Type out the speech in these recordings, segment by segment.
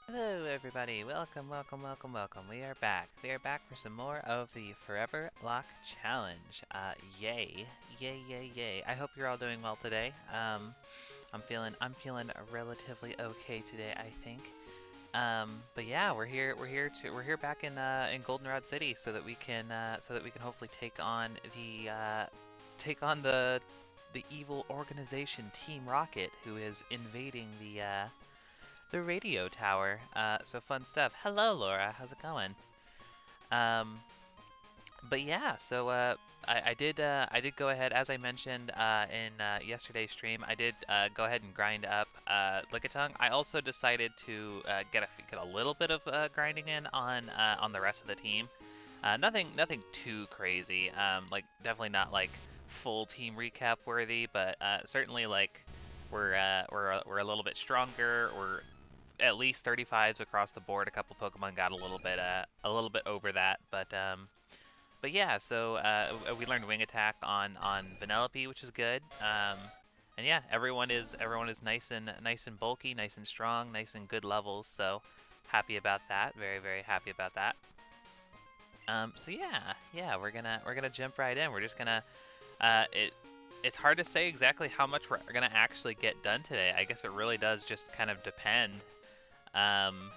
Hello, everybody. Welcome, welcome, welcome, welcome. We are back. We are back for some more of the Foreverlocke challenge. Yay, yay, yay, yay! I hope you're all doing well today. I'm feeling relatively okay today, I think. But yeah, we're here back in Goldenrod City so that we can hopefully take on the evil organization Team Rocket, who is invading the radio tower. So fun stuff. Hello, Laura. How's it going? Um, but yeah, I did go ahead, as I mentioned in yesterday's stream. I did go ahead and grind up Lickitung. I also decided to get a little bit of grinding in on the rest of the team. Nothing too crazy. Like definitely not like full team recap worthy, but certainly like we're a little bit stronger. We're at least 35s across the board. A couple Pokemon got a little bit over that, but yeah. So we learned Wing Attack on Vanellope, which is good. And yeah, everyone is nice and bulky, nice and strong, nice and good levels. So happy about that. Very happy about that. So yeah, we're gonna jump right in. We're just gonna it's hard to say exactly how much we're gonna actually get done today. I guess it really does just kind of depend um,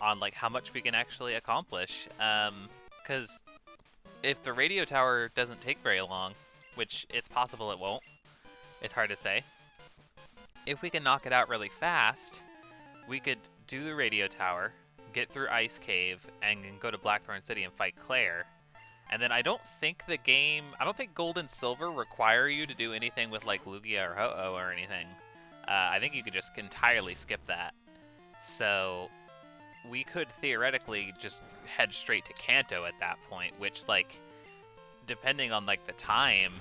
on like how much we can actually accomplish. Because if the radio tower doesn't take very long, which it's possible it won't, it's hard to say. If we can knock it out really fast, we could do the radio tower, get through Ice Cave, and then go to Blackthorn City and fight Claire. And then I don't think Gold and Silver require you to do anything with like Lugia or Ho-Oh or anything. I think you could just entirely skip that. So we could theoretically just head straight to Kanto at that point, which like depending on like the time,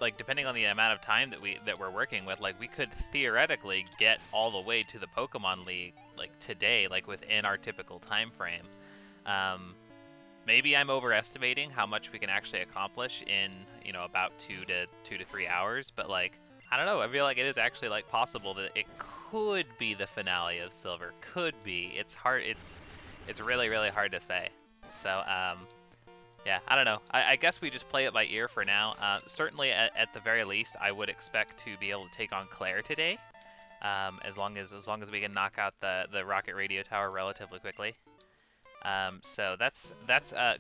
like depending on the amount of time that we're working with, like we could theoretically get all the way to the Pokemon League like today, like within our typical time frame. Um, Maybe I'm overestimating how much we can actually accomplish in, about 2 to 3 hours, but like I don't know, I feel like it is actually like possible that it could be the finale of Silver. Could be. It's really hard to say. So yeah, I don't know. I guess we just play it by ear for now. Certainly at the very least, I would expect to be able to take on Claire today. As long as we can knock out the Rocket Radio Tower relatively quickly. So that's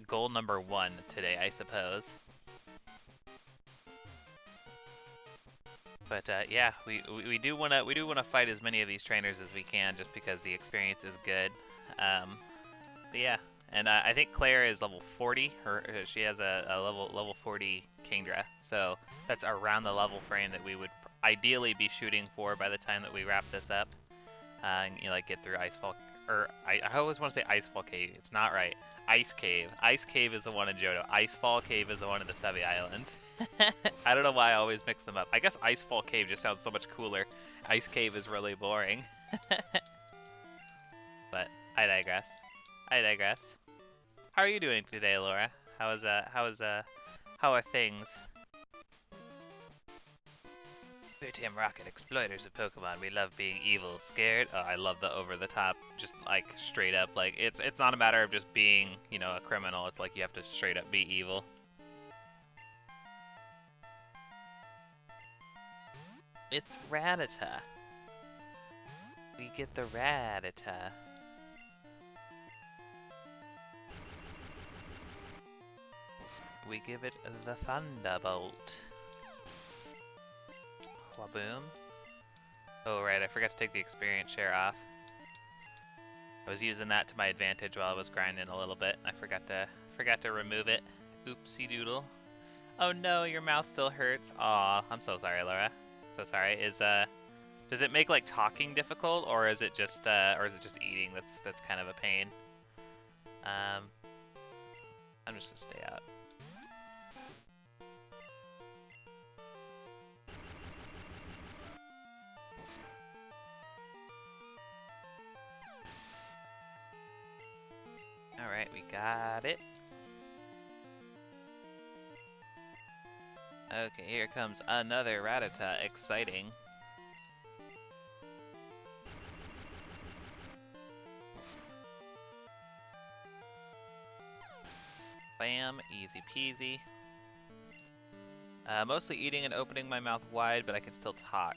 goal number one today, I suppose. But yeah, we do wanna fight as many of these trainers as we can, just because the experience is good. But yeah, and I think Claire is level 40. She has a level 40 Kingdra, so that's around the level frame that we would ideally be shooting for by the time that we wrap this up. And like get through Icefall, or I always want to say Icefall Cave. It's not right. Ice Cave. Ice Cave is the one in Johto. Icefall Cave is the one in the Sevi Islands. I don't know why I always mix them up. I guess Icefall Cave just sounds so much cooler. Ice Cave is really boring. But I digress. I digress. How are you doing today, Laura? How are things? We're Team Rocket, exploiters of Pokemon. We love being evil, scared. Oh, I love the over the top, just like straight up. Like it's not a matter of just being, a criminal. It's like you have to straight up be evil. It's Rattata. We get the Rattata. We give it the Thunderbolt. Waboom. Oh right, I forgot to take the experience share off. I was using that to my advantage while I was grinding a little bit. I forgot to remove it. Oopsie doodle. Oh no, your mouth still hurts. Aw, I'm so sorry, Laura. So sorry. Does it make like talking difficult, or is it just eating that's kind of a pain? Um, I'm just gonna stay out. Alright, we got it. Okay, here comes another Rattata. Exciting. bam, easy peasy. Mostly eating and opening my mouth wide, but I can still talk.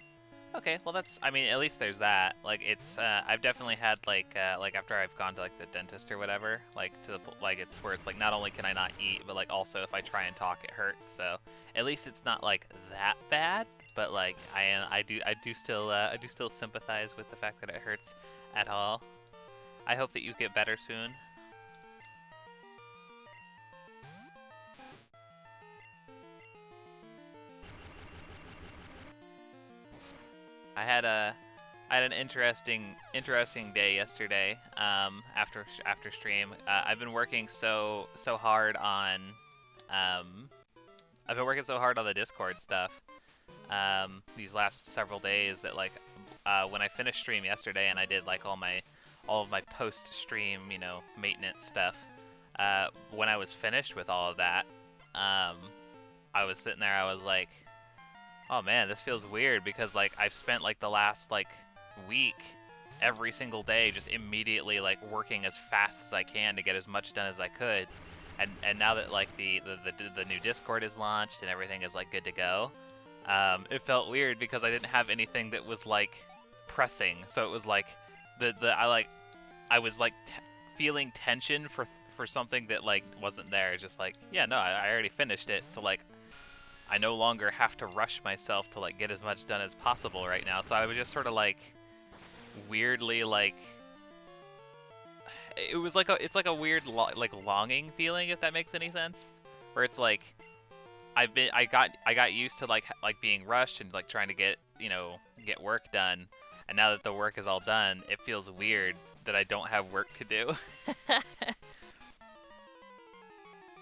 Okay, well that's, I mean, at least there's that. Like, it's, I've definitely had, like after I've gone to, like, the dentist or whatever, like, to the, like, it's where it's, like, not only can I not eat, but, like, also if I try and talk, it hurts, so at least it's not, like, that bad, but, like, I do still sympathize with the fact that it hurts at all. I hope that you get better soon. I had an interesting day yesterday. After stream, I've been working so hard on I've been working so hard on the Discord stuff these last several days that like when I finished stream yesterday and I did like all of my post stream maintenance stuff. When I was finished with all of that, I was sitting there. I was like, oh man, this feels weird because like I've spent like the last like week every single day just immediately like working as fast as I can to get as much done as I could. And now that like the new Discord is launched and everything is like good to go, it felt weird because I didn't have anything that was like pressing. So it was like I was like feeling tension for something that like wasn't there. Just like, yeah, no, I already finished it. So like I no longer have to rush myself to like get as much done as possible right now. So I was just sort of like weirdly like it was like it's like a weird like longing feeling, if that makes any sense, where it's like I got used to like being rushed and like trying to get get work done, and now that the work is all done, it feels weird that I don't have work to do.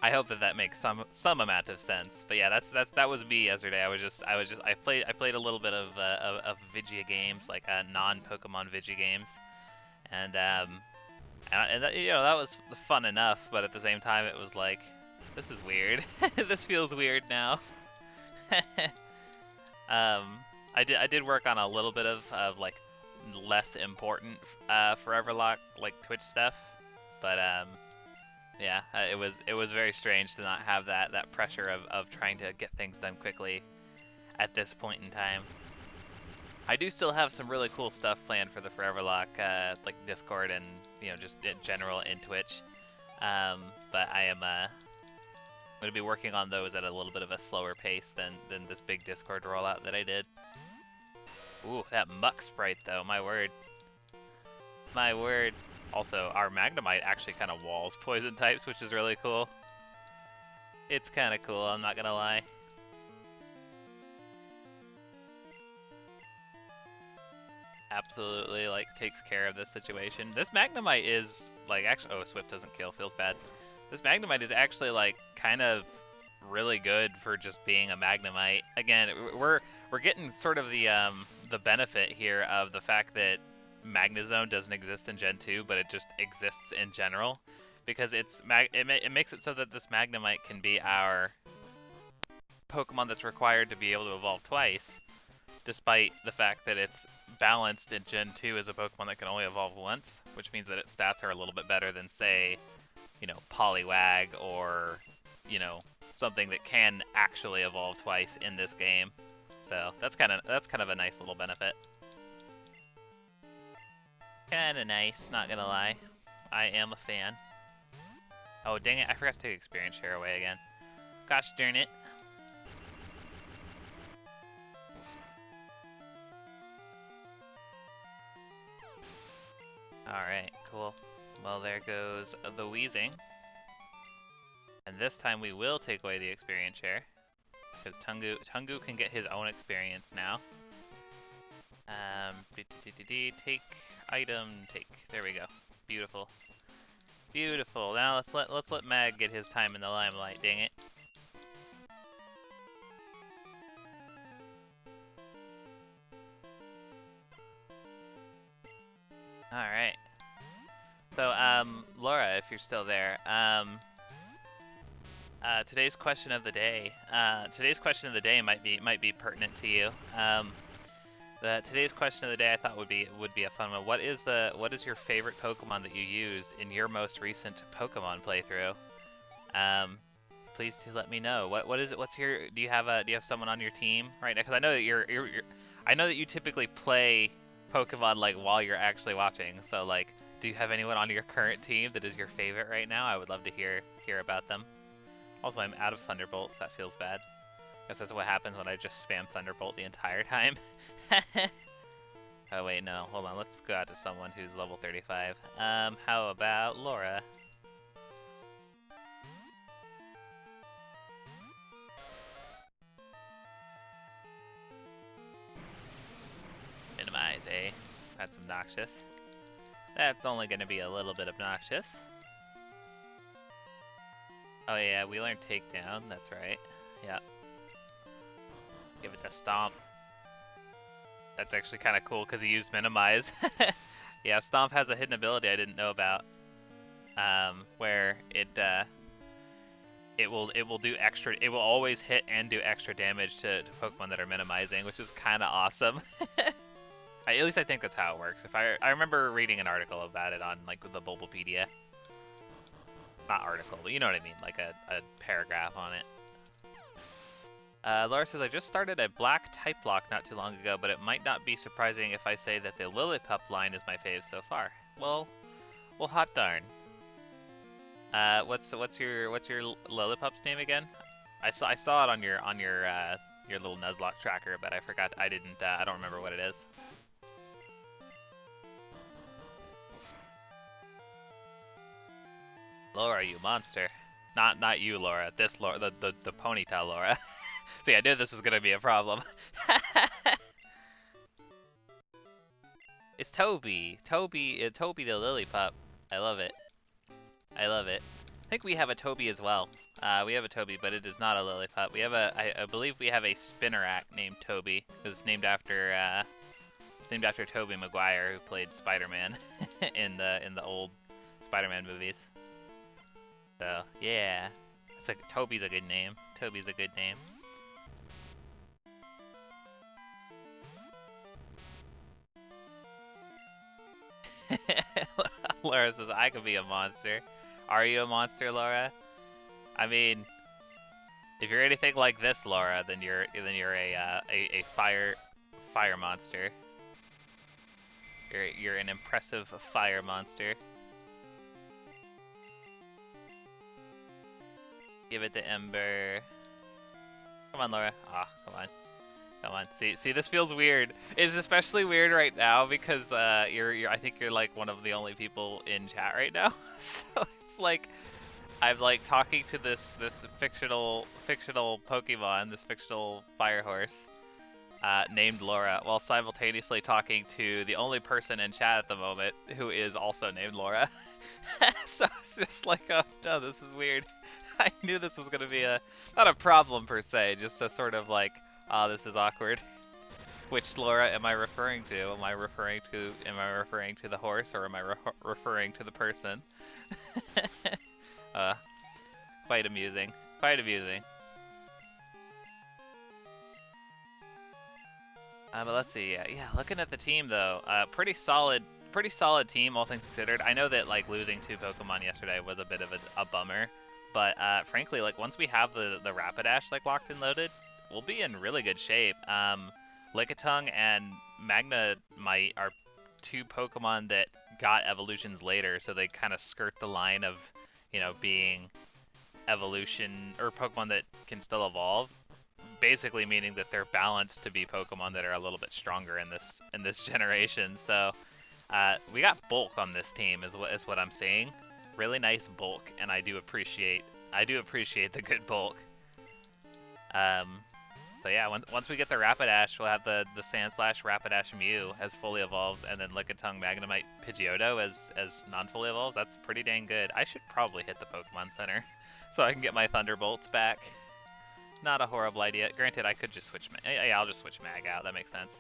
I hope that makes some amount of sense. But yeah, that was me yesterday. I played a little bit of Vigia games, like non-Pokemon Vigia games, and that, that was fun enough. But at the same time, it was like, this is weird. This feels weird now. I did work on a little bit of like less important Foreverlocke like Twitch stuff, but yeah, it was very strange to not have that pressure of trying to get things done quickly at this point in time. I do still have some really cool stuff planned for the Foreverlocke, like Discord and just in general in Twitch. But I am going to be working on those at a little bit of a slower pace than this big Discord rollout that I did. Ooh, that Muck sprite though, my word. My word. Also, our Magnemite actually kind of walls poison types, which is really cool. It's kind of cool, I'm not gonna lie. Absolutely, like, takes care of this situation. This Magnemite is, like, actually... Oh, Swift doesn't kill, feels bad. This Magnemite is actually, like, kind of really good for just being a Magnemite. Again, we're getting sort of the benefit here of the fact that Magnezone doesn't exist in Gen 2, but it just exists in general, because it makes it so that this Magnemite can be our Pokemon that's required to be able to evolve twice, despite the fact that it's balanced in Gen 2 as a Pokemon that can only evolve once, which means that its stats are a little bit better than, say, Poliwag or, something that can actually evolve twice in this game. So that's kind of a nice little benefit. Kinda nice, not gonna lie. I am a fan. Oh, dang it, I forgot to take experience share away again. Gosh darn it. Alright, cool. Well, there goes the wheezing. And this time we will take away the experience share, because Tungu can get his own experience now. Take item, take. There we go. Beautiful. Beautiful. Now let's let Mag get his time in the limelight, dang it. Alright. So, Laura, if you're still there, today's question of the day. Today's question of the day might be pertinent to you. Today's question of the day I thought would be a fun one. What is your favorite Pokemon that you used in your most recent Pokemon playthrough? please do let me know. What is it? What's your? Do you have someone on your team right now? Because I know that I know that you typically play Pokemon like while you're actually watching. So like, do you have anyone on your current team that is your favorite right now? I would love to hear about them. Also, I'm out of Thunderbolts. That feels bad. Guess that's what happens when I just spam Thunderbolt the entire time. Oh wait, no. Hold on. Let's go out to someone who's level 35. How about Laura? Minimize, eh? That's obnoxious. That's only going to be a little bit obnoxious. Oh yeah, we learned Takedown. That's right. Yeah. Give it a Stomp. That's actually kind of cool because he used Minimize. Yeah, Stomp has a hidden ability I didn't know about. Where it will do extra. It will always hit and do extra damage to Pokemon that are minimizing, which is kind of awesome. At least I think that's how it works. If I remember reading an article about it on like the Bulbapedia. Not article, but you know what I mean, like a paragraph on it. Laura says, I just started a black type lock not too long ago, but it might not be surprising if I say that the Lillipup line is my fave so far. Well, hot darn. What's your Lillipup's name again? I saw it on your little Nuzlocke tracker, but I forgot. I don't remember what it is. Laura, you monster. Not you, Laura. This Laura, the ponytail Laura. See, I knew this was gonna be a problem. It's Toby. Toby the Lillipup. I love it. I love it. I think we have a Toby as well. We have a Toby, but it is not a Lillipup. We have I believe we have a Spinnerack named Toby. It's named after Tobey Maguire, who played Spider-Man in the old Spider-Man movies. So yeah, it's like Toby's a good name. Toby's a good name. Laura says I could be a monster. Are you a monster, Laura? I mean, if you're anything like this, Laura, then you're a fire monster. You're an impressive fire monster. Give it to Ember. Come on, Laura. Ah, oh, come on. Come on. See, this feels weird. It's especially weird right now because I think you're like one of the only people in chat right now. So it's like I'm like talking to this fictional Pokemon, this fictional fire horse, named Laura, while simultaneously talking to the only person in chat at the moment who is also named Laura. So it's just like, oh no, this is weird. I knew this was gonna be not a problem per se, just a sort of like, oh, this is awkward. Which Laura am I referring to? Am I referring to the horse, or am I referring to the person? Quite amusing. Quite amusing. But let's see. Yeah, looking at the team though, pretty solid team, all things considered. I know that like losing 2 Pokemon yesterday was a bit of a bummer, but frankly, like once we have the Rapidash like locked and loaded, we'll be in really good shape. Lickitung and Magnemite are 2 Pokemon that got evolutions later, so they kind of skirt the line of, you know, being evolution or Pokemon that can still evolve. Basically meaning that they're balanced to be Pokemon that are a little bit stronger in this generation. So we got bulk on this team is what I'm seeing. Really nice bulk, and I do appreciate the good bulk. So yeah, once we get the Rapidash, we'll have the Sandslash Rapidash Mew as fully evolved, and then Lickitung Magnemite Pidgeotto as non-fully evolved. That's pretty dang good. I should probably hit the Pokemon Center so I can get my Thunderbolts back. Not a horrible idea. Granted, I could just switch. Yeah, I'll just switch Mag out. That makes sense.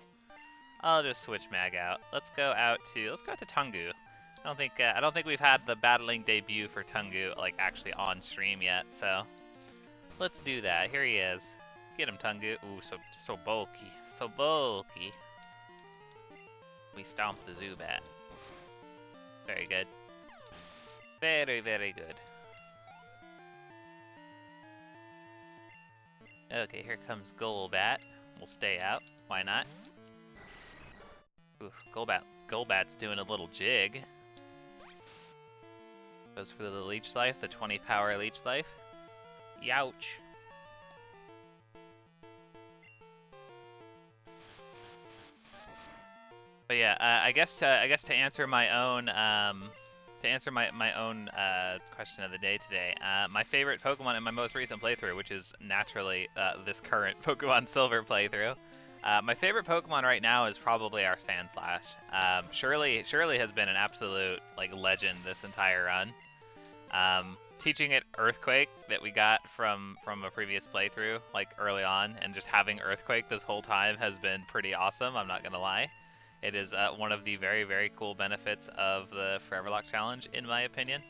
I'll just switch Mag out. Let's go out to Tungu. I don't think we've had the battling debut for Tungu like actually on stream yet. So let's do that. Here he is. Get him, Tungu. Ooh, so bulky. So bulky. We stomp the Zubat. Very good. Very, very good. Okay, here comes Golbat. We'll stay out. Why not? Ooh, Golbat's doing a little jig. Goes for the Leech Life, the 20 power Leech Life. Youch. But yeah, I guess to answer my own question of the day today, my favorite Pokemon in my most recent playthrough, which is naturally this current Pokemon Silver playthrough, my favorite Pokemon right now is probably our Sandslash. Shirley has been an absolute like legend this entire run. Teaching it Earthquake that we got from a previous playthrough, like early on, and just having Earthquake this whole time has been pretty awesome. I'm not gonna lie. It is one of the very, very cool benefits of the Foreverlocke challenge, in my opinion.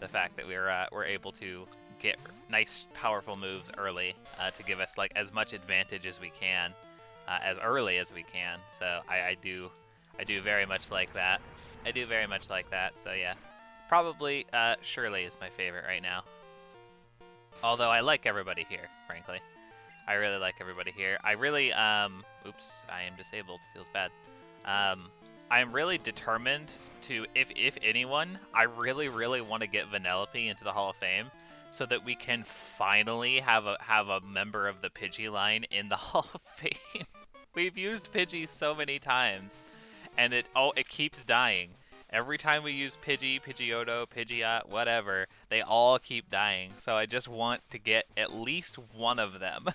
The fact that we're able to get nice, powerful moves early to give us like as much advantage as we can, as early as we can. So I do very much like that. I do very much like that. So yeah, probably Shirley is my favorite right now. Although I like everybody here, frankly. I really like everybody here. I really, oops, I am disabled. Feels bad. I'm really determined to, if anyone, I really, really want to get Vanellope into the Hall of Fame so that we can finally have a member of the Pidgey line in the Hall of Fame. We've used Pidgey so many times, and it keeps dying. Every time we use Pidgey, Pidgeotto, Pidgeot, whatever, they all keep dying. So I just want to get at least one of them.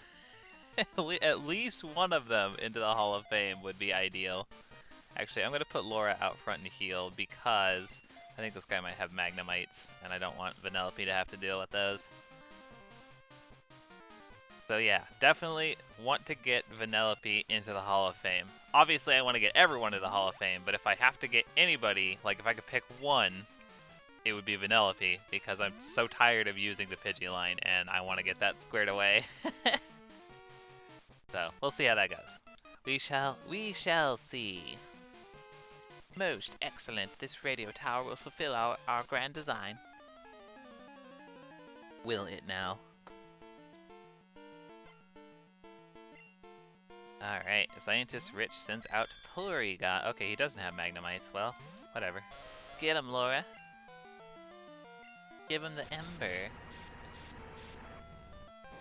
At least one of them into the Hall of Fame would be ideal. Actually, I'm going to put Laura out front and heal because I think this guy might have Magnemites, and I don't want Vanellope to have to deal with those. So yeah, definitely want to get Vanellope into the Hall of Fame. Obviously, I want to get everyone to the Hall of Fame, but if I have to get anybody, like if I could pick one, it would be Vanellope, because I'm so tired of using the Pidgey line, and I want to get that squared away. So, we'll see how that goes. We shall see. Most excellent. This radio tower will fulfill our grand design. Will it now? Alright, Scientist Rich sends out Porygon. Okay, he doesn't have Magnemites. Well, whatever. Get him, Laura. Give him the Ember.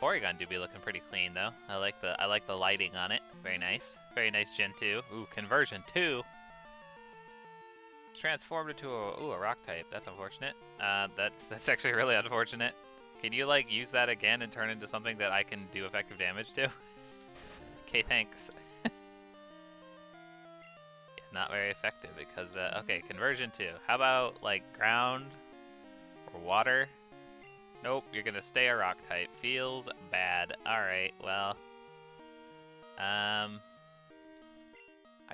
Porygon do be looking pretty clean though. I like the lighting on it. Very nice. Very nice Gen 2. Ooh, conversion 2. It's transformed into a rock type. That's unfortunate. That's actually really unfortunate. Can you like use that again and turn into something that I can do effective damage to? Okay, thanks. Yeah, not very effective because okay, conversion 2. How about like ground or water? Nope, you're gonna stay a rock type. Feels bad. Alright, well. I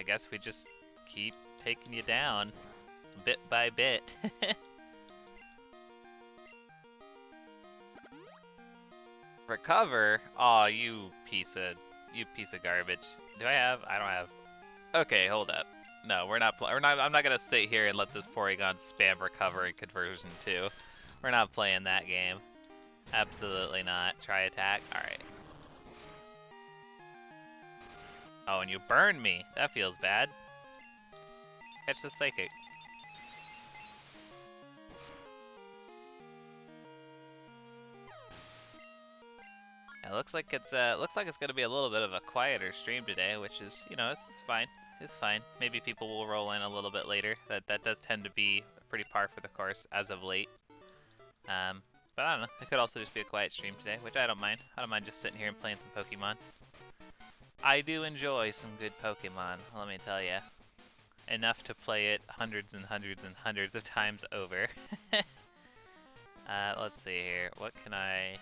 guess we just keep taking you down. Bit by bit. Recover? Aw, you piece of garbage. Do I have? I don't have. Okay, hold up. No, we're not. I'm not gonna sit here and let this Porygon spam recover in conversion 2. We're not playing that game. Absolutely not. Try attack. Alright. Oh, and you burned me. That feels bad. Catch the Psychic. It looks like it's gonna be a little bit of a quieter stream today, which is, you know, it's fine. It's fine. Maybe people will roll in a little bit later. That does tend to be pretty par for the course as of late. But I don't know. It could also just be a quiet stream today, which I don't mind. I don't mind just sitting here and playing some Pokemon. I do enjoy some good Pokemon, let me tell ya. Enough to play it hundreds and hundreds and hundreds of times over. Let's see here. What can I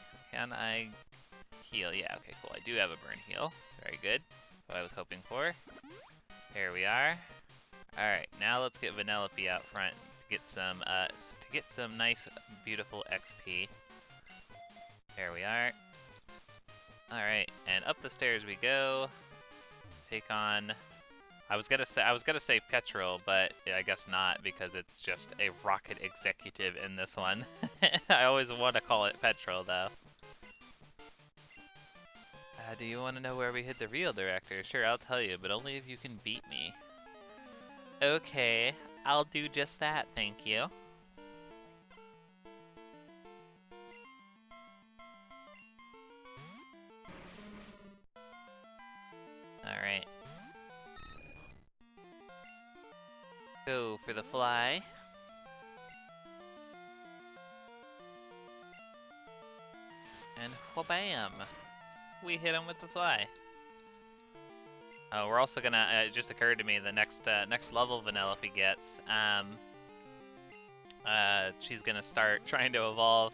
heal? Yeah, okay, cool. I do have a burn heal. Very good. What I was hoping for. Here we are. Alright, now let's get Vanellope out front to get some nice, beautiful XP. There we are. Alright, and up the stairs we go. Take on... I was gonna say Petrol, but I guess not, because it's just a rocket executive in this one. I always want to call it Petrol, though. Do you want to know where we hid the real director? Sure, I'll tell you, but only if you can beat me. Okay, I'll do just that, thank you. Alright. Go for the fly. And wha-bam! We hit him with the fly. Oh, we're also gonna, it just occurred to me, the next level Vanellope gets, she's gonna start trying to evolve.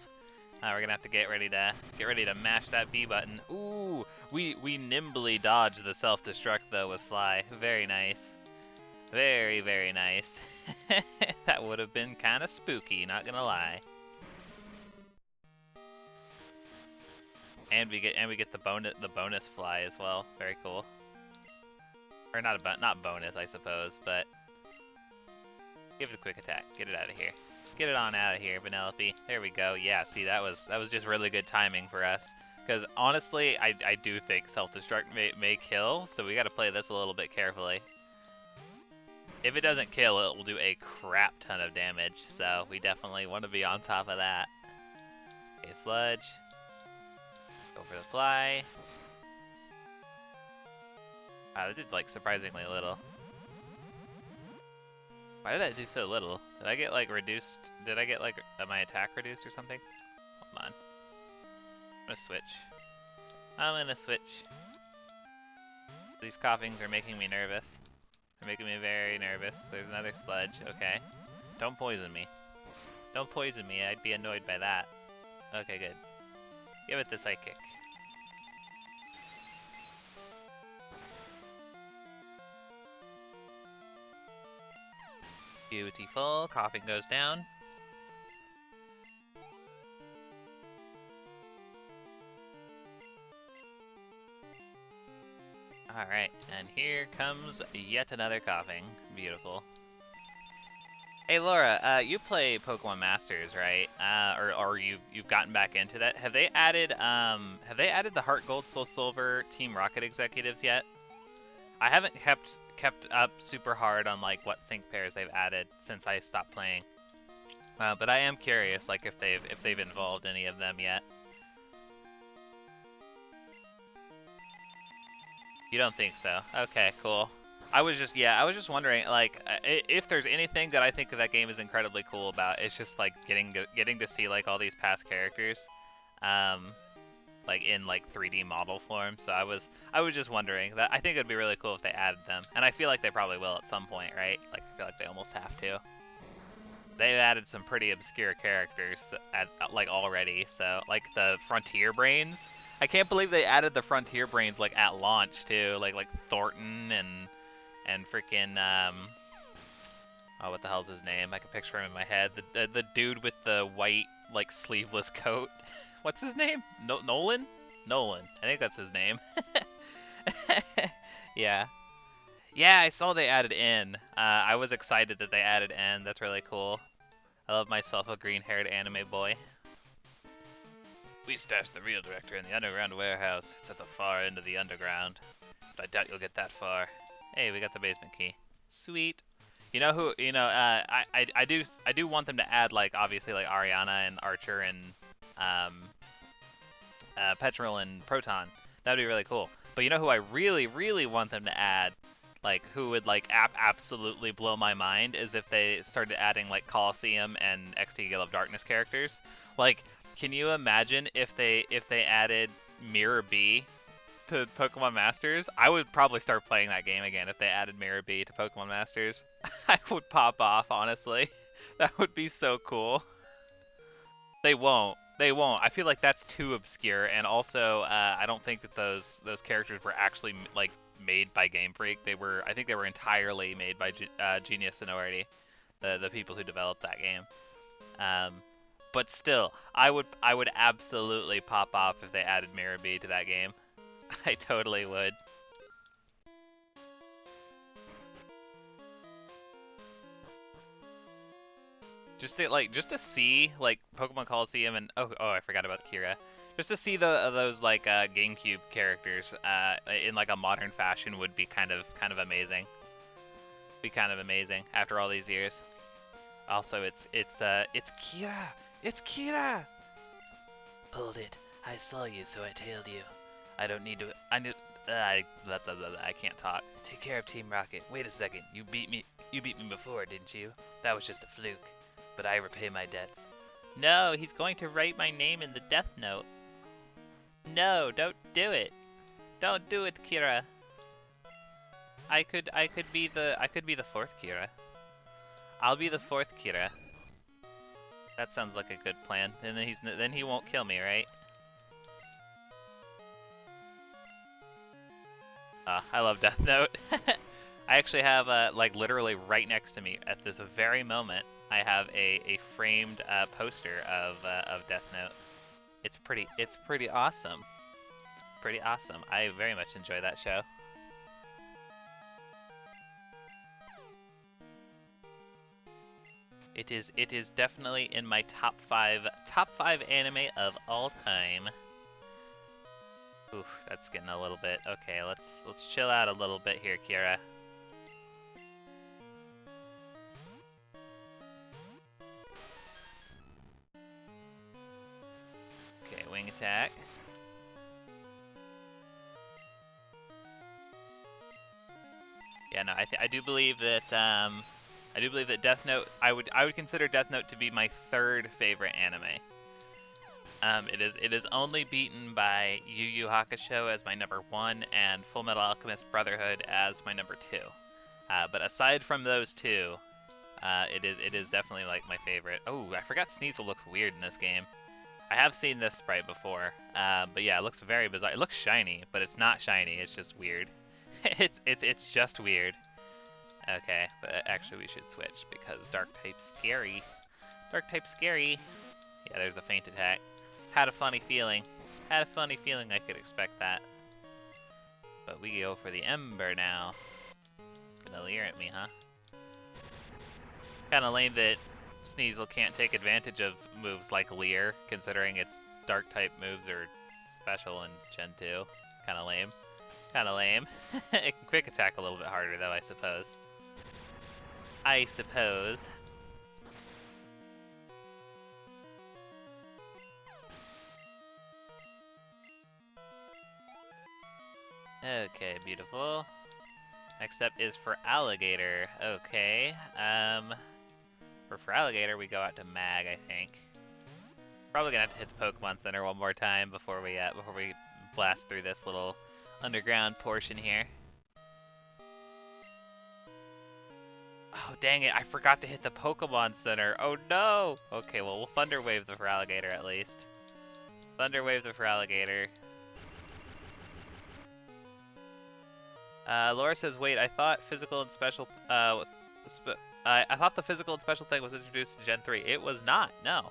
We're gonna have to get ready to mash that B button. Ooh, we nimbly dodged the self-destruct though with fly. Very nice. Very, very nice. That would have been kind of spooky, not gonna lie. And we get the bonus fly as well. Very cool. Or not bonus, I suppose, but give it a quick attack. Get it out of here. Get it on out of here, Vanellope. There we go. Yeah, see, that was just really good timing for us. Because honestly, I do think self-destruct may kill, so we got to play this a little bit carefully. If it doesn't kill, it will do a crap ton of damage, so we definitely want to be on top of that. Okay, sludge. Go for the fly. Wow, that did like surprisingly little. Why did I do so little? Did I get like reduced? Did I get like my attack reduced or something? Hold on. I'm gonna switch. I'm gonna switch. These coughings are making me nervous. They're making me very nervous. There's another sludge. Okay. Don't poison me. Don't poison me. I'd be annoyed by that. Okay, good. Give it the psychic. Beautiful. Coughing goes down. Alright, and here comes yet another coughing. Beautiful. Hey Laura, you play Pokemon Masters, right? Or you've gotten back into that. Have they added the Heart Gold Soul Silver Team Rocket executives yet? I haven't kept up super hard on like what sync pairs they've added since I stopped playing. But I am curious, like if they've involved any of them yet. You don't think so? Okay, cool. I was just wondering, like, if there's anything that I think that game is incredibly cool about, it's just like getting to see like all these past characters, like in like 3D model form. So I was just wondering that I think it'd be really cool if they added them, and I feel like they probably will at some point, right? Like I feel like they almost have to. They've added some pretty obscure characters like already, so like the Frontier Brains. I can't believe they added the Frontier Brains like at launch too, like Thornton and freaking oh, what the hell's his name? I can picture him in my head. The dude with the white like sleeveless coat. What's his name? Nolan? Nolan. I think that's his name. Yeah. Yeah, I saw they added N. I was excited that they added N. That's really cool. I love myself a green-haired anime boy. We stashed the real director in the underground warehouse. It's at the far end of the underground. But I doubt you'll get that far. Hey, we got the basement key. Sweet. You know who? You know, I do want them to add like obviously like Ariana and Archer and Petrol and Proton. That'd be really cool. But you know who I really want them to add? Like who would like absolutely blow my mind is if they started adding like Coliseum and XT Gale of Darkness characters. Like, can you imagine if they added Mirror B to Pokemon Masters? I would probably start playing that game again if they added Mirror B to Pokemon Masters. I would pop off, honestly. That would be so cool. They won't. They won't. I feel like that's too obscure, and also I don't think that those characters were actually like made by Game Freak. I think they were entirely made by Genius Sonority, the people who developed that game. But still, I would absolutely pop off if they added Mirror B to that game. I totally would. Just to see like Pokemon Coliseum and oh I forgot about Kira. Just to see those like GameCube characters in like a modern fashion would be kind of amazing. Be kind of amazing after all these years. Also, it's Kira. It's Kira. Pulled it. I saw you, so I tailed you. I don't need to. I knew. I can't talk. Take care of Team Rocket. Wait a second. You beat me. You beat me before, didn't you? That was just a fluke. But I repay my debts. No, he's going to write my name in the death note. No, don't do it. Don't do it, Kira. I could be the fourth Kira. I'll be the fourth Kira. That sounds like a good plan. And then he won't kill me, right? I love Death Note. I actually have like literally right next to me at this very moment. I have a framed poster of Death Note. It's pretty awesome. Pretty awesome. I very much enjoy that show. It is definitely in my top five anime of all time. Oof, that's getting a little bit. Okay, let's chill out a little bit here, Kira. Okay, wing attack. Yeah, no, I do believe that Death Note. I would consider Death Note to be my third favorite anime. It is only beaten by Yu Yu Hakusho as my number 1 and Fullmetal Alchemist Brotherhood as my number 2. But aside from those two, it is definitely like my favorite. Oh, I forgot Sneasel looks weird in this game. I have seen this sprite before, but yeah, it looks very bizarre. It looks shiny, but it's not shiny. It's just weird. it's just weird. Okay, but actually we should switch because Dark type's scary. Dark type's scary. Yeah, there's a feint attack. Had a funny feeling. Had a funny feeling I could expect that. But we go for the Ember now. Gonna leer at me, huh? Kinda lame that Sneasel can't take advantage of moves like Leer, considering its Dark type moves are special in Gen 2. Kinda lame. Kinda lame. It can quick attack a little bit harder though, I suppose. I suppose. Okay, beautiful. Next up is for Alligator. Okay, for Alligator we go out to Mag, I think. Probably gonna have to hit the Pokemon Center one more time before we blast through this little underground portion here. Oh dang it! I forgot to hit the Pokemon Center. Oh no! Okay, well we'll Thunder Wave the Feraligatr at least. Thunder Wave the Feraligatr. Laura says, "Wait, I thought physical and special. I thought the physical and special thing was introduced in Gen 3. It was not. No.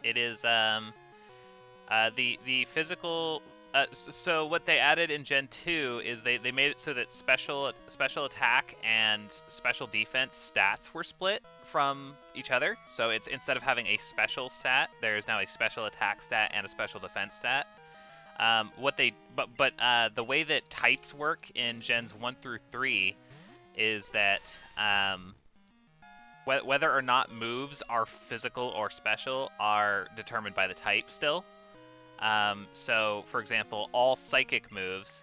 It is the physical. So what they added in Gen 2 is they made it so that special attack and special defense stats were split from each other. So it's instead of having a special stat, there's now a special attack stat and a special defense stat. The way that types work in Gens 1 through 3 is that whether or not moves are physical or special are determined by the type still. So, for example, all psychic moves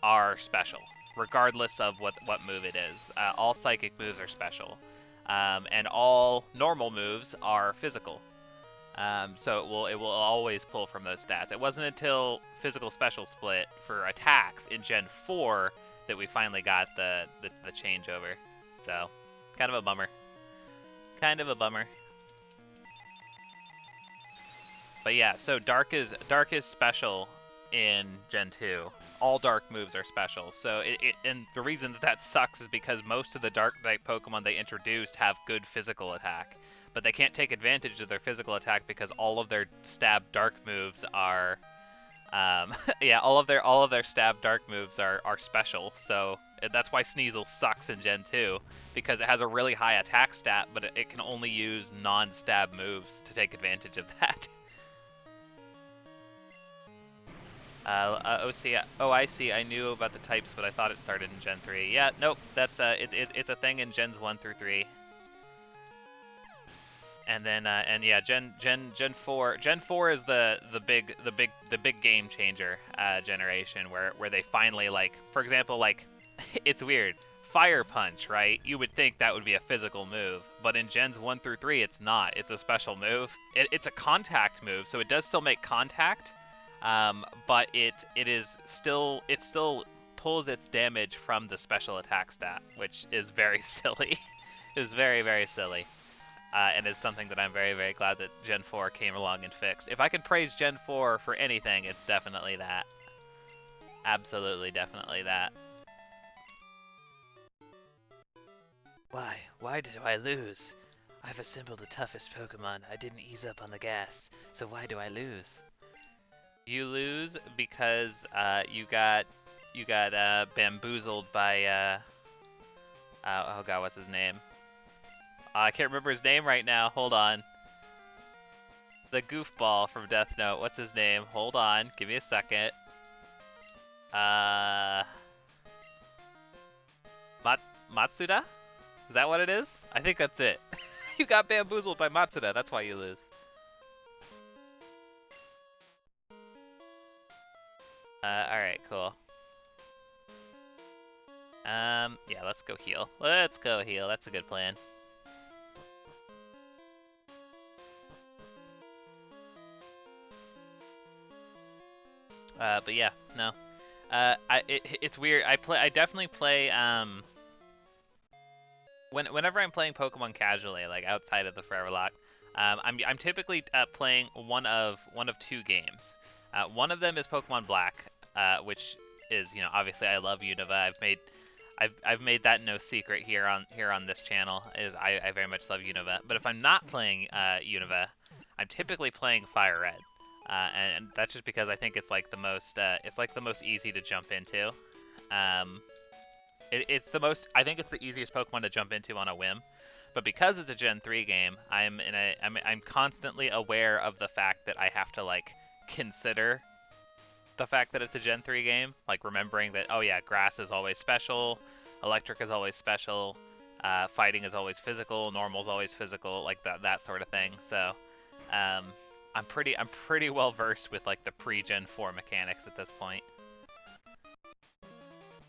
are special, regardless of what move it is. All psychic moves are special, and all normal moves are physical. So it will always pull from those stats. It wasn't until physical special split for attacks in Gen 4 that we finally got the changeover. So, kind of a bummer. Kind of a bummer. But yeah, so dark is special in Gen 2. All dark moves are special. So and the reason that sucks is because most of the dark type Pokemon they introduced have good physical attack. But they can't take advantage of their physical attack because all of their stab dark moves are, yeah, all of their stab dark moves are special. So that's why Sneasel sucks in Gen 2 because it has a really high attack stat, but it can only use non-stab moves to take advantage of that. OIC, I knew about the types, but I thought it started in Gen 3. Yeah, nope, that's it's a thing in Gens 1 through 3. And then and yeah, Gen 4. Gen 4 is the big game changer generation where they finally, like, for example, like it's weird. Fire Punch, right? You would think that would be a physical move, but in Gens 1 through 3 it's not. It's a special move. It's a contact move, so it does still make contact. But it still pulls its damage from the special attack stat, which is very silly. Is very, very silly. And is something that I'm very, very glad that Gen 4 came along and fixed. If I could praise Gen 4 for anything, it's definitely that. Absolutely, definitely that. Why? Why did I lose? I've assembled the toughest Pokemon. I didn't ease up on the gas, so why do I lose? You lose because you got bamboozled by oh god, what's his name? I can't remember his name right now. Hold on. The goofball from Death Note. What's his name? Hold on. Give me a second. Matsuda? Is that what it is? I think that's it. You got bamboozled by Matsuda. That's why you lose. Alright, cool. Yeah, let's go heal. Let's go heal. That's a good plan. But yeah, no. It's weird. I definitely play, whenever I'm playing Pokemon casually, like outside of the Foreverlocke, I'm typically playing one of two games. One of them is Pokemon Black, which is, you know, obviously I love Unova. I've made that no secret here on this channel. Is I very much love Unova. But if I'm not playing Unova, I'm typically playing Fire Red, and that's just because I think it's like the most easy to jump into. It's the most. I think it's the easiest Pokemon to jump into on a whim. But because it's a Gen 3 game, I'm constantly aware of the fact that I have to, like, consider the fact that it's a Gen 3 game, like remembering that, oh yeah, grass is always special, electric is always special, fighting is always physical, normal is always physical, like that sort of thing. So I'm pretty well versed with, like, the pre-Gen 4 mechanics at this point.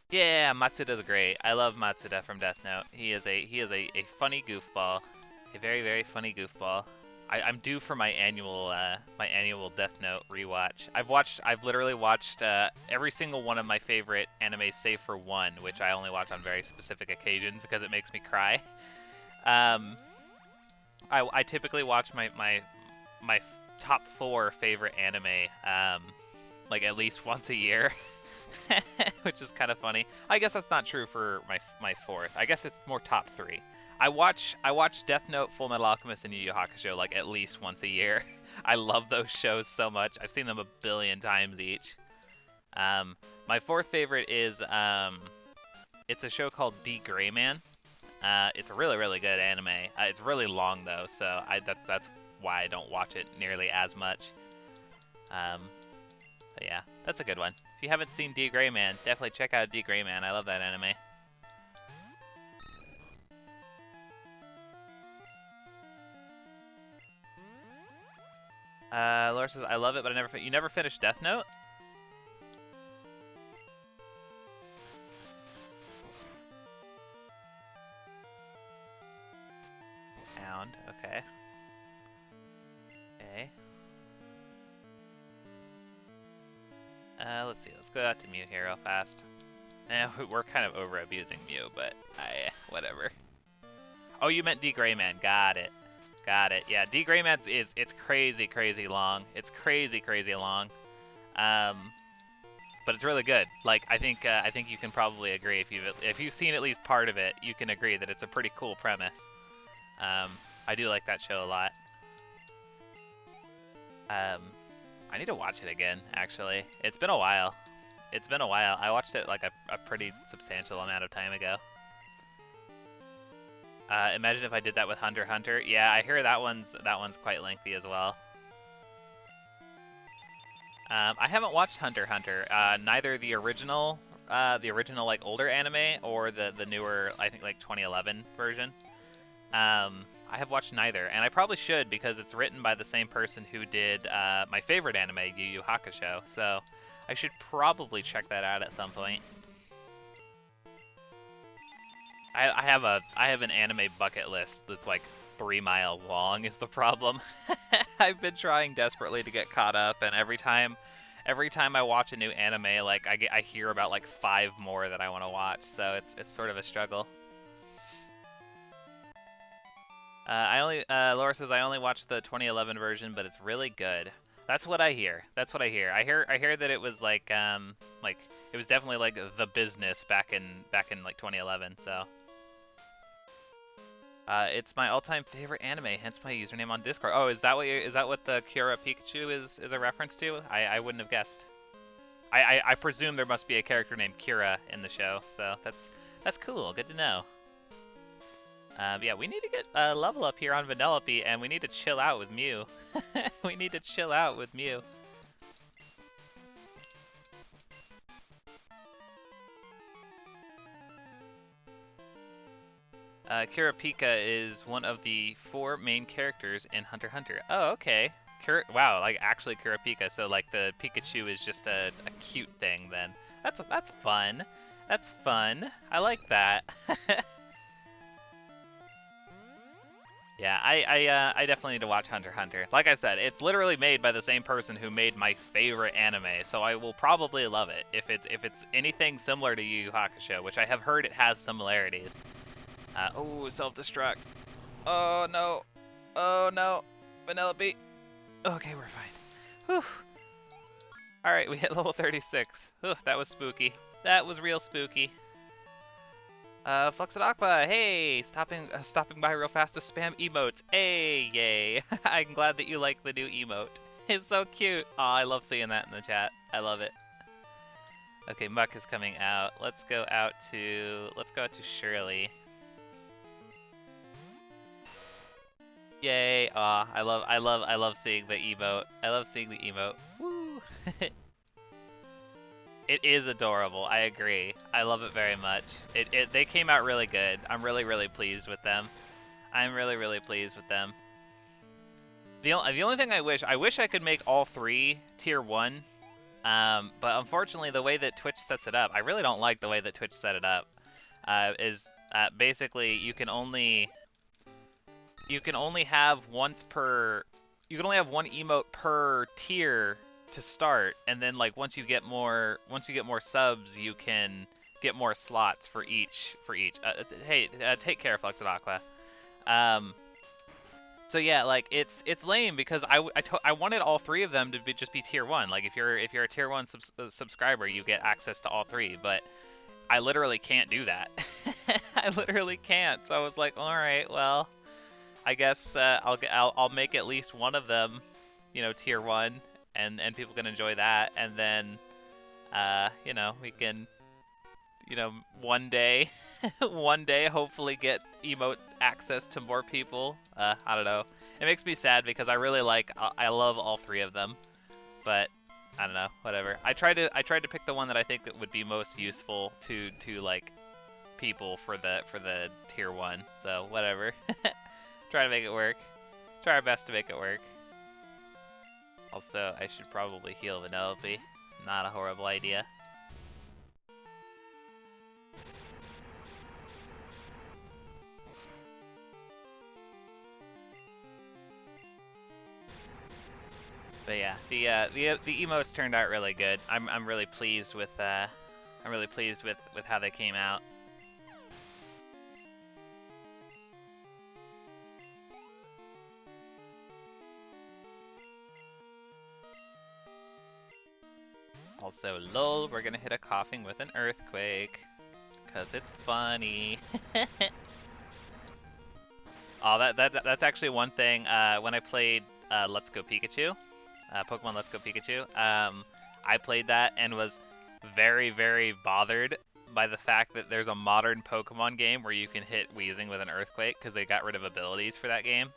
Yeah, Matsuda's great. I love Matsuda from Death Note. He is a funny goofball, a very, very funny goofball. I'm due for my annual Death Note rewatch. I've literally watched every single one of my favorite animes save for one, which I only watch on very specific occasions because it makes me cry. I typically watch my top 4 favorite anime like at least once a year. Which is kind of funny. I guess that's not true for my 4th. I guess it's more top 3. I watch Death Note, Full Metal Alchemist, and Yu Yu Hakusho like at least once a year. I love those shows so much. I've seen them a billion times each. My 4th favorite is it's a show called D. Gray Man. It's a really, really good anime. It's really long though, so that's why I don't watch it nearly as much. But yeah, that's a good one. If you haven't seen D. Gray Man, definitely check out D. Gray Man. I love that anime. Laura says, I love it, but you never finished Death Note? Pound, okay. Okay. Let's see, let's go out to Mew here real fast. We're kind of over abusing Mew, but whatever. Oh, you meant D. Gray Man, got it. Got it. Yeah, D. Gray Man's it's crazy, crazy long. It's crazy, crazy long. But it's really good. Like, I think you can probably agree if you've seen at least part of it, you can agree that it's a pretty cool premise. I do like that show a lot. I need to watch it again, actually. It's been a while. It's been a while. I watched it like a pretty substantial amount of time ago. Imagine if I did that with Hunter x Hunter. Yeah, I hear that one's quite lengthy as well. I haven't watched Hunter x Hunter. Neither the original like older anime or the newer, I think like 2011 version. I have watched neither, and I probably should because it's written by the same person who did my favorite anime, Yu Yu Hakusho. So I should probably check that out at some point. I have an anime bucket list that's like 3 miles long is the problem. I've been trying desperately to get caught up, and every time I watch a new anime, like I hear about like 5 more that I want to watch, so it's sort of a struggle. Laura says I only watched the 2011 version, but it's really good. That's what I hear. That's what I hear. I hear that it was like it was definitely like the business back in like 2011. So it's my all-time favorite anime, hence my username on Discord. Oh, is that what the Kira Pikachu is a reference to? I wouldn't have guessed. I presume there must be a character named Kira in the show, so that's cool. Good to know. Yeah, we need to get a level up here on Vanellope, and we need to chill out with Mew. We need to chill out with Mew. Kurapika is one of the 4 main characters in Hunter x Hunter. Oh, okay. Wow, like actually Kurapika, so like the Pikachu is just a cute thing then. That's fun. That's fun. I like that. Yeah, I definitely need to watch Hunter x Hunter. Like I said, it's literally made by the same person who made my favorite anime, so I will probably love it if it's anything similar to Yu Yu Hakusho, which I have heard it has similarities. Oh, self-destruct. Oh no. Oh no. Vanellope. Okay, we're fine. Whew. Alright, we hit level 36. Whew, that was spooky. That was real spooky. Fluxid hey! Stopping by real fast to spam emotes. Hey, yay. I'm glad that you like the new emote. It's so cute. Aw, I love seeing that in the chat. I love it. Okay, Muck is coming out. Let's go out to Shirley. Yay! Aw, I love seeing the emote. I love seeing the emote. Woo! It is adorable. I agree. I love it very much. They came out really good. I'm really pleased with them. I'm really pleased with them. The only thing I wish I could make all 3 tier 1. But unfortunately the way that Twitch sets it up, I really don't like the way that Twitch set it up. Basically you can only have you can only have 1 emote per tier to start, and then like once you get more subs, you can get more slots for each. Hey, take care, Fluxid Aqua. So yeah, like it's lame because I wanted all 3 of them to just be tier 1. Like if you're a tier 1 subscriber, you get access to all 3, but I literally can't do that. I literally can't. So I was like, all right, well, I guess I'll make at least one of them, tier 1, and people can enjoy that, and then we can one day one day hopefully get emote access to more people. I don't know. It makes me sad because I love all 3 of them, but I don't know, whatever. I tried to pick the one that I think that would be most useful to like people for the tier 1. So whatever. Try to make it work. Try our best to make it work. Also, I should probably heal Vanellope. Not a horrible idea. But yeah, the emotes turned out really good. I'm really pleased with how they came out. Also, lol, we're gonna hit a coughing with an earthquake. Cause it's funny. Oh, that's actually one thing. When I played Let's Go Pikachu, Pokemon Let's Go Pikachu, I played that and was very bothered by the fact that there's a modern Pokemon game where you can hit Weezing with an earthquake because they got rid of abilities for that game.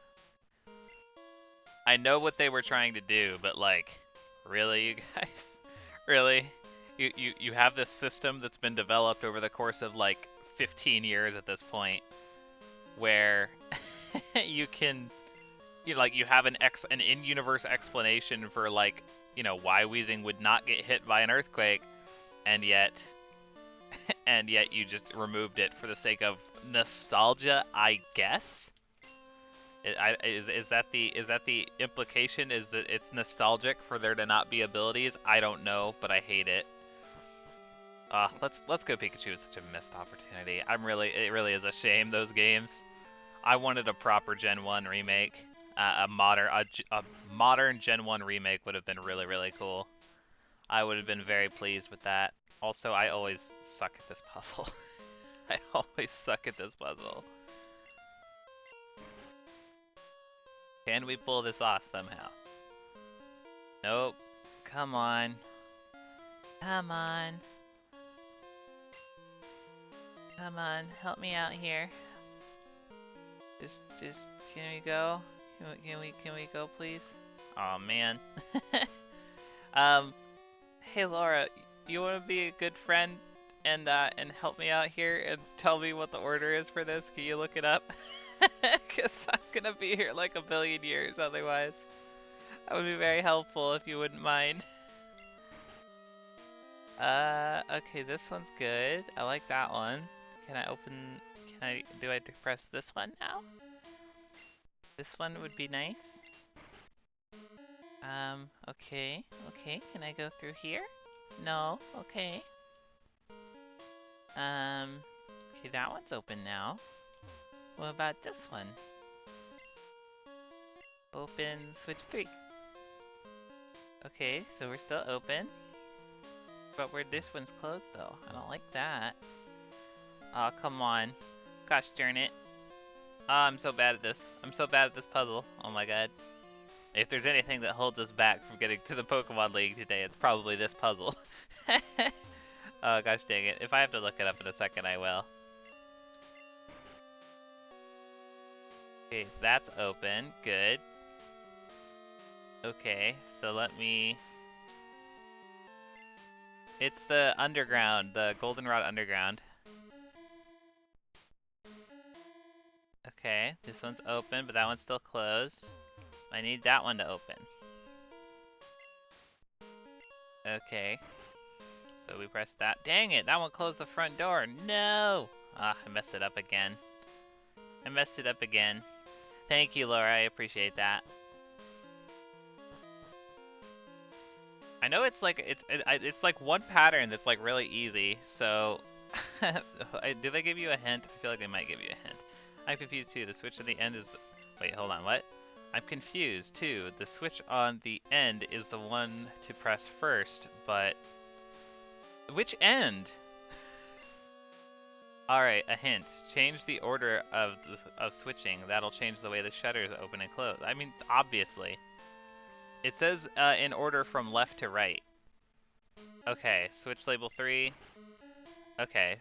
I know what they were trying to do, but like, Really, you guys? Really? You have this system that's been developed over the course of like 15 years at this point, where you can, you have an in-universe explanation for like, why Weezing would not get hit by an earthquake, and yet you just removed it for the sake of nostalgia, I guess. Is that the implication? Is that it's nostalgic for there to not be abilities? I don't know, but I hate it. Let's Go Pikachu is such a missed opportunity. It really is a shame, those games. I wanted a proper Gen 1 remake. A modern Gen 1 remake would have been really, really cool. I would have been very pleased with that. Also, I always suck at this puzzle. I always suck at this puzzle. Can we pull this off somehow? Nope. Come on. Come on. Come on, help me out here. Just, can we go? Can we go, please? Oh man. Hey Laura, you want to be a good friend and help me out here and tell me what the order is for this? Can you look it up? Cause I'm gonna be here like a billion years otherwise. That would be very helpful if you wouldn't mind. Okay, this one's good. I like that one. Do I press this one now? This one would be nice. Okay, can I go through here? No, okay. Okay, that one's open now. What about this one? Open, switch 3. Okay, so we're still open. But where this one's closed though. I don't like that. Oh, come on. Gosh darn it. Oh, I'm so bad at this. I'm so bad at this puzzle. Oh my god. If there's anything that holds us back from getting to the Pokemon League today, it's probably this puzzle. Oh gosh dang it. If I have to look it up in a second, I will. Okay, that's open. Good. Okay, so let me... It's the underground, the Goldenrod underground. Okay, this one's open, but that one's still closed. I need that one to open. Okay. So we press that. Dang it, that one closed the front door. No! Ah, I messed it up again. I messed it up again. Thank you, Laura, I appreciate that. I know it's like it's like one pattern that's like really easy. So, did they give you a hint? I feel like they might give you a hint. I'm confused too. The switch at the end is. Wait, hold on. What? I'm confused too. The switch on the end is the one to press first, but which end? All right, a hint. Change the order of switching. That'll change the way the shutters open and close. I mean, obviously. It says in order from left to right. Okay, switch label 3. Okay.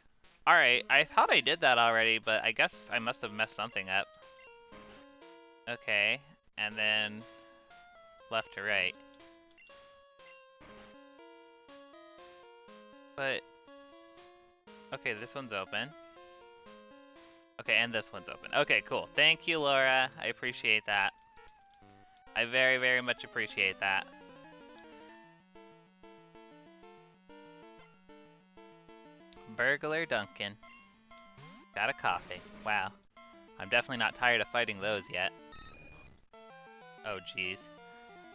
Alright, I thought I did that already, but I guess I must have messed something up. Okay, and then left to right. But, okay, this one's open. Okay, and this one's open. Okay, cool. Thank you, Laura. I appreciate that. I very, very much appreciate that. Burglar Duncan. Got a coffee. Wow. I'm definitely not tired of fighting those yet. Oh, jeez.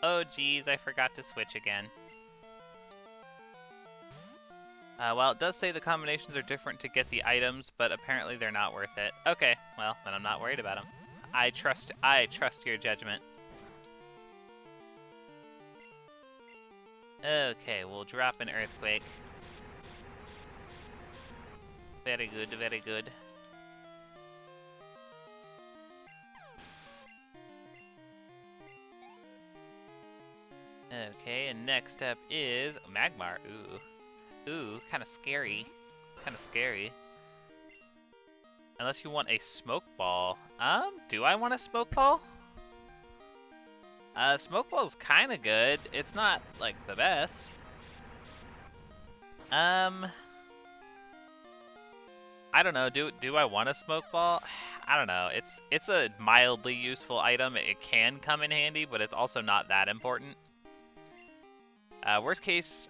Oh, jeez, I forgot to switch again. Well, it does say the combinations are different to get the items, but apparently they're not worth it. Okay, well, then I'm not worried about them. I trust your judgment. Okay, we'll drop an earthquake. Very good, very good. Okay, and next up is Magmar. Ooh, kind of scary. Kind of scary. Unless you want a smoke ball. Do I want a smoke ball? Smoke ball's kind of good. It's not like the best. Um, I don't know. Do I want a smoke ball? I don't know. It's a mildly useful item. It can come in handy, but it's also not that important. Worst case,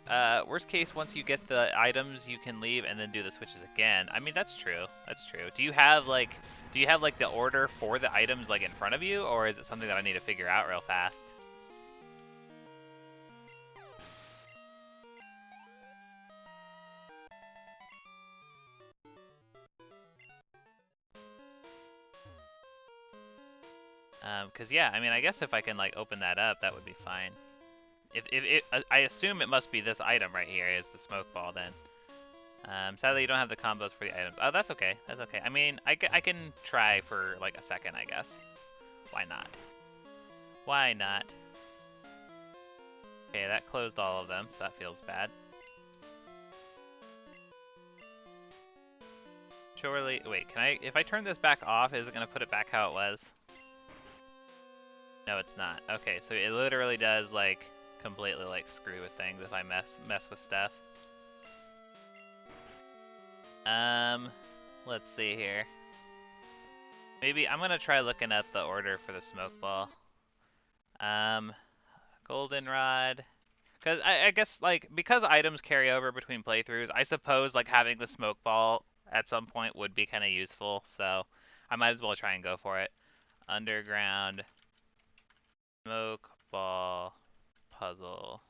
once you get the items, you can leave and then do the switches again. I mean, that's true. That's true. Do you have like the order for the items like in front of you, or is it something that I need to figure out real fast? Cause yeah, I mean, I guess if I can like open that up, that would be fine. I assume it must be this item right here is the smoke ball then. Sadly, you don't have the combos for the items. Oh, that's okay. That's okay. I mean, I can try for like a second, I guess. Why not? Why not? Okay, that closed all of them, so that feels bad. Surely, wait, can I, if I turn this back off, is it gonna put it back how it was? No, it's not. Okay, so it literally does, like, completely, like, screw with things if I mess with stuff. Let's see here. Maybe, I'm gonna try looking at the order for the smoke ball. Goldenrod. Because I guess, like, because items carry over between playthroughs, I suppose, like, having the smoke ball at some point would be kind of useful, so I might as well try and go for it. Underground smoke ball puzzle.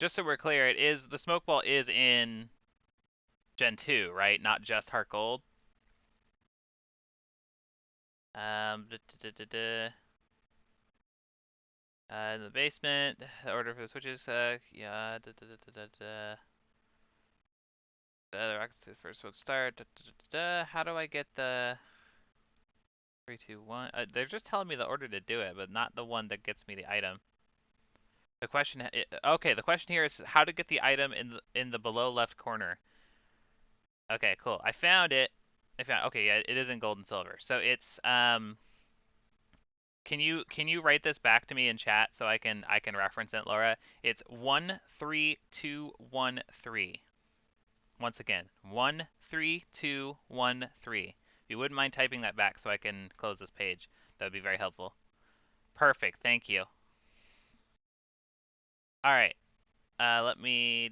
Just so we're clear, the smoke ball is in Gen 2, right? Not just Heart Gold. In the basement, order for the switches. Yeah. The rockets to the first one start. How do I get the 3, 2, 1? They're just telling me the order to do it, but not the one that gets me the item. The question, okay, the question here is how to get the item in the below left corner. Okay, cool. I found it. Okay, yeah, it is in gold and silver. So it's can you write this back to me in chat so I can reference it, Laura? It's 13213. Once again, 13213. If you wouldn't mind typing that back so I can close this page, that would be very helpful. Perfect, thank you. All right, let me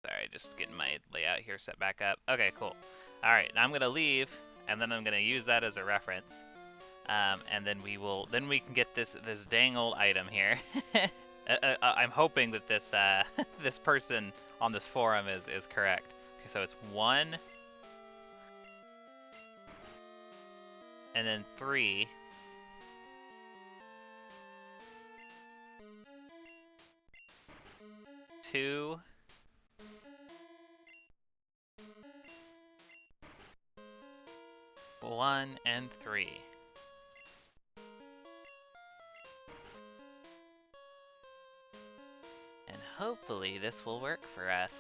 Sorry, just getting my layout here set back up. Okay, cool. All right, now I'm gonna leave, and then I'm gonna use that as a reference, and then we can get this dang old item here. I'm hoping that this this person on this forum is correct. Okay, so it's 1, and then 3. 2. 1 and 3. And hopefully this will work for us.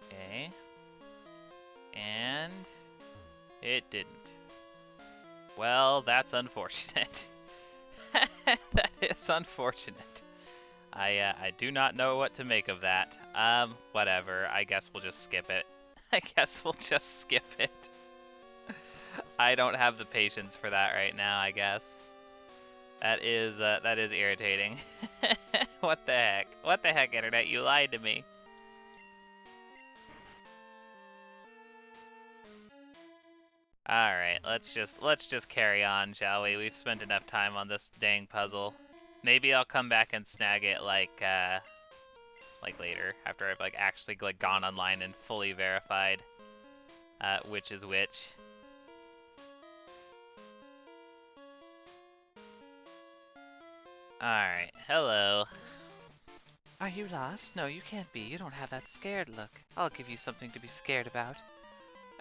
Okay. And it didn't. Well, that's unfortunate. That is unfortunate. I do not know what to make of that. Whatever. I guess we'll just skip it. I guess we'll just skip it. I don't have the patience for that right now, I guess. That is irritating. What the heck? What the heck, Internet? You lied to me. Alright, let's just carry on, shall we? We've spent enough time on this dang puzzle. Maybe I'll come back and snag it like later, after I've like actually like gone online and fully verified which is which. Alright, hello. Are you lost? No, you can't be. You don't have that scared look. I'll give you something to be scared about.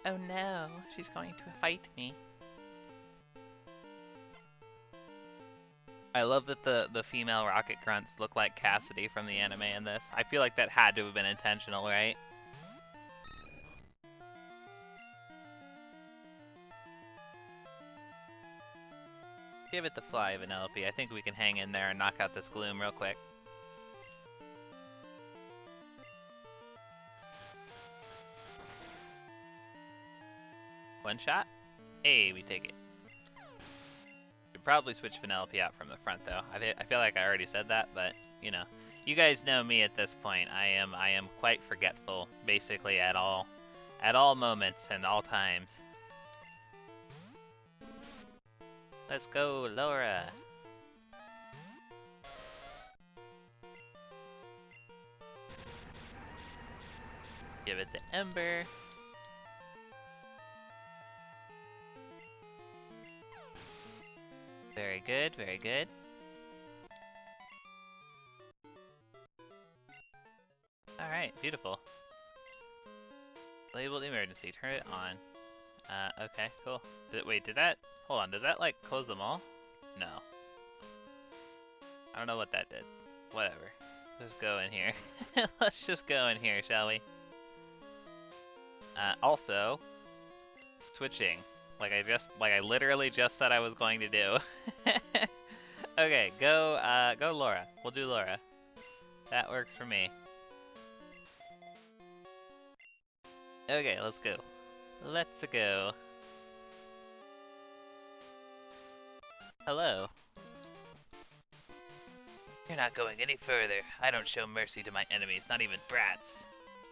Oh no, she's going to fight me. I love that the female rocket grunts look like Cassidy from the anime in this. I feel like that had to have been intentional, right? Give it the fly, Vanellope. I think we can hang in there and knock out this gloom real quick. One shot? Hey, we take it. Should probably switch Vanellope out from the front, though. I feel like I already said that, but, you know. You guys know me at this point. I am quite forgetful, basically, at all moments and all times. Let's go, Laura. Give it the Ember. Very good, very good. Alright, beautiful. Labeled emergency, turn it on. Okay, cool. Wait, did that... Hold on, did that, like, close them all? No. I don't know what that did. Whatever. Let's go in here. Let's just go in here, shall we? Also, switching. Like I literally just said I was going to do. Okay, go Laura. We'll do Laura. That works for me. Okay, let's go. Let's go. Hello. You're not going any further. I don't show mercy to my enemies, not even brats.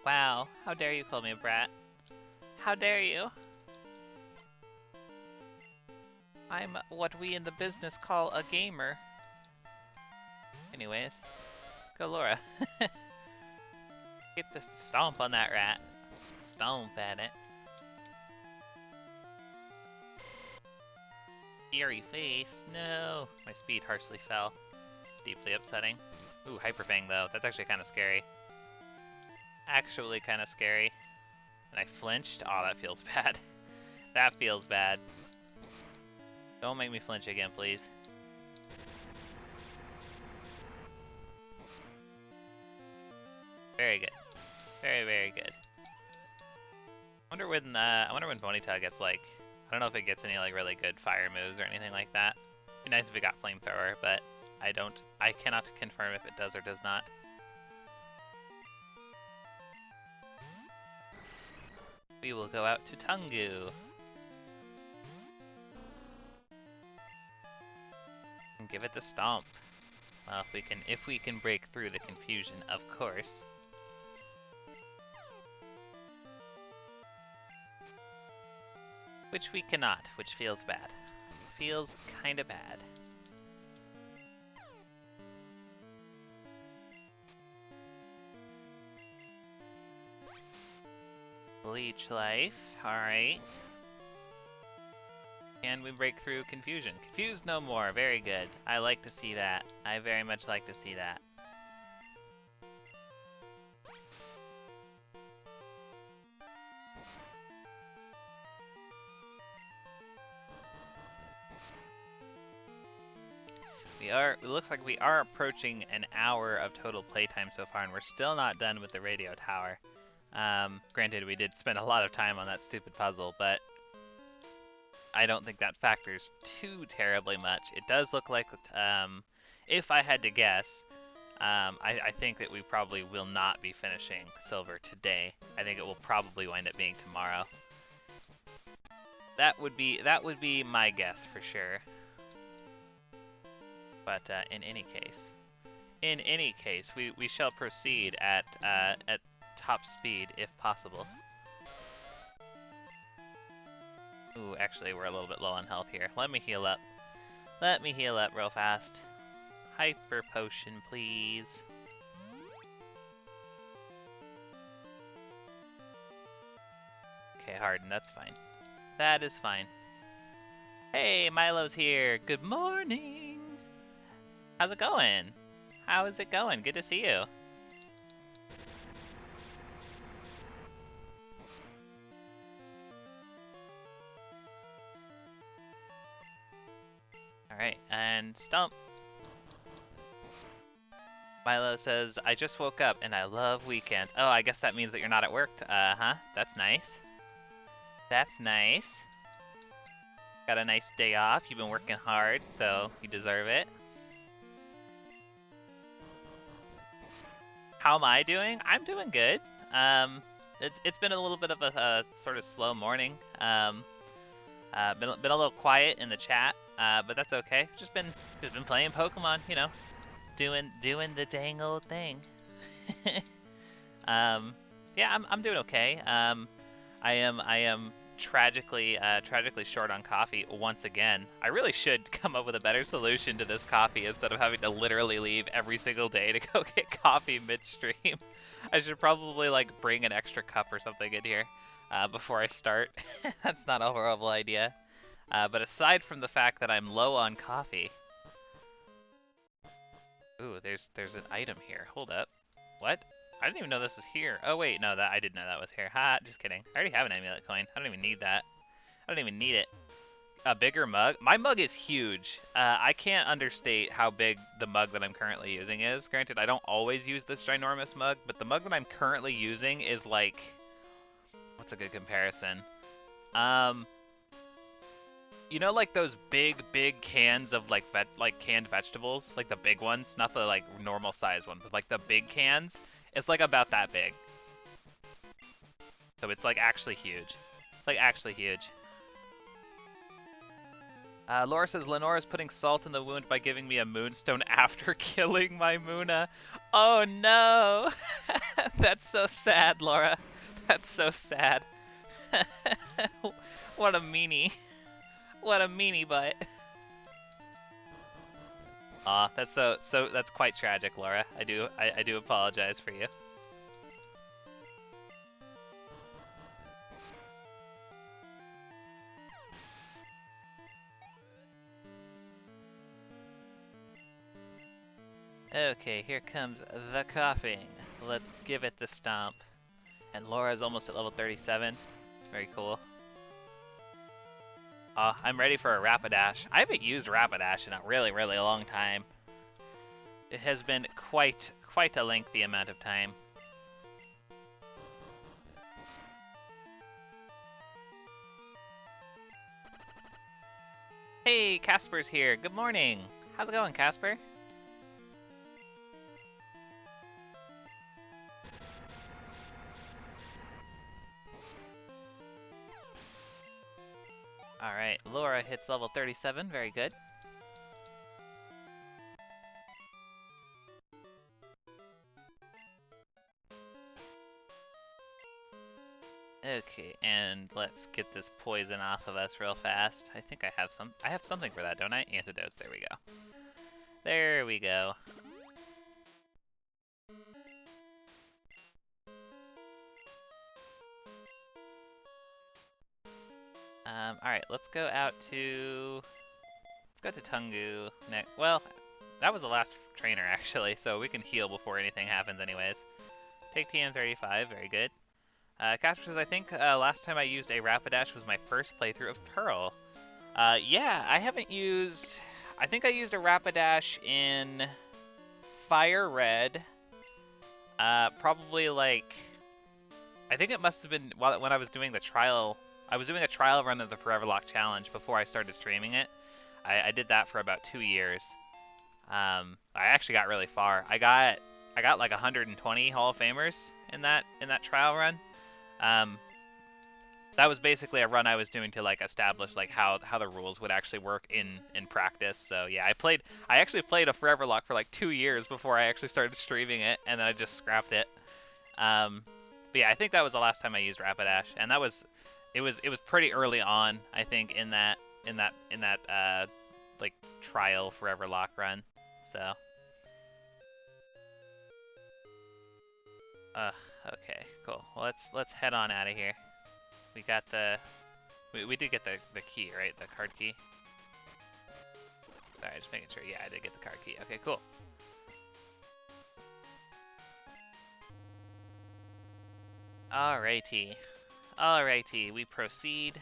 Wow, how dare you call me a brat? How dare you? I'm what we in the business call a gamer. Anyways, go Laura. Get the stomp on that rat. Stomp at it. Scary face, no! My speed harshly fell. Deeply upsetting. Ooh, Hyper Fang though, that's actually kind of scary. Actually kind of scary. And I flinched? Oh, that feels bad. That feels bad. Don't make me flinch again, please. Very good. Very, very good. I wonder when Bonita gets like, I don't know if it gets any like really good fire moves or anything like that. It'd be nice if it got flamethrower, but I cannot confirm if it does or does not. We will go out to Tungu. And give it the stomp. Well, if we can break through the confusion, of course. Which we cannot, which feels bad. Feels kinda bad. Leech life, alright. Can we break through confusion? Confuse no more, very good. I like to see that. I very much like to see that. It looks like we are approaching an hour of total playtime so far, and we're still not done with the radio tower. Granted, we did spend a lot of time on that stupid puzzle, but I don't think that factors too terribly much. It does look like, if I had to guess, I think that we probably will not be finishing Silver today. I think it will probably wind up being tomorrow. That would be my guess for sure. But in any case, we shall proceed at top speed if possible. Ooh, actually, we're a little bit low on health here. Let me heal up. Let me heal up real fast. Hyper potion, please. Okay, Harden, that's fine. That is fine. Hey, Milo's here. Good morning. How's it going? How is it going? Good to see you. Alright, and stomp. Milo says, I just woke up and I love weekends. Oh, I guess that means that you're not at work. That's nice. That's nice. Got a nice day off. You've been working hard, so you deserve it. How am I doing? I'm doing good. Um, it's been a little bit of a sort of slow morning. Been a little quiet in the chat, but that's okay. Just been playing Pokemon, doing the dang old thing. um, yeah, I'm doing okay. I am tragically short on coffee once again. I really should come up with a better solution to this coffee instead of having to literally leave every single day to go get coffee midstream. I should probably like bring an extra cup or something in here before I start. That's not a horrible idea. But aside from the fact that I'm low on coffee, ooh, there's an item here. Hold up, what? I didn't even know this was here. Oh wait, no, that I didn't know that was here. Ha, just kidding. I already have an amulet coin. I don't even need that. I don't even need it. A bigger mug? My mug is huge. I can't understate how big the mug that I'm currently using is. Granted, I don't always use this ginormous mug, but the mug that I'm currently using is like, what's a good comparison? Um, like those big cans of like canned vegetables, like the big ones, not the like normal size one, but like the big cans. It's like about that big. So it's like actually huge. Like actually huge. Laura says Lenora's putting salt in the wound by giving me a moonstone after killing my Muna. Oh no! That's so sad, Laura. That's so sad. What a meanie. What a meanie butt. Aw, that's quite tragic, Laura. I do apologize for you. Okay, here comes the coughing. Let's give it the stomp. And Laura's almost at level 37. Very cool. I'm ready for a Rapidash. I haven't used Rapidash in a really long time. It has been quite a lengthy amount of time. Hey, Casper's here. Good morning. How's it going, Casper? Alright, Laura hits level 37. Very good. Okay, and let's get this poison off of us real fast. I think I have something for that, don't I? Antidotes, there we go. There we go. Alright, let's go to Tungu next. Well, that was the last trainer actually, so we can heal before anything happens anyways. Take TM35, very good. Casper says, I think last time I used a Rapidash was my first playthrough of Pearl. Yeah, I haven't used... I think I used a Rapidash in Fire Red. Probably like... I think it must have been when I was doing the trial... I was doing a trial run of the Foreverlocke challenge before I started streaming it. I did that for about 2 years. I actually got really far. I got like 120 Hall of Famers in that trial run. That was basically a run I was doing to like establish like how the rules would actually work in practice. So yeah, I actually played a Foreverlocke for like 2 years before I actually started streaming it, and then I just scrapped it. But yeah, I think that was the last time I used Rapidash, and it was pretty early on, I think, in that like trial Foreverlocke run. So okay, cool. Well, let's head on out of here. We got we did get the key, right? The card key. Sorry, just making sure. Yeah, I did get the card key. Okay, cool. Alrighty, we proceed.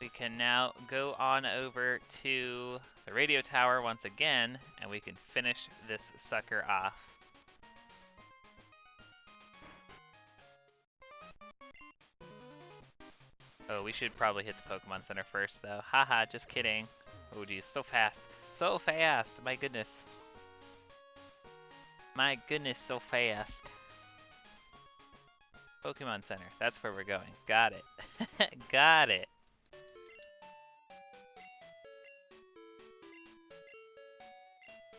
We can now go on over to the radio tower once again, and we can finish this sucker off. Oh, we should probably hit the Pokemon Center first, though. Haha, just kidding. Oh, geez, so fast. So fast! My goodness. My goodness, so fast. Pokemon Center, that's where we're going. Got it. Got it.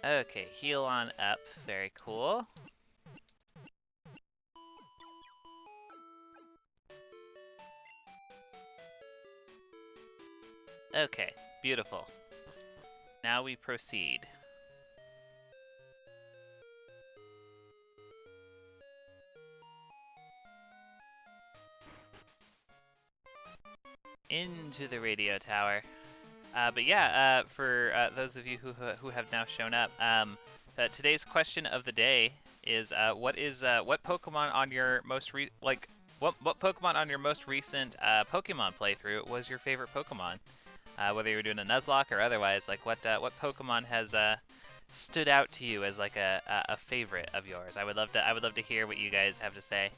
Okay, heal on up. Very cool. Okay, beautiful. Now we proceed. Into the radio tower. But yeah, for those of you who have now shown up, today's question of the day is what Pokemon on your most what Pokemon on your most recent Pokemon playthrough was your favorite Pokemon? Whether you were doing a Nuzlocke or otherwise, like what Pokemon has stood out to you as like a favorite of yours? I would love to hear what you guys have to say.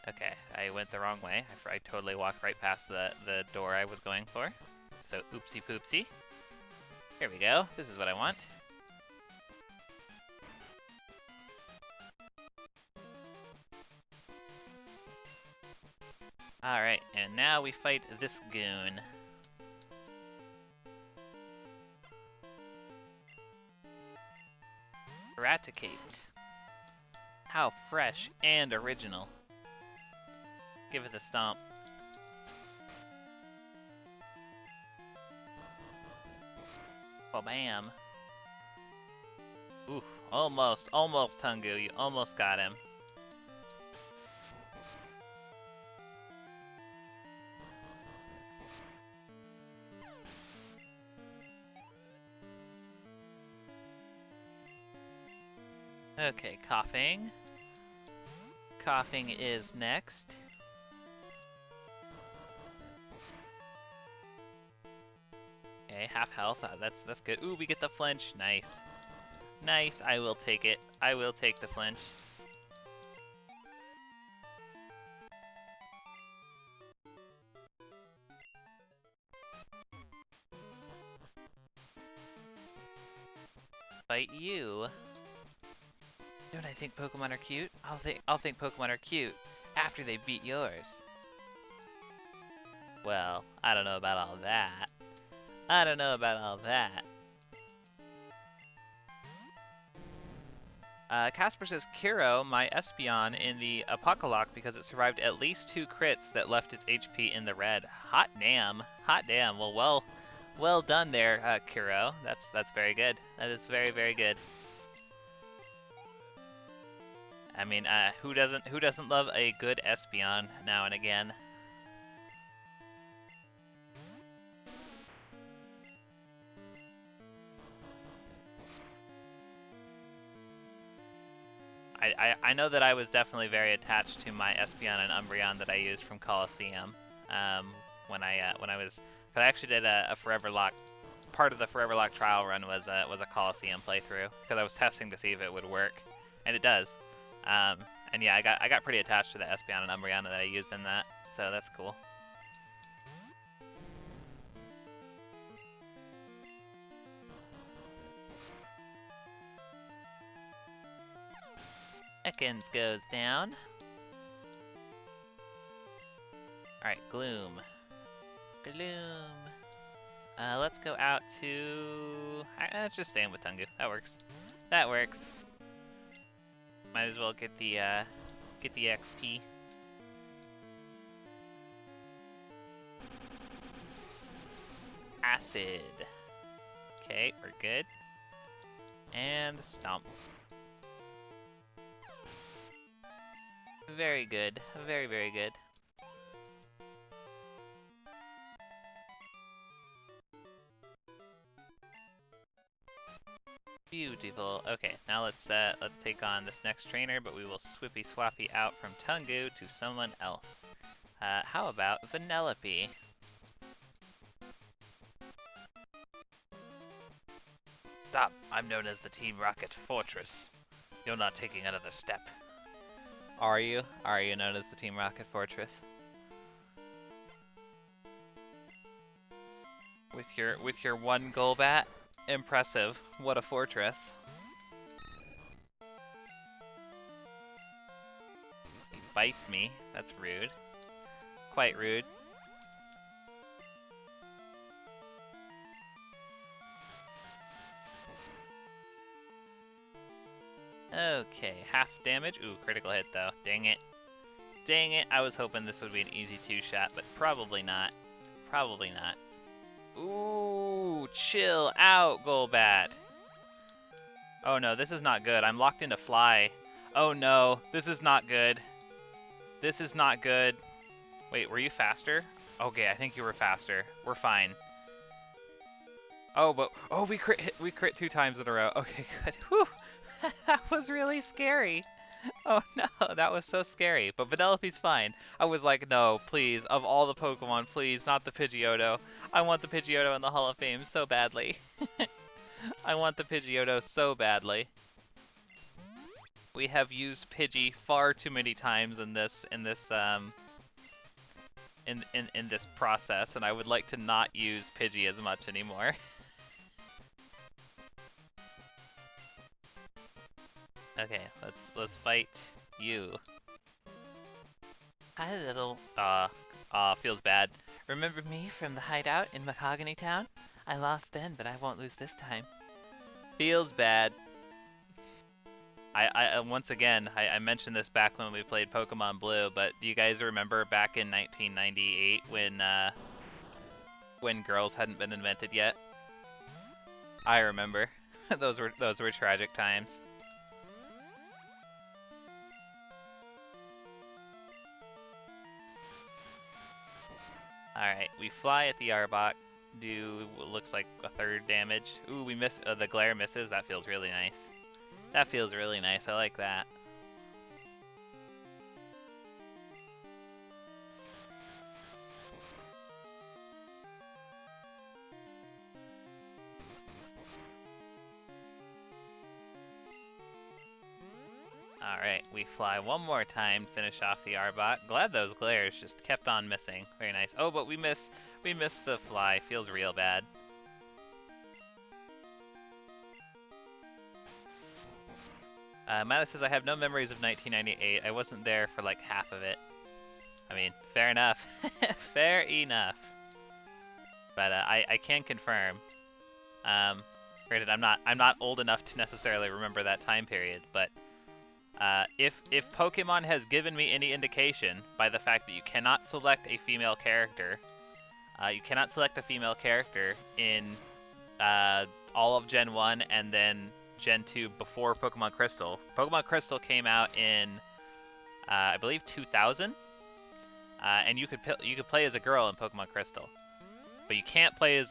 Okay, I went the wrong way. I totally walked right past the door I was going for. So oopsie poopsie. Here we go. This is what I want. Alright, and now we fight this goon. Eradicate. How fresh and original. Give it a stomp. Well, bam. Ooh, almost Tungu. You almost got him. Okay, coughing. Coughing is next. Okay, half health. That's good. Ooh, we get the flinch. Nice. Nice. I will take it. I will take the flinch. Fight you. Don't I think Pokemon are cute? I'll think Pokemon are cute after they beat yours. Well, I don't know about all that. I don't know about all that. Casper says, Kiro, my Espeon in the Apocalypse because it survived at least 2 crits that left its HP in the red. Hot damn. Hot damn. Well done there, Kiro. That's very good. That is very, very good. I mean, who doesn't love a good Espeon now and again? I know that I was definitely very attached to my Espeon and Umbreon that I used from Colosseum when I was. Cause I actually did a Foreverlocke. Part of the Foreverlocke trial run was a Colosseum playthrough because I was testing to see if it would work, and it does. And yeah, I got pretty attached to the Espeon and Umbreon that I used in that, so that's cool. Ekans goes down. Alright, Gloom. Gloom. Let's go out to... let's just stay in with Tungu. That works. That works. Might as well get the XP. Acid. Okay, we're good. And Stomp. Very good. Very, very good. Beautiful. Okay, now let's take on this next trainer, but we will swippy swappy out from Tungu to someone else. How about Vanellope? Stop! I'm known as the Team Rocket Fortress. You're not taking another step. Are you? Are you known as the Team Rocket Fortress? with your one Golbat. Impressive. What a fortress. He bites me. That's rude. Quite rude. Okay, half damage. Ooh, critical hit though. Dang it. Dang it, I was hoping this would be an easy two-shot, but probably not. Probably not. Ooh, chill out, Golbat. Oh no, this is not good. I'm locked into fly. Oh no, this is not good. This is not good. Wait, were you faster? Okay, I think you were faster. We're fine. Oh, but we crit 2 times in a row. Okay, good. Whew. That was really scary. Oh no, that was so scary. But Vanellope's fine. I was like, no, please, of all the Pokemon, please, not the Pidgeotto. I want the Pidgeotto in the Hall of Fame so badly. I want the Pidgeotto so badly. We have used Pidgey far too many times in this process, and I would like to not use Pidgey as much anymore. Okay, let's fight you. Hi, little. Feels bad. Remember me from the hideout in Mahogany Town? I lost then, but I won't lose this time. Feels bad. I once again, I mentioned this back when we played Pokemon Blue, but do you guys remember back in 1998 when girls hadn't been invented yet? I remember. those were tragic times. Alright, we fly at the Arbok, do what looks like a third damage. Ooh, we miss, the glare misses, that feels really nice. That feels really nice, I like that. Alright, we fly one more time, finish off the Arbok. Glad those glares just kept on missing. Very nice. Oh, but we missed the fly. Feels real bad. Mata says, I have no memories of 1998. I wasn't there for like half of it. I mean, fair enough. Fair enough. But I can confirm. Granted, I'm not old enough to necessarily remember that time period, but if Pokemon has given me any indication by the fact that you cannot select a female character, in all of Gen 1 and then Gen 2 before Pokemon Crystal. Pokemon Crystal came out in, I believe 2000, and you could play as a girl in Pokemon Crystal, but you can't play as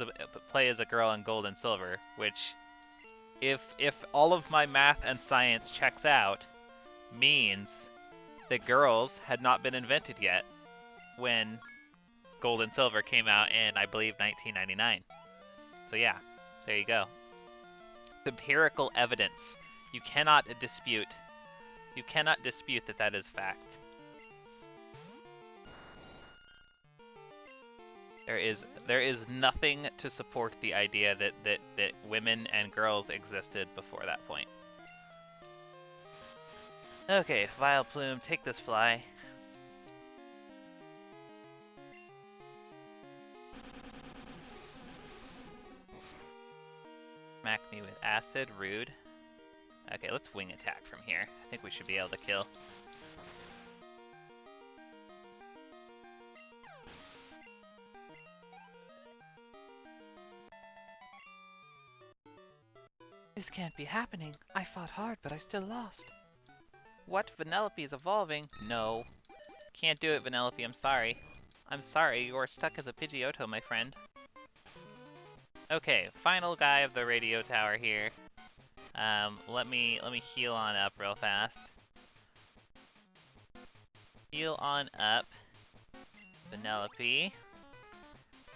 a girl in Gold and Silver. Which, if all of my math and science checks out, means that girls had not been invented yet when Gold and Silver came out in, I believe, 1999. So yeah, there you go. Empirical evidence. You cannot dispute. You cannot dispute that is fact. There is nothing to support the idea that women and girls existed before that point. Okay, Vileplume, take this fly. Smack me with acid, rude. Okay, let's wing attack from here. I think we should be able to kill. This can't be happening. I fought hard, but I still lost. What? Vanellope is evolving? No. Can't do it, Vanellope, I'm sorry. I'm sorry, you're stuck as a Pidgeotto, my friend. Okay, final guy of the radio tower here. Let me heal on up real fast. Heal on up, Vanellope.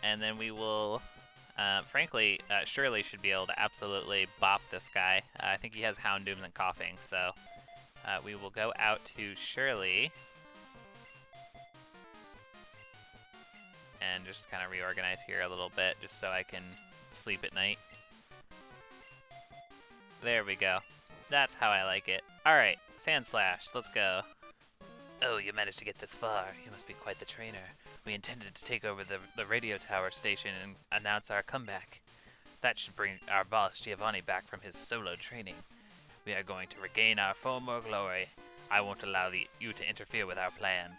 And then we will, frankly, Shirley should be able to absolutely bop this guy. I think he has Houndoom and Coughing, so we will go out to Shirley. and just kind of reorganize here a little bit just so I can sleep at night. There we go. That's how I like it. Alright, Sand Slash, let's go. Oh, you managed to get this far. You must be quite the trainer. We intended to take over the radio tower station and announce our comeback. That should bring our boss Giovanni back from his solo training. We are going to regain our former glory. I won't allow you to interfere with our plans.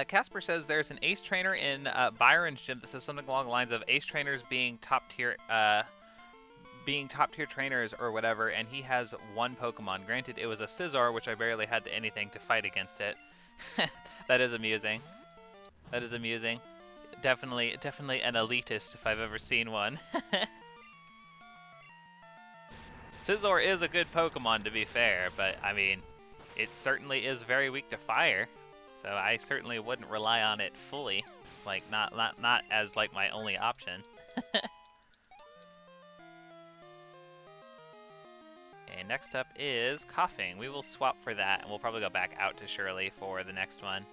Casper says there's an ace trainer in Byron's gym that says something along the lines of ace trainers being top tier trainers or whatever, and he has one Pokemon. Granted, it was a Scizor, which I barely had anything to fight against it. That is amusing. That is amusing. Definitely an elitist if I've ever seen one. Scizor is a good Pokemon, to be fair, but I mean, it certainly is very weak to fire. So I certainly wouldn't rely on it fully, like not as like my only option. Okay, next up is coughing. We will swap for that, and we'll probably go back out to Shirley for the next one.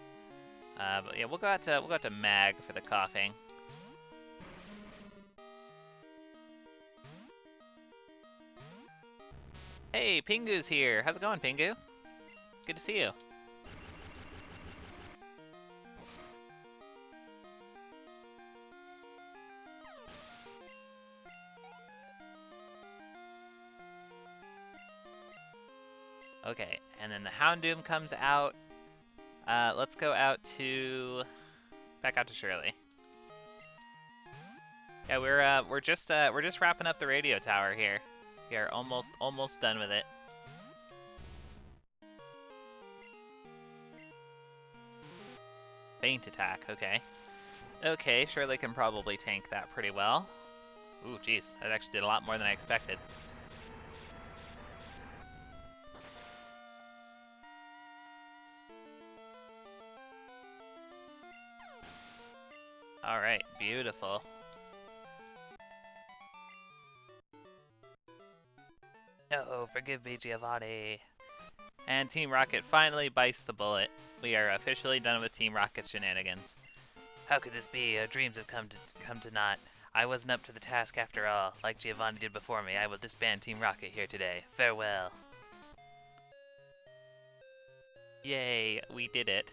But yeah, we'll go out to Mag for the coughing. Hey, Pingu's here. How's it going, Pingu? Good to see you. Okay, and then the Houndoom comes out. Let's go out to back out to Shirley. Yeah, we're just wrapping up the radio tower here. We are almost done with it. Feint attack, okay. Okay, Shirley can probably tank that pretty well. Ooh, jeez, that actually did a lot more than I expected. Alright, beautiful. Oh, forgive me, Giovanni. And Team Rocket finally bites the bullet. We are officially done with Team Rocket shenanigans. How could this be? Our dreams have come to naught. I wasn't up to the task after all. Like Giovanni did before me, I will disband Team Rocket here today. Farewell. Yay, we did it.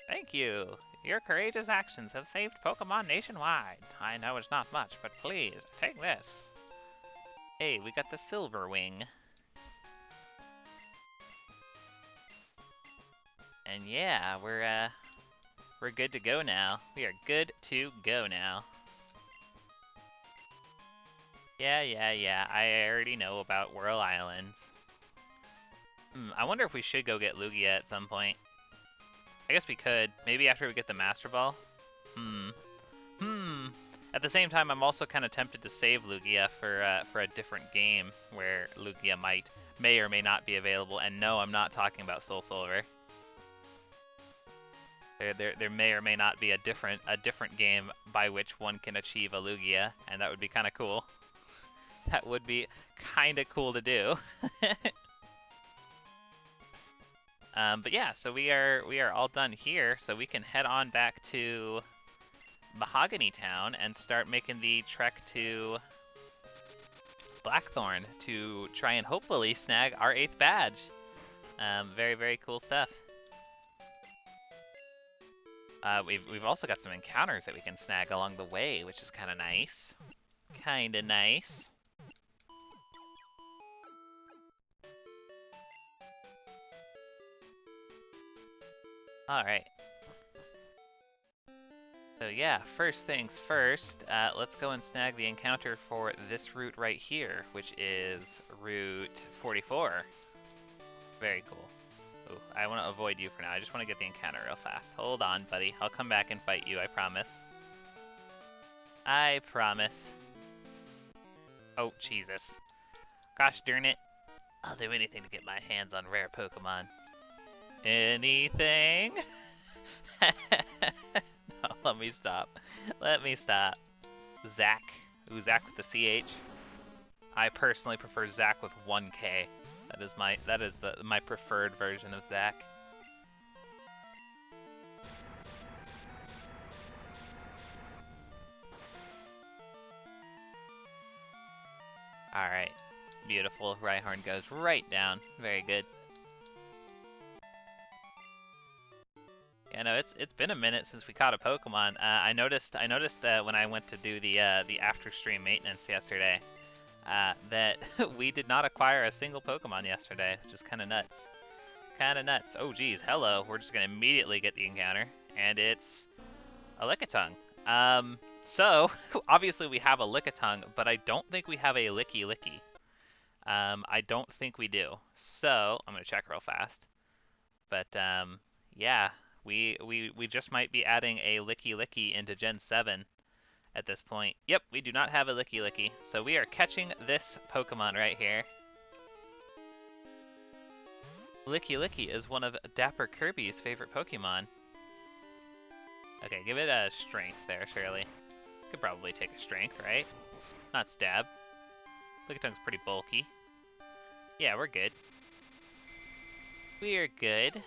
Thank you. Your courageous actions have saved Pokemon nationwide. I know it's not much, but please, take this. Hey, we got the Silver Wing. And yeah, we're good to go now. We are good to go now. Yeah, I already know about Whirl Islands. I wonder if we should go get Lugia at some point. I guess we could. Maybe after we get the Master Ball? At the same time, I'm also kind of tempted to save Lugia for a different game where Lugia may or may not be available. And no, I'm not talking about Soul Silver. There may or may not be a different game by which one can achieve a Lugia, and that would be kind of cool. That would be kind of cool to do. But yeah, so we are all done here, so we can head on back to Mahogany Town and start making the trek to Blackthorn to try and hopefully snag our 8th badge. Very, very cool stuff. We've also got some encounters that we can snag along the way, which is kind of nice. Kinda nice. Alright. So yeah, first things first, let's go and snag the encounter for this route right here, which is Route 44. Very cool. Ooh, I want to avoid you for now. I just want to get the encounter real fast. Hold on, buddy. I'll come back and fight you, I promise. I promise. Oh, Jesus. Gosh darn it. I'll do anything to get my hands on rare Pokemon. Anything? No, let me stop. Let me stop. Zach. Ooh, Zach with the CH. I personally prefer Zach with 1K. That is my preferred version of Zach. Beautiful. Rhyhorn goes right down. Very good. Yeah, no, it's been a minute since we caught a Pokemon. I noticed when I went to do the after stream maintenance yesterday, that we did not acquire a single Pokemon yesterday, which is kind of nuts. Kind of nuts. Oh geez, hello. We're just gonna immediately get the encounter, and it's a Lickitung. So obviously we have a Lickitung, but I don't think we have a Licky Licky. I don't think we do. So I'm gonna check real fast. But yeah, we just might be adding a Licky Licky into Gen 7 at this point. Yep, we do not have a Licky Licky, so we are catching this Pokemon right here. Licky Licky is one of Dapper Kirby's favorite Pokemon. Okay, give it a strength there, surely. Could probably take a strength, right? Not stab. Lickitung's pretty bulky. Yeah, we're good. We're good.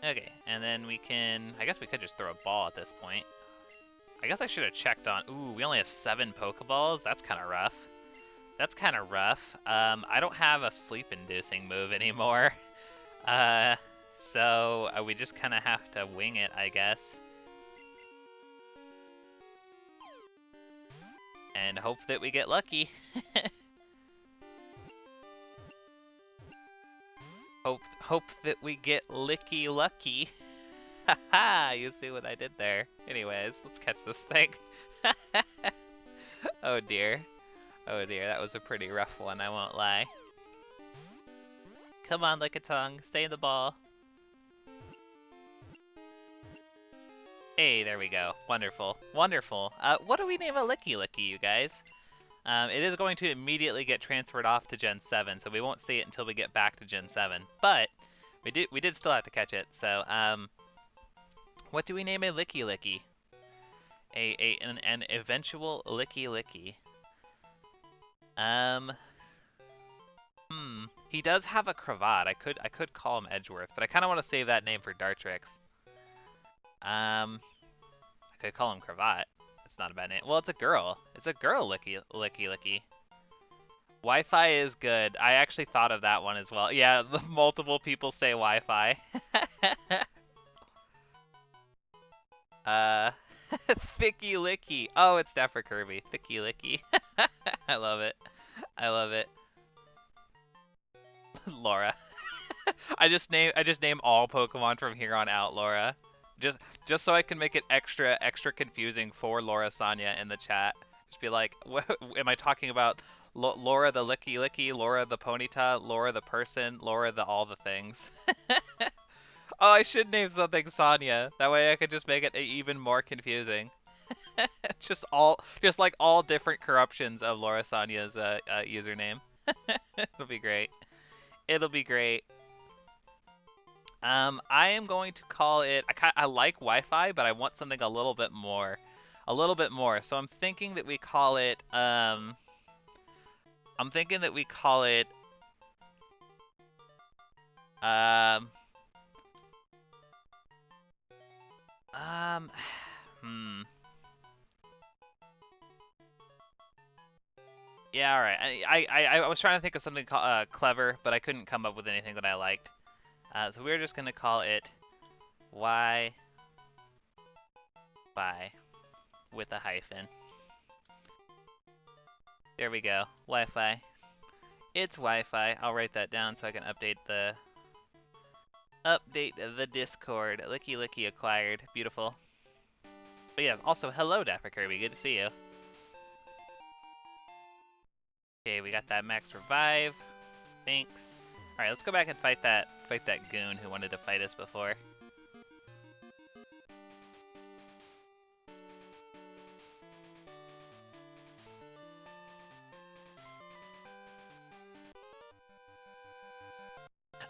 Okay, and then we can... I guess we could just throw a ball at this point. I guess I should have checked on... Ooh, we only have 7 Pokeballs? That's kind of rough. That's kind of rough. I don't have a sleep-inducing move anymore. So we just kind of have to wing it, I guess. And hope that we get lucky. Hope that we get licky lucky. Haha, you see what I did there. Anyways, let's catch this thing. Oh dear. Oh dear, that was a pretty rough one, I won't lie. Come on, Lickitung, stay in the ball. Hey, there we go. Wonderful. Wonderful. What do we name a Licky Licky, you guys? It is going to immediately get transferred off to Gen 7, so we won't see it until we get back to Gen 7. But we did still have to catch it. So, what do we name a Licky Licky? An eventual Licky Licky. He does have a cravat. I could call him Edgeworth, but I kind of want to save that name for Dartrix. I could call him Cravat. It's not a bad name. Well, it's a girl. It's a girl, Licky Licky. Wi-Fi is good. I actually thought of that one as well. Yeah, multiple people say Wi-Fi. Thicky Licky. Oh, it's Dapper Kirby. Thicky Licky. I love it. I love it. Laura. I just name all Pokemon from here on out Laura. Just so I can make it extra confusing for Laura Sonia in the chat. Just be like, what, am I talking about Laura the Licky Licky, Laura the Ponyta, Laura the person, Laura the all the things? Oh, I should name something Sonia. That way I could just make it even more confusing. just like all different corruptions of Laura Sonia's username. It'll be great. It'll be great. I am going to call it... I like Wi-Fi, but I want something a little bit more. A little bit more. So I'm thinking that we call it... Yeah, alright. I was trying to think of something clever, but I couldn't come up with anything that I liked. So we're just going to call it Wi-Fi with a hyphen. There we go. Wi-Fi. It's Wi-Fi. I'll write that down so I can update the Discord. Licky Licky acquired. Beautiful. But yeah, also hello Dapper Kirby. Good to see you. Okay, we got that max revive. Thanks. Alright, let's go back and fight that goon who wanted to fight us before.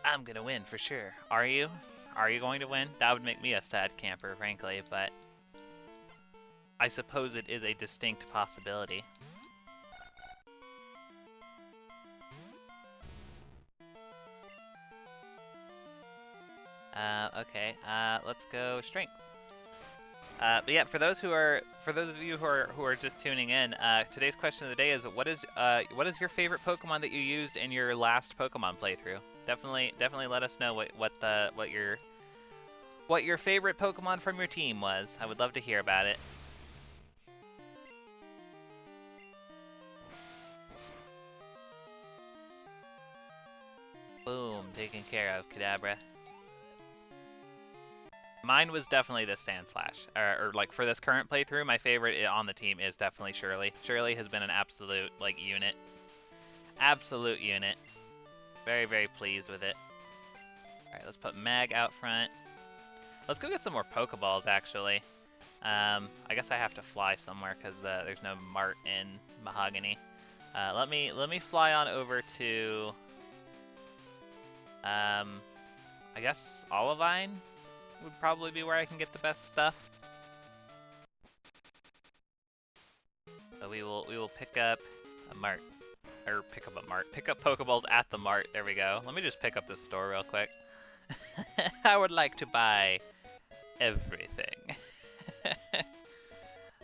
I'm gonna win for sure. Are you? Are you going to win? That would make me a sad camper, frankly, but I suppose it is a distinct possibility. Okay, let's go strength. But yeah, for those of you who are just tuning in, today's question of the day is what is your favorite Pokemon that you used in your last Pokemon playthrough? Definitely let us know what your favorite Pokemon from your team was. I would love to hear about it. Boom, taken care of, Kadabra. Mine was definitely the Sandslash. Or like for this current playthrough, my favorite on the team is definitely Shirley. Shirley has been an absolute like unit. Absolute unit. Very, very pleased with it. Alright, let's put Mag out front. Let's go get some more Pokeballs actually. I guess I have to fly somewhere because there's no mart in Mahogany. Let me fly on over to I guess Olivine would probably be where I can get the best stuff. So we will pick up a mart. Or pick up a mart. Pick up Pokeballs at the mart. There we go. Let me just pick up this store real quick. I would like to buy everything.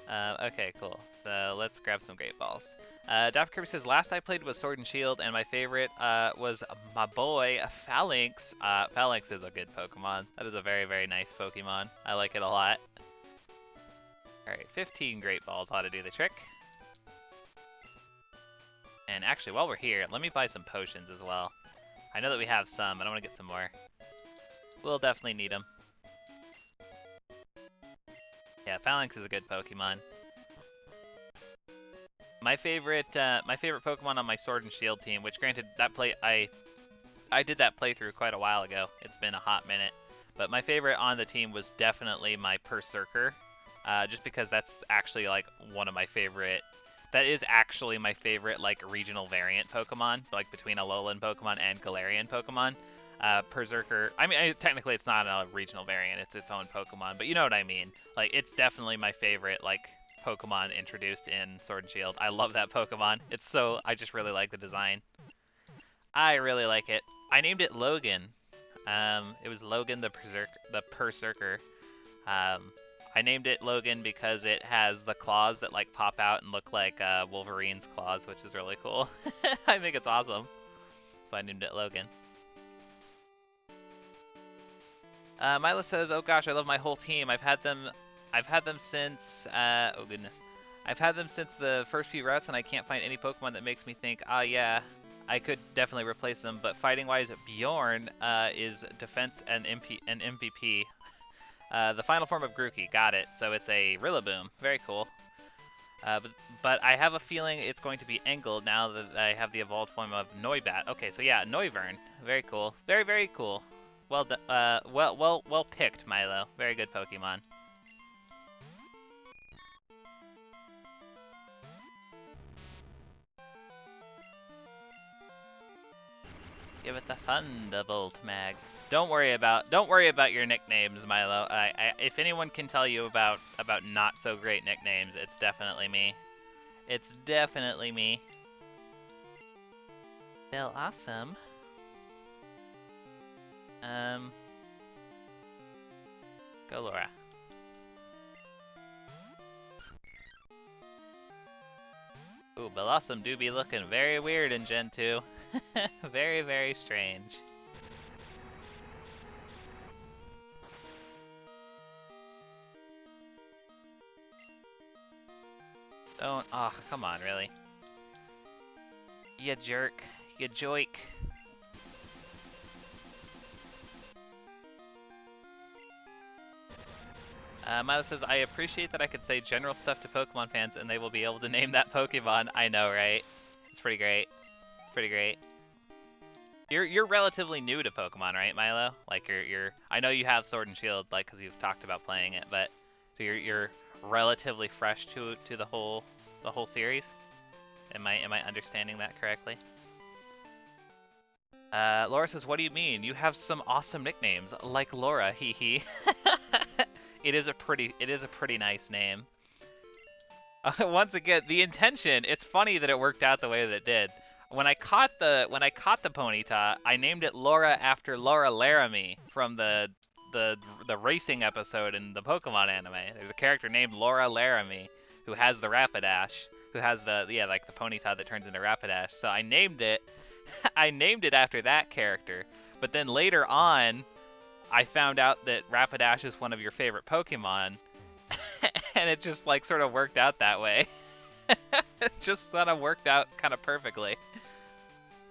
Okay, cool. So let's grab some Great Balls. Dr. Kirby says, last I played was Sword and Shield, and my favorite was my boy, Phalanx. Phalanx is a good Pokemon. That is a very, very nice Pokemon. I like it a lot. Alright, 15 Great Balls ought to do the trick. And actually, while we're here, let me buy some potions as well. I know that we have some, but I want to get some more. We'll definitely need them. Yeah, Phalanx is a good Pokemon. My favorite Pokemon on my Sword and Shield team, which granted I did that playthrough quite a while ago. It's been a hot minute, but my favorite on the team was definitely my Berserker, just because that's actually like one of my favorite. That is actually my favorite like regional variant Pokemon, like between Alolan Pokemon and Galarian Pokemon. Berserker. I mean, technically it's not a regional variant; it's its own Pokemon, but you know what I mean. Like, it's definitely my favorite like Pokemon introduced in Sword and Shield. I love that Pokemon. I just really like the design. I really like it. I named it Logan. It was Logan the Berserker. I named it Logan because it has the claws that like pop out and look like Wolverine's claws, which is really cool. I think it's awesome. So I named it Logan. Milo says, "Oh gosh, I love my whole team. I've had them since oh goodness. I've had them since the first few routes, and I can't find any Pokemon that makes me think, ah, yeah, I could definitely replace them. But fighting-wise, Bjorn is defense and MVP. The final form of Grookey, got it. So it's a Rillaboom. Very cool. But I have a feeling it's going to be Engel now that I have the evolved form of Noibat. Okay, so yeah, Noivern. Very cool. Very, very cool. Well well picked, Milo. Very good Pokemon. Give it the Thunderbolt, Mag. Don't worry about your nicknames, Milo. If anyone can tell you about not so great nicknames, it's definitely me. It's definitely me. Well, awesome. Go, Laura. Ooh, Blossom do be looking very weird in Gen 2. Very, very strange. Don't. Oh, come on, really. You jerk. You joik. Milo says, I appreciate that I could say general stuff to Pokemon fans and they will be able to name that Pokemon. I know, right? It's pretty great. It's pretty great. You're relatively new to Pokemon, right, Milo? Like you're I know you have Sword and Shield, like, because you've talked about playing it, but so you're relatively fresh to the whole series. Am I understanding that correctly? Laura says, what do you mean? You have some awesome nicknames, like Laura, hee hee. It is a pretty nice name. Once again, the intention, it's funny that it worked out the way that it did. When I caught the Ponyta, I named it Laura after Laura Laramie from the the racing episode in the Pokemon anime. There's a character named Laura Laramie who has the Rapidash, who has the like the Ponyta that turns into Rapidash. So I named it I named it after that character. But then later on, I found out that Rapidash is one of your favorite Pokemon, and it just like sort of worked out that way. It just sort of worked out kind of perfectly.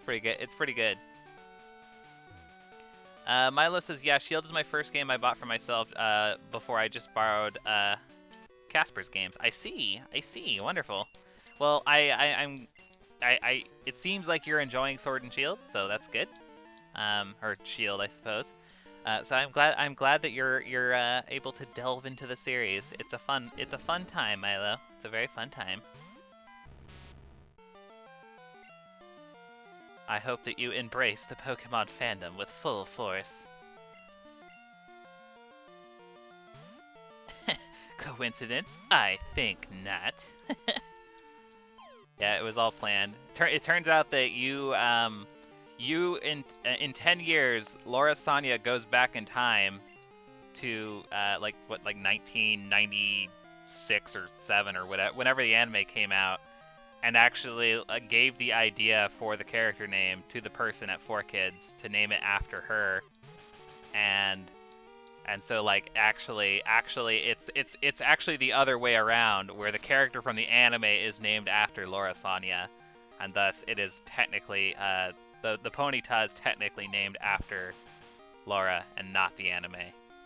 Pretty good. It's pretty good. Milo says, yeah, Shield is my first game I bought for myself before I just borrowed Casper's games. I see. Wonderful. Well, it seems like you're enjoying Sword and Shield, so that's good. Or Shield, I suppose. So I'm glad that you're able to delve into the series. It's a fun time, Milo. It's a very fun time. I hope that you embrace the Pokemon fandom with full force. Coincidence? I think not. Yeah, it was all planned. It turns out that you in 10 years, Laura Sonia goes back in time to like 1996 or 7 or whatever, whenever the anime came out, and actually gave the idea for the character name to the person at 4Kids to name it after her, and so like actually it's actually the other way around, where the character from the anime is named after Laura Sonia, and thus it is technically the Ponyta is technically named after Laura and not the anime,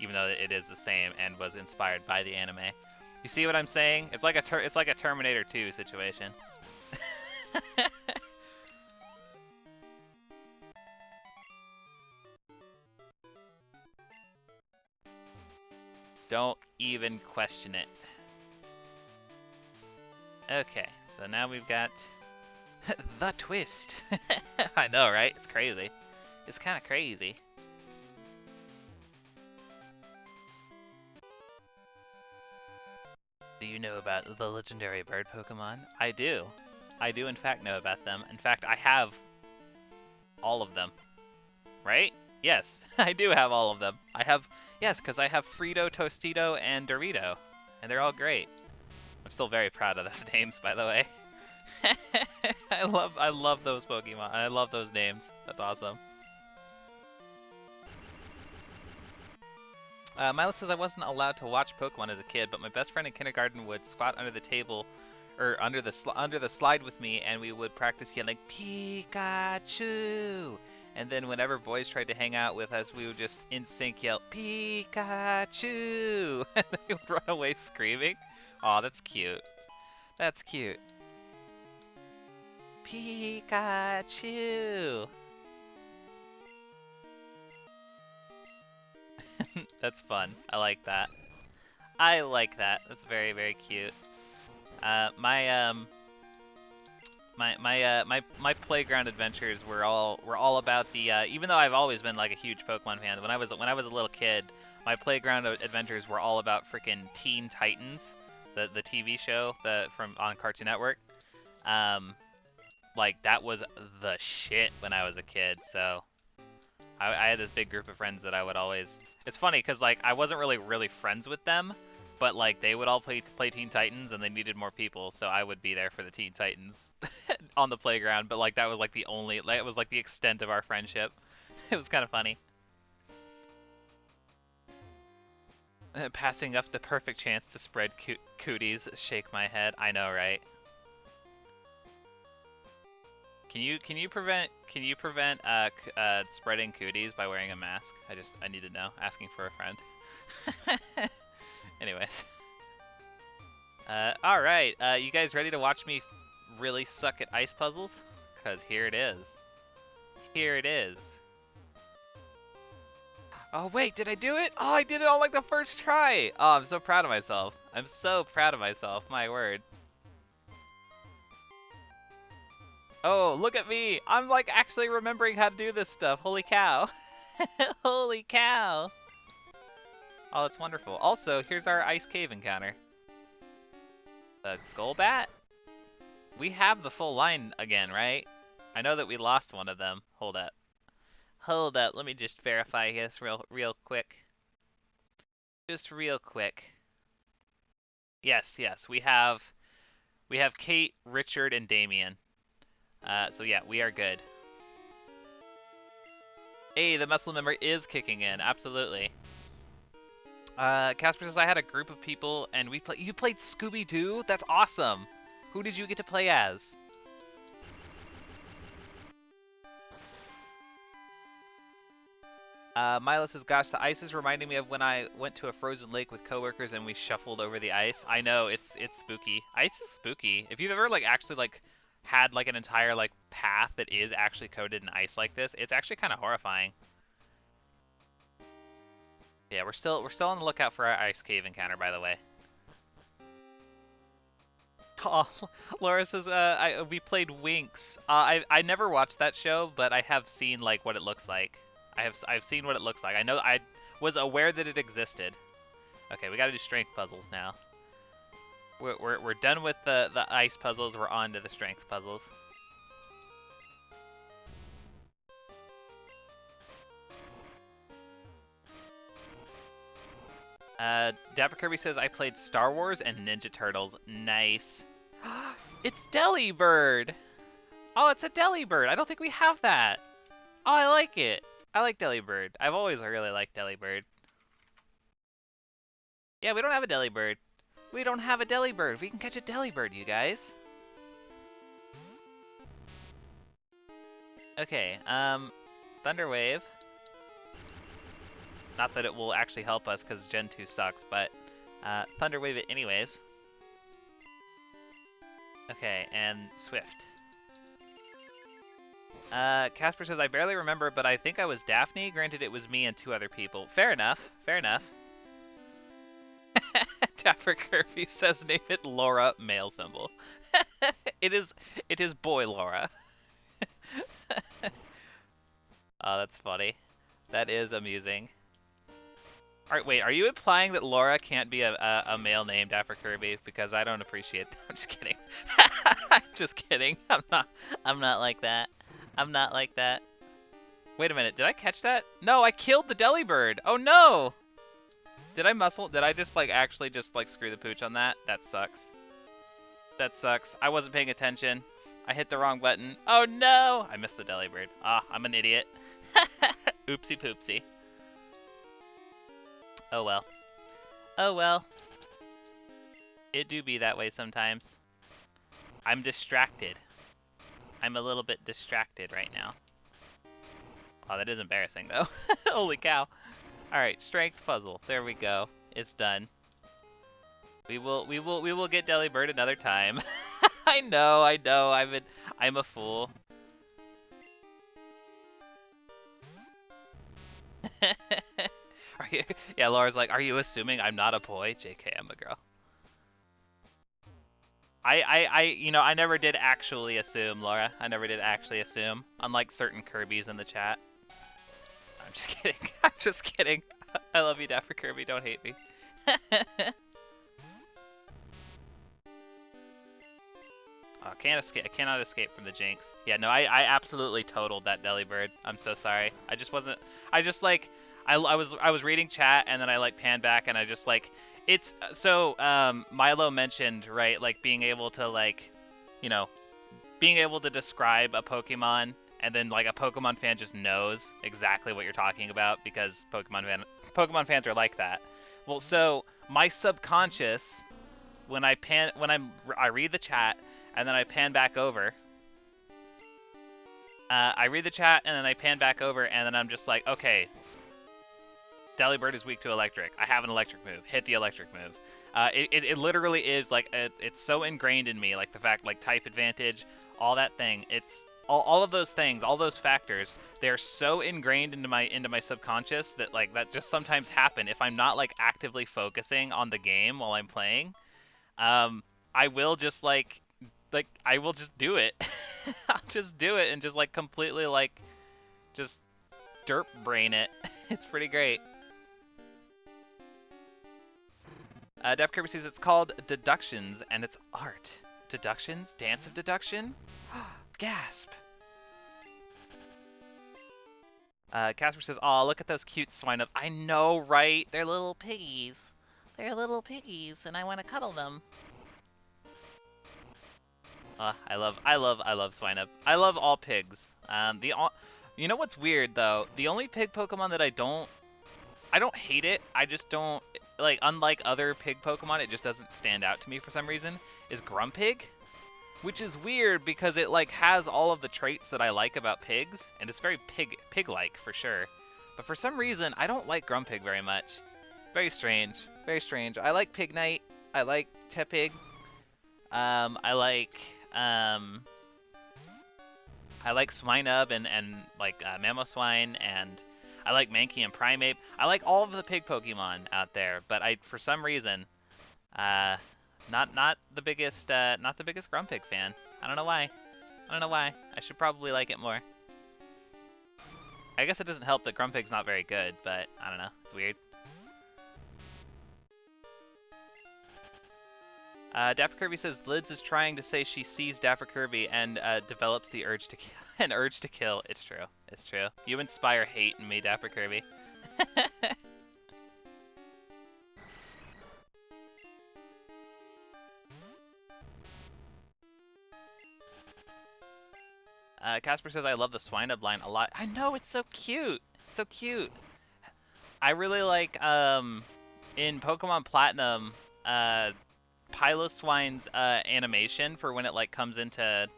even though it is the same and was inspired by the anime. You see what I'm saying? It's like a Terminator 2 situation. Don't even question it. Okay, so now we've got the twist. I know, right? It's crazy. It's kind of crazy. Do you know about the legendary bird Pokemon? I do. I do in fact know about them. In fact, I have all of them. Right? Yes, I do have all of them. Yes, because I have Frito, Tostito, and Dorito. And they're all great. I'm still very proud of those names, by the way. I love those Pokemon. I love those names. That's awesome. Milo says, I wasn't allowed to watch Pokemon as a kid, but my best friend in kindergarten would squat under the table, or under the slide with me, and we would practice yelling Pikachu. And then whenever boys tried to hang out with us, we would just in sync yell Pikachu, and they would run away screaming. Aw, that's cute. That's cute. Pikachu. That's fun. I like that. I like that. That's very, very cute. My playground adventures were all about the even though I've always been like a huge Pokemon fan, when I was a little kid, my playground adventures were all about freaking Teen Titans, the TV show from on Cartoon Network. Like that was the shit when I was a kid. So I had this big group of friends that I would always. It's funny because like I wasn't really friends with them, but like they would all play Teen Titans and they needed more people, so I would be there for the Teen Titans on the playground. But like that was like the only, like it was like the extent of our friendship. It was kind of funny. Passing up the perfect chance to spread cooties. Shake my head. I know, right? Can you prevent spreading cooties by wearing a mask? I need to know. Asking for a friend. Anyways. All right. You guys ready to watch me really suck at ice puzzles? Cause here it is. Here it is. Oh wait, did I do it? Oh, I did it on like the first try. Oh, I'm so proud of myself. I'm so proud of myself. My word. Oh, look at me! I'm like actually remembering how to do this stuff. Holy cow. Holy cow. Oh, that's wonderful. Also, here's our ice cave encounter. The Golbat? We have the full line again, right? I know that we lost one of them. Hold up. Hold up, let me just verify this real quick. just real quick. Yes, yes, we have Kate, Richard, and Damien. So yeah, we are good. Hey, the muscle memory is kicking in. Absolutely. Casper says I had a group of people and we play. You played Scooby Doo? That's awesome. Who did you get to play as? Milo says, "Gosh, the ice is reminding me of when I went to a frozen lake with coworkers and we shuffled over the ice." I know it's spooky. Ice is spooky. If you've ever like actually like had like an entire like path that is actually coated in ice like this, it's actually kind of horrifying. Yeah, we're still on the lookout for our ice cave encounter, by the way. Oh, Laura says, we played Winx. I never watched that show, but I have seen like what it looks like. I've seen what it looks like. I know I was aware that it existed. Okay, we got to do strength puzzles now. We're done with the ice puzzles. We're on to the strength puzzles. Dapper Kirby says I played Star Wars and Ninja Turtles. Nice. It's Delibird. Oh, it's a Delibird. I don't think we have that. Oh, I like it. I like Delibird. I've always really liked Delibird. Yeah, we don't have a Delibird. We don't have a Delibird. We can catch a Delibird, you guys. Okay, Thunderwave. Not that it will actually help us because Gen 2 sucks, but Thunderwave it anyways. Okay, and Swift. Casper says, I barely remember, but I think I was Daphne. Granted, it was me and 2 other people. Fair enough. Fair enough. Dapper Kirby says, name it Laura, male symbol. It is boy Laura. Oh, that's funny. That is amusing. Alright, wait, are you implying that Laura can't be a male name, Dapper Kirby? Because I don't appreciate that. I'm just kidding. I'm just kidding. I'm not like that. I'm not like that. Wait a minute, did I catch that? No, I killed the Delibird! Oh no! Did I just like actually just like screw the pooch on that? That sucks. That sucks. I wasn't paying attention. I hit the wrong button. Oh no! I missed the Delibird. Ah, I'm an idiot. Oopsie poopsie. Oh well. Oh well. It do be that way sometimes. I'm distracted. I'm a little bit distracted right now. Oh, that is embarrassing though. Holy cow. Alright, strength puzzle. There we go. It's done. We will get Delibird another time. I know. I'm a fool. Yeah, Laura's like, are you assuming I'm not a boy? JK, I'm a girl. I never did actually assume, Laura. I never did actually assume. Unlike certain Kirby's in the chat. I'm just kidding. I'm just kidding. I love you, Dapper Kirby. Don't hate me. Oh, I cannot escape from the jinx. Yeah, no, I absolutely totaled that Delibird. I'm so sorry. I just wasn't. I just like. I was reading chat and then I like panned back and I just like. It's so Milo mentioned, right, like being able to like, you know, being able to describe a Pokemon and then like a Pokemon fan just knows exactly what you're talking about because Pokemon fans are like that. Well, so my subconscious when I read the chat and then I pan back over. I read the chat and then I pan back over and then I'm just like, okay, Delibird is weak to electric. I have an electric move. Hit the electric move. It literally is like it's so ingrained in me, like the fact like type advantage, all that thing. It's all of those things, all those factors. They're so ingrained into my subconscious that like that just sometimes happen if I'm not like actively focusing on the game while I'm playing. I will just like I will just do it. I'll just do it and just like completely like just derp brain it. It's pretty great. Def Kirby says it's called Deductions, and it's art. Deductions? Dance of Deduction? Gasp! Casper says, "Aw, look at those cute swine up." I know, right? They're little piggies. They're little piggies, and I want to cuddle them. I love swine up. I love all pigs. You know what's weird though? The only pig Pokemon that I don't hate it. I just don't like. Unlike other pig Pokemon, it just doesn't stand out to me for some reason. Is Grumpig, which is weird because it like has all of the traits that I like about pigs, and it's very pig-like for sure. But for some reason, I don't like Grumpig very much. Very strange. Very strange. I like Pignite. I like Tepig. I like Swinub and like Mamoswine, and I like Mankey and Primeape. I like all of the pig Pokemon out there, but for some reason, not the biggest Grumpig fan. I don't know why. I don't know why. I should probably like it more. I guess it doesn't help that Grumpig's not very good, but I don't know. It's weird. Dapper Kirby says Lids is trying to say she sees Dapper Kirby and develops the urge to kill. An urge to kill. It's true. It's true. You inspire hate in me, Dapper Kirby. Casper says I love the Swinub line a lot. I know, it's so cute. It's so cute. I really like in Pokemon Platinum, Piloswine's animation for when it like comes into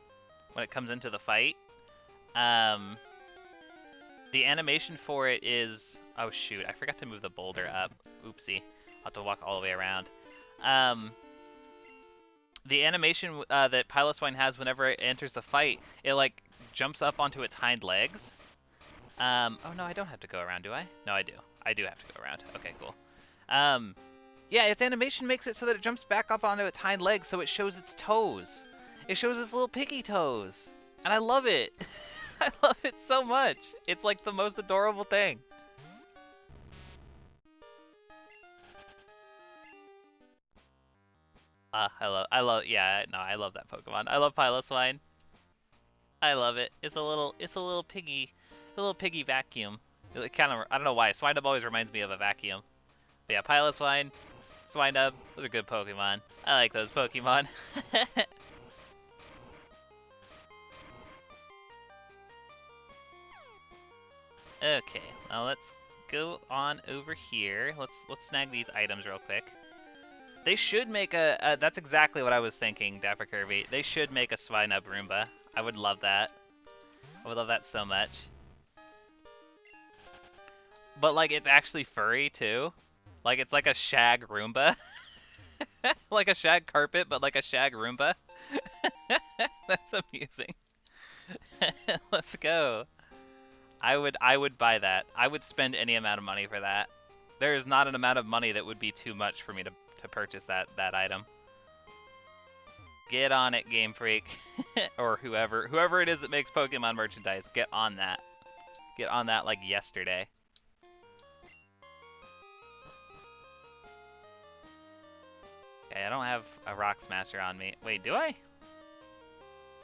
the fight. The animation for it is, oh shoot, I forgot to move the boulder up. Oopsie. I'll have to walk all the way around. The animation that Piloswine has whenever it enters the fight, it like jumps up onto its hind legs. Oh no, I don't have to go around, do I? No, I do. I do have to go around. Okay, cool. Yeah, its animation makes it so that it jumps back up onto its hind legs, so it shows its toes. It shows its little piggy toes. And I love it. I love it so much. It's like the most adorable thing. I love that Pokemon. I love Piloswine. I love it. It's a little piggy vacuum. It kind of, I don't know why. Swinub always reminds me of a vacuum. But yeah, Piloswine, Swinub, those are good Pokemon. I like those Pokemon. Okay, now let's go on over here. Let's snag these items real quick. They should make that's exactly what I was thinking, Dapper Kirby. They should make a Swinub Roomba. I would love that. I would love that so much. But like, it's actually furry too. Like, it's like a shag Roomba. Like a shag carpet, but like a shag Roomba. That's amusing. Let's go. I would buy that. I would spend any amount of money for that. There is not an amount of money that would be too much for me to purchase that item. Get on it, Game Freak. Or whoever it is that makes Pokemon merchandise, get on that. Get on that like yesterday. Okay, I don't have a Rock Smasher on me. Wait, do I?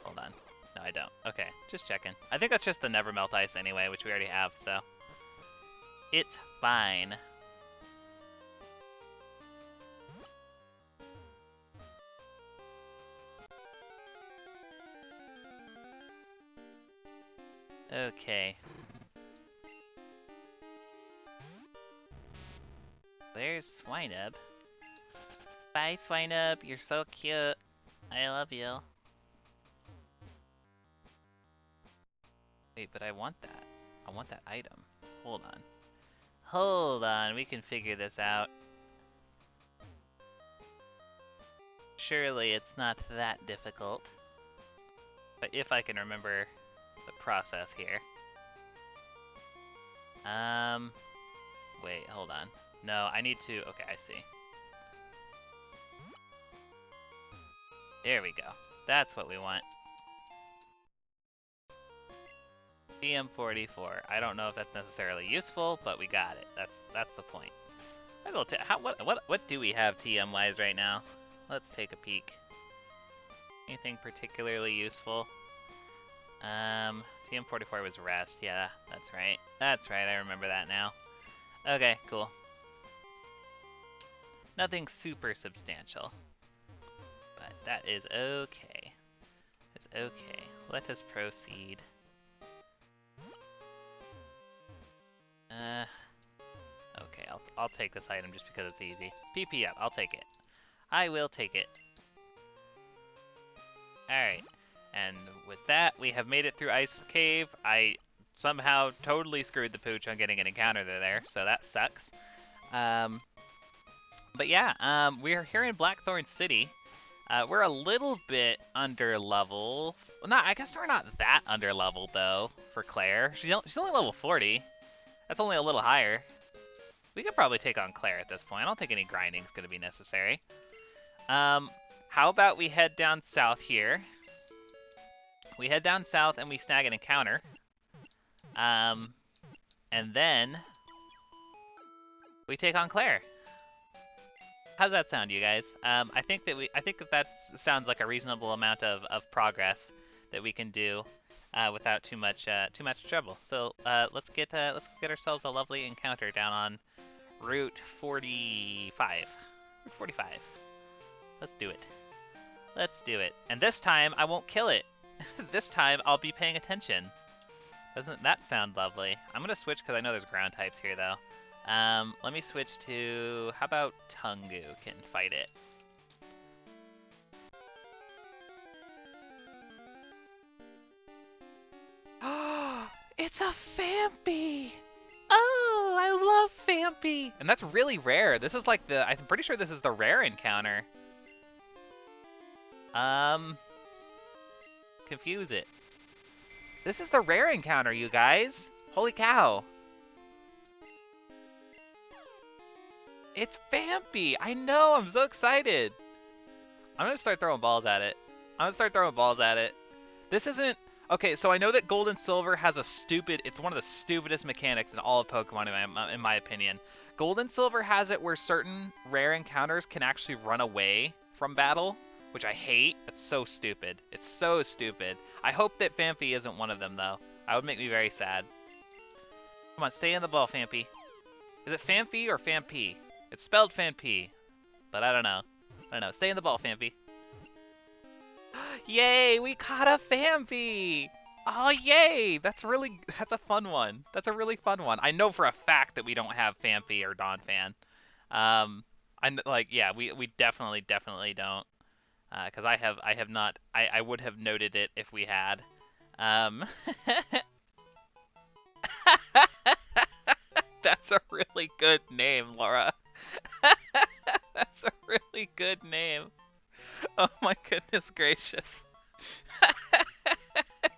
Hold on. No, I don't. Okay, just checking. I think that's just the Never Melt Ice anyway, which we already have, so it's fine. Okay. There's Swinub. Bye, Swinub. You're so cute. I love you. Wait, but I want that. I want that item. Hold on. Hold on, we can figure this out. Surely it's not that difficult. But if I can remember the process here. Wait, hold on. No, I need to, okay, I see. There we go. That's what we want. TM44. I don't know if that's necessarily useful, but we got it. That's the point. What do we have TM wise right now? Let's take a peek. Anything particularly useful? TM44 was rest. Yeah, that's right. That's right. I remember that now. Okay, cool. Nothing super substantial, but that is okay. It's okay. Let us proceed. Okay, I'll take this item just because it's easy. PP up, I'll take it. I will take it. Alright, and with that, we have made it through Ice Cave. I somehow totally screwed the pooch on getting an encounter there, so that sucks. But yeah, we are here in Blackthorn City. We're a little bit under level. Well, not, I guess we're not that under level though for Claire. She's only level 40. That's only a little higher. We could probably take on Claire at this point. I don't think any grinding is going to be necessary. How about we head down south here? We head down south and we snag an encounter. And then we take on Claire. How's that sound, you guys? I think that sounds like a reasonable amount of progress that we can do without too much trouble. So let's get ourselves a lovely encounter down on Route 45. Route 45. Let's do it. Let's do it. And this time I won't kill it. This time I'll be paying attention. Doesn't that sound lovely? I'm gonna switch because I know there's ground types here though. Let me switch to, how about Tungu can fight it? It's a Phanpy! Oh, I love Phanpy! And that's really rare. This is like I'm pretty sure this is the rare encounter. Confuse it. This is the rare encounter, you guys! Holy cow! It's Phanpy! I know, I'm so excited! I'm gonna start throwing balls at it. This isn't... Okay, so I know that Gold and Silver has it's one of the stupidest mechanics in all of Pokemon, in my opinion. Gold and Silver has it where certain rare encounters can actually run away from battle, which I hate. It's so stupid. It's so stupid. I hope that Phanpy isn't one of them, though. That would make me very sad. Come on, stay in the ball, Phanpy. Is it Phanpy or Phanpy? It's spelled Phanpy, but I don't know. Stay in the ball, Phanpy. Yay, we caught a Phanpy! Oh, yay! That's a fun one. That's a really fun one. I know for a fact that we don't have Phanpy or Donphan. Yeah, we definitely don't. Because I have not. I would have noted it if we had. That's a really good name, Laura. That's a really good name. Oh my goodness gracious.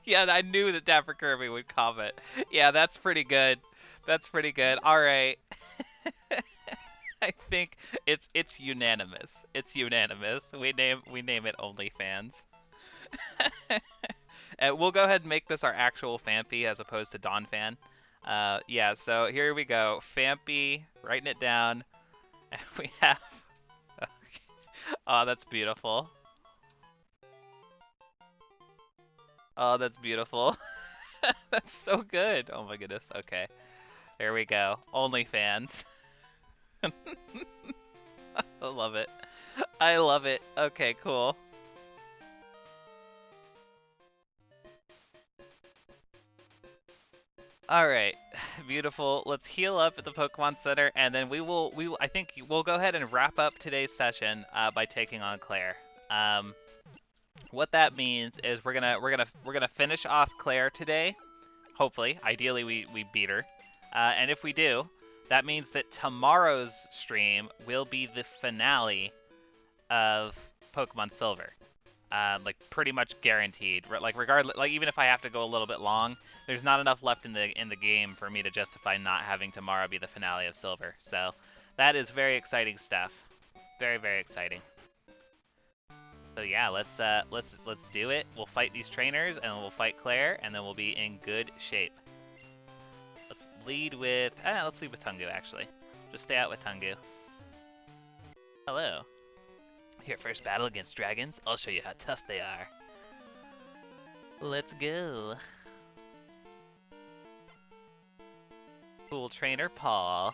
Yeah, I knew that Dapper Kirby would comment. Yeah, that's pretty good. That's pretty good. All right. I think it's unanimous. It's unanimous. We name it OnlyFans. We'll go ahead and make this our actual Phanpy as opposed to Donphan. Yeah, so here we go. Phanpy, writing it down. And we have... Okay. Oh, that's beautiful. Oh, that's beautiful. That's so good. Oh my goodness. Okay. There we go. OnlyFans. I love it. I love it. Okay, cool. Alright, beautiful. Let's heal up at the Pokemon Center, and then I think we'll go ahead and wrap up today's session by taking on Claire. What that means is we're gonna finish off Claire today. Hopefully, ideally we beat her. And if we do, that means that tomorrow's stream will be the finale of Pokemon Silver. Like pretty much guaranteed. Like regardless, like even if I have to go a little bit long, there's not enough left in the game for me to justify not having tomorrow be the finale of Silver. So that is very exciting stuff. Very, very exciting. So yeah, let's do it. We'll fight these trainers and we'll fight Claire, and then we'll be in good shape. Let's lead with Tungu actually. Just stay out with Tungu. Hello. Your first battle against dragons? I'll show you how tough they are. Let's go. Cool Trainer Paul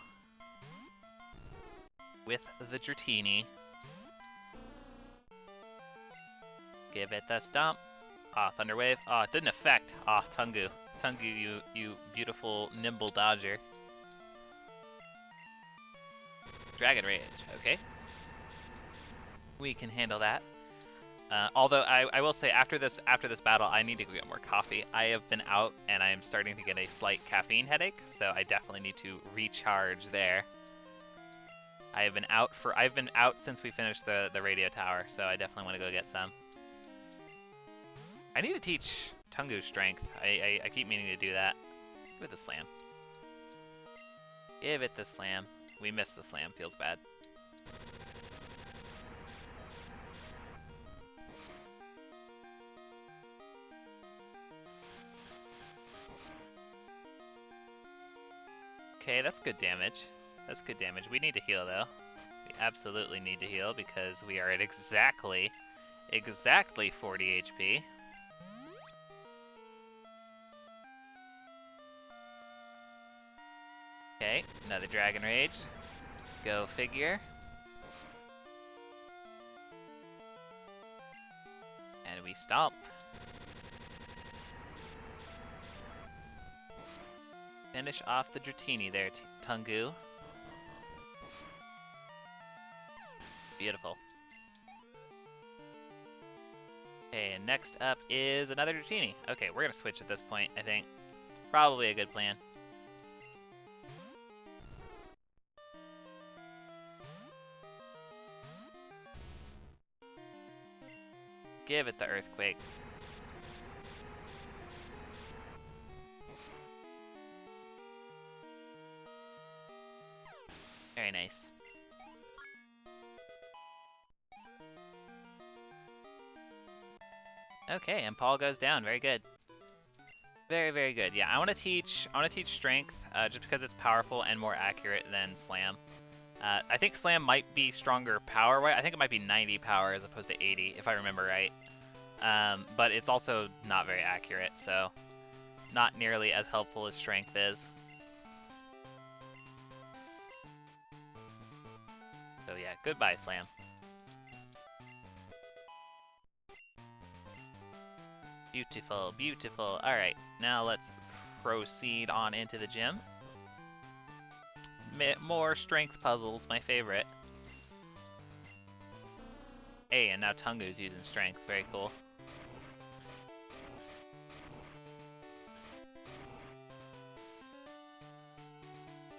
with the Dratini. Give it the stomp. Ah, Thunder Wave. Ah, it didn't affect. Ah, Tungu. Tungu, you beautiful nimble dodger. Dragon Rage. Okay. We can handle that. Although I will say after this battle, I need to go get more coffee. I have been out and I am starting to get a slight caffeine headache, so I definitely need to recharge there. I've been out since we finished the radio tower, so I definitely want to go get some. I need to teach Tungu strength. I keep meaning to do that. Give it the slam. Give it the slam. We missed the slam. Feels bad. Okay, that's good damage. That's good damage. We need to heal, though. We absolutely need to heal because we are at exactly 40 HP. Okay, another Dragon Rage. Go figure. And we stomp. Finish off the Dratini there, Tungu. Beautiful. Okay, and next up is another Dratini. Okay, we're gonna switch at this point, I think. Probably a good plan. Give it the Earthquake. Very nice. Okay, and Paul goes down. Very good. Very, very good. Yeah, I want to teach Strength, just because it's powerful and more accurate than Slam. I think Slam might be stronger power-wise. I think it might be 90 power as opposed to 80, if I remember right. But it's also not very accurate, so not nearly as helpful as Strength is. So yeah, goodbye, Slam. Beautiful, beautiful. Alright, now let's proceed on into the gym. More strength puzzles, my favorite. Hey, and now Tungu's using strength. Very cool.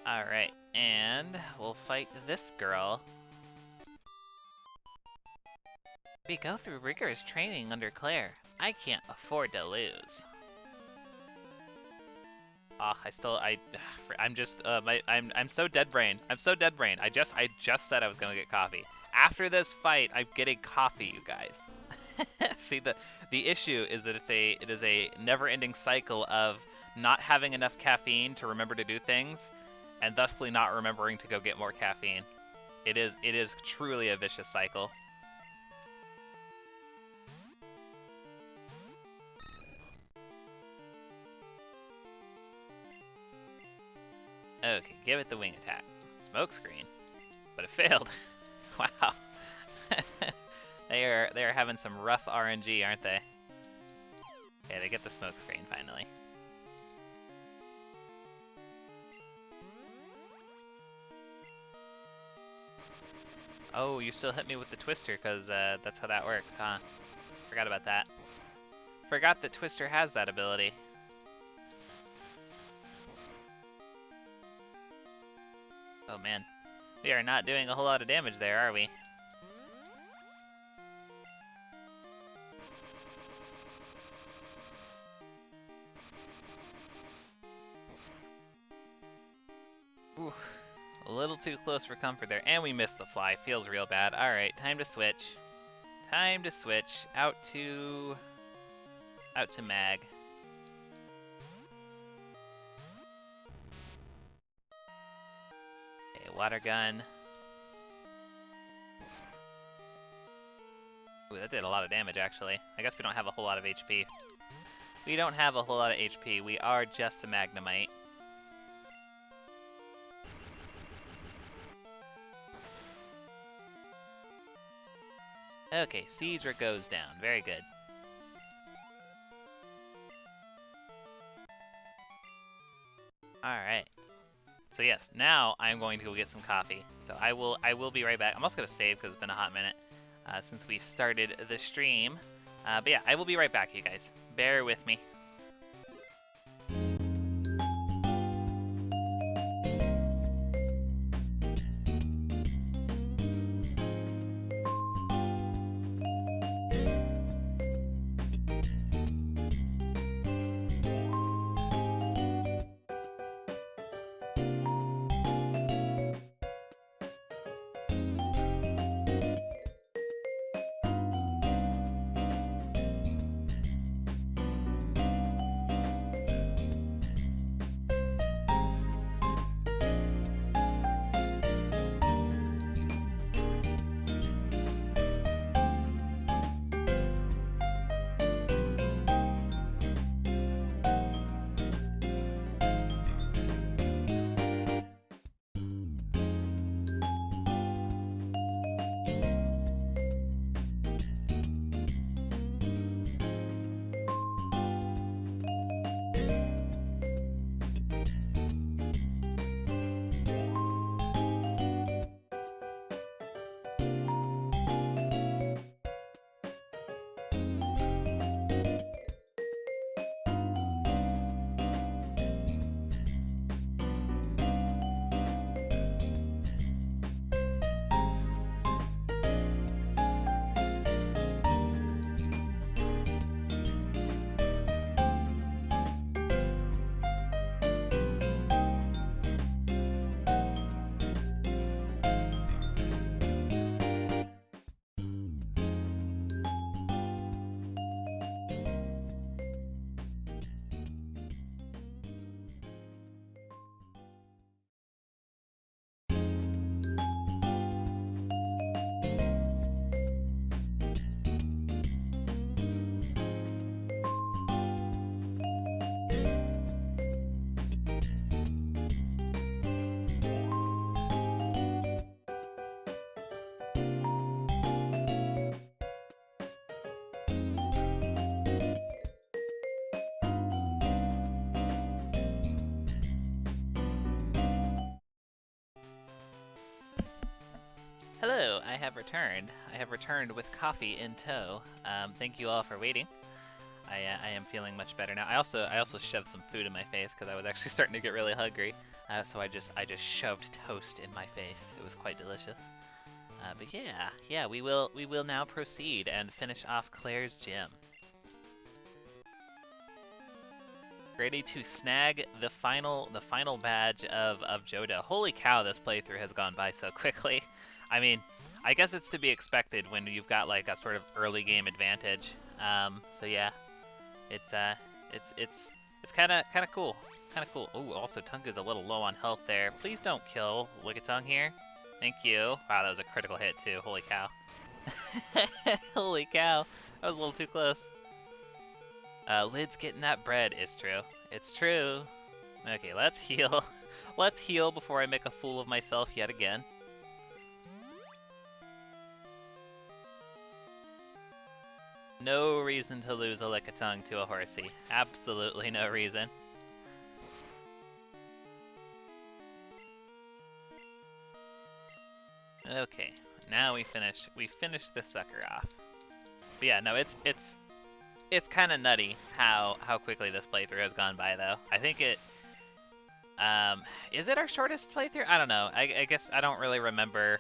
Alright, and we'll fight this girl. We go through rigorous training under Claire. I can't afford to lose. I'm so dead brain. I'm so dead brain. I just said I was gonna get coffee. After this fight, I'm getting coffee, you guys. See, the issue is that it is a never-ending cycle of not having enough caffeine to remember to do things, and thusly not remembering to go get more caffeine. It is truly a vicious cycle. Okay, give it the wing attack. Smoke screen. But it failed. Wow. They are having some rough RNG, aren't they? Okay, they get the smoke screen finally. Oh, you still hit me with the Twister, because that's how that works, huh? Forgot about that. Forgot that Twister has that ability. Oh man, we are not doing a whole lot of damage there, are we? Ooh, a little too close for comfort there, and we missed the fly. Feels real bad. Alright, time to switch. Time to switch out to Mag. Water gun. Ooh, that did a lot of damage, actually. I guess we don't have a whole lot of HP. We don't have a whole lot of HP. We are just a Magnemite. Okay, Cedra goes down. Very good. Alright. So yes, now I'm going to go get some coffee. So I will be right back. I'm also going to save because it's been a hot minute since we started the stream. But yeah, I will be right back, you guys. Bear with me. Hello, I have returned. I have returned with coffee in tow. Thank you all for waiting. I am feeling much better now. I also shoved some food in my face because I was actually starting to get really hungry. So I just shoved toast in my face. It was quite delicious. But yeah, we will now proceed and finish off Claire's gym. Ready to snag the final badge of Joda. Holy cow, this playthrough has gone by so quickly. I mean, I guess it's to be expected when you've got like a sort of early game advantage. So yeah, it's kind of cool. Kind of cool. Oh, also Tunka's a little low on health there. Please don't kill Lickitung here. Thank you. Wow, that was a critical hit too. Holy cow. Holy cow. That was a little too close. Lid's getting that bread. It's true. It's true. Okay, let's heal. Let's heal before I make a fool of myself yet again. No reason to lose a Lickitung to a horsey. Absolutely no reason. Okay, now we finish this sucker off. But yeah, no, it's kind of nutty how quickly this playthrough has gone by though. I think it is it our shortest playthrough? I don't know. I guess I don't really remember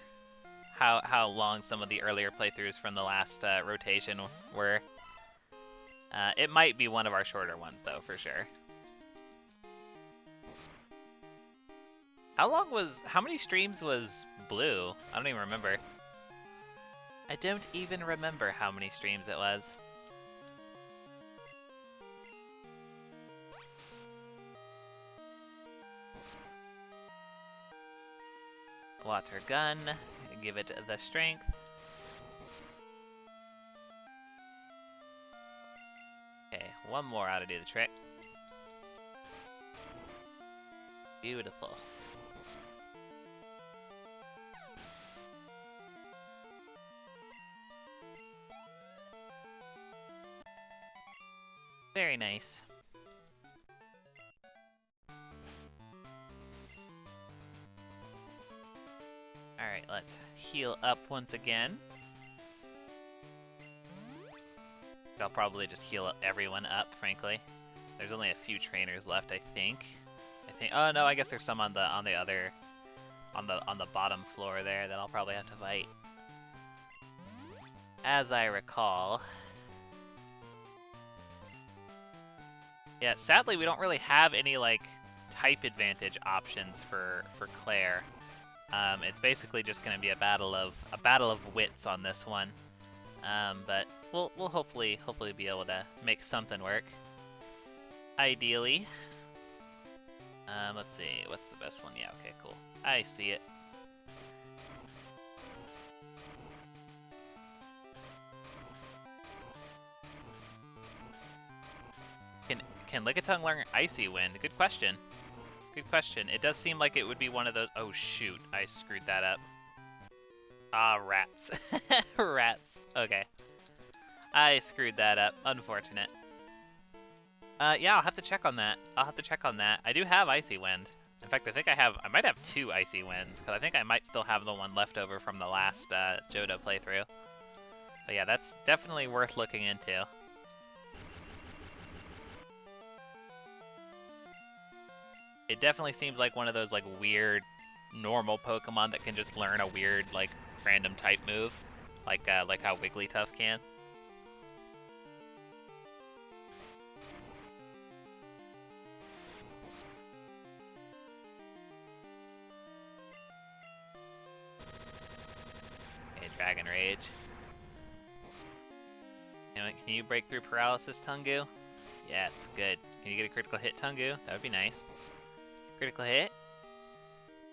how long some of the earlier playthroughs from the last rotation were. It might be one of our shorter ones though, for sure. How many streams was Blue? I don't even remember. I don't even remember how many streams it was. Water gun, give it the strength. Okay, one more ought to do the trick. Beautiful. Very nice. Alright, let's heal up once again. I'll probably just heal everyone up, frankly. There's only a few trainers left, I think. Oh no, I guess there's some on the other on the bottom floor there that I'll probably have to fight. As I recall. Yeah, sadly we don't really have any like type advantage options for Claire. It's basically just going to be a battle of wits on this one. But we'll hopefully be able to make something work. Ideally. Let's see, what's the best one? Yeah, okay, cool. I see it. Can Lickitung learn Icy Wind? Good question. Good question. It does seem like it would be one of those. Oh shoot, I screwed that up. Ah, rats. Rats. Okay. I screwed that up. Unfortunate. Yeah, I'll have to check on that. I do have Icy Wind. In fact, I might have 2 Icy Winds, because I think I might still have the one left over from the last Johto playthrough. But yeah, that's definitely worth looking into. It definitely seems like one of those like weird normal Pokemon that can just learn a weird like random type move, like how Wigglytuff can. Okay, Dragon Rage. Can you break through Paralysis, Tungu? Yes, good. Can you get a critical hit, Tungu? That would be nice. Critical hit?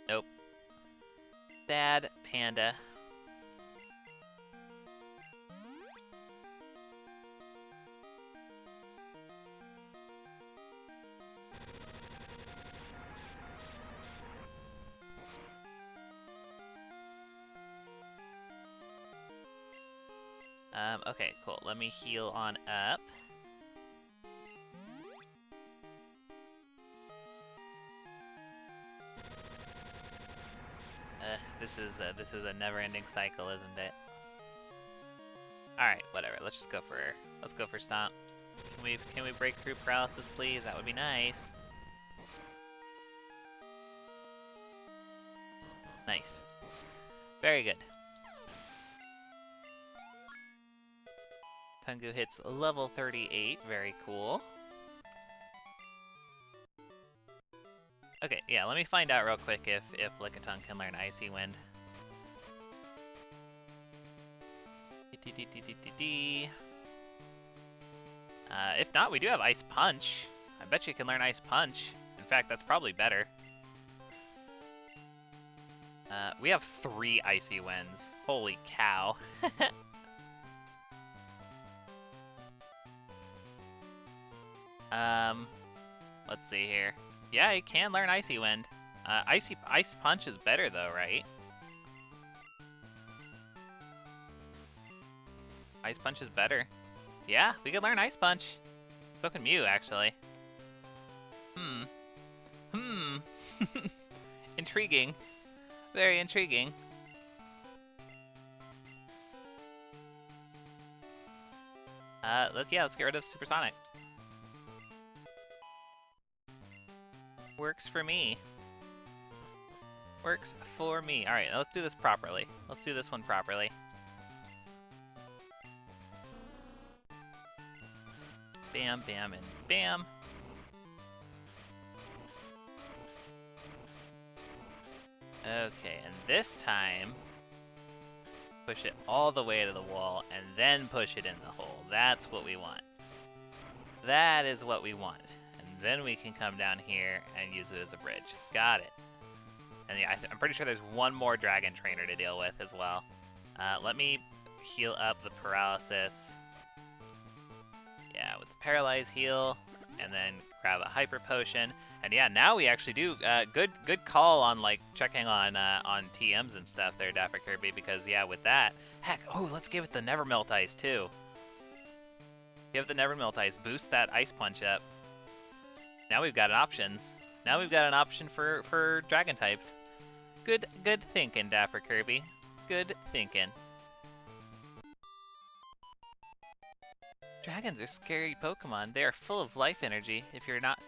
Nope. Sad panda. Okay, cool. Let me heal on up. This is a never-ending cycle, isn't it? All right, whatever. Let's go for Stomp. Can we break through Paralysis, please? That would be nice. Nice. Very good. Tungu hits level 38. Very cool. Okay, yeah, let me find out real quick if Lickitung can learn Icy Wind. If not, we do have Ice Punch. I bet you can learn Ice Punch. In fact, that's probably better. We have 3 Icy Winds. Holy cow. Let's see here. Yeah, he can learn Icy Wind. Ice Punch is better though, right? Ice Punch is better. Yeah, we could learn Ice Punch. So can Mew, actually. Intriguing. Very intriguing. Let's get rid of Supersonic. Works for me. Works for me. Alright, let's do this properly. Let's do this one properly. Bam, bam, and bam. Okay, and this time, push it all the way to the wall, and then push it in the hole. That's what we want. That is what we want. And then we can come down here and use it as a bridge. Got it. And yeah, I'm pretty sure there's one more Dragon Trainer to deal with as well. Let me heal up the Paralysis. Yeah, with the Paralyze heal, and then grab a Hyper Potion. And yeah, now we actually do good call on like checking on TMs and stuff there, Dapper Kirby, because yeah, with that, heck, oh, let's give it the Never Melt Ice too. Give the Never Melt Ice. Boost that Ice Punch up. Now we've got options. Now we've got an option for Dragon types. Good thinking, Dapper Kirby. Good thinking. Dragons are scary Pokemon. They are full of life energy. If you're not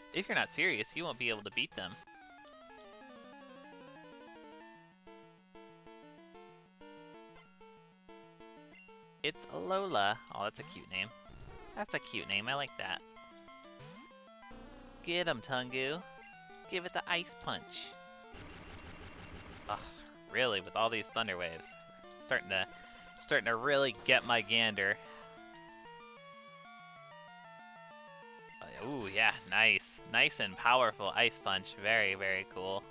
serious, you won't be able to beat them. It's Alola. Oh, that's a cute name. That's a cute name. I like that. Get him, Tungu. Give it the Ice Punch. Ugh, really, with all these Thunder Waves, starting to really get my gander. Ooh, yeah, nice and powerful Ice Punch. Very, very cool.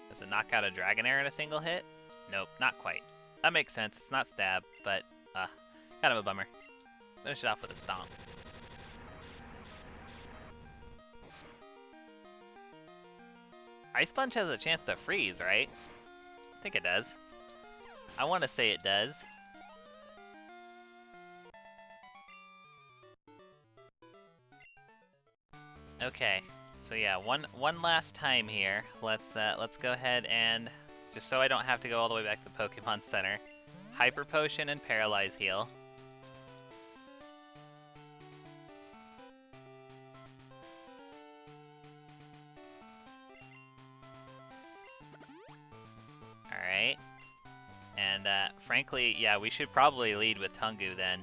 Does it knock out a Dragonair in a single hit? Nope, not quite. That makes sense. It's not stab, but kind of a bummer. Finish it off with a stomp. Ice Punch has a chance to freeze, right? I think it does. I want to say it does. Okay, so yeah, one last time here. Let's go ahead and, just so I don't have to go all the way back to the Pokemon Center, Hyper Potion and Paralyze Heal. Alright. And frankly, yeah, we should probably lead with Tungu then.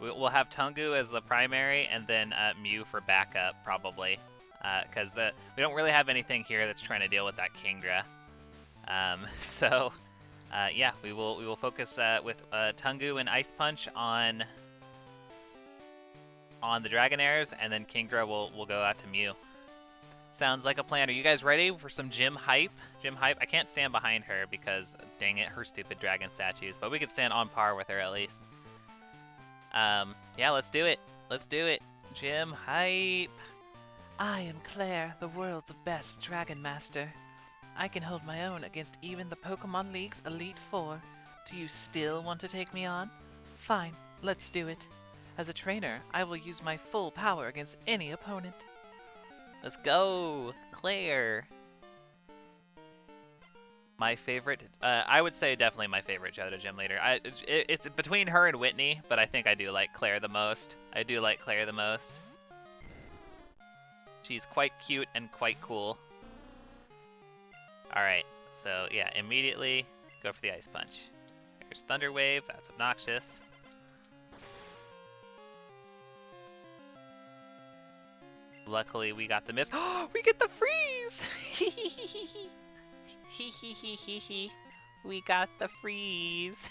We'll have Tungu as the primary, and then Mew for backup, probably. Because we don't really have anything here that's trying to deal with that Kingdra. So, yeah, we will focus with Tungu and Ice Punch on the Dragonairs, and then Kingdra will go out to Mew. Sounds like a plan. Are you guys ready for some gym hype? Gym hype? I can't stand behind her because, dang it, her stupid dragon statues. But we could stand on par with her at least. Yeah, let's do it. Let's do it. Gym hype. I am Claire, the world's best Dragon Master. I can hold my own against even the Pokemon League's Elite Four. Do you still want to take me on? Fine, let's do it. As a trainer, I will use my full power against any opponent. Let's go, Claire. My favorite, I would say definitely my favorite Johto gym leader. It's between her and Whitney, but I think I do like Claire the most. I do like Claire the most. She's quite cute and quite cool. Alright, so yeah, immediately go for the Ice Punch. There's Thunder Wave, that's obnoxious. Luckily we got the miss. Oh, we get the freeze! We got the freeze.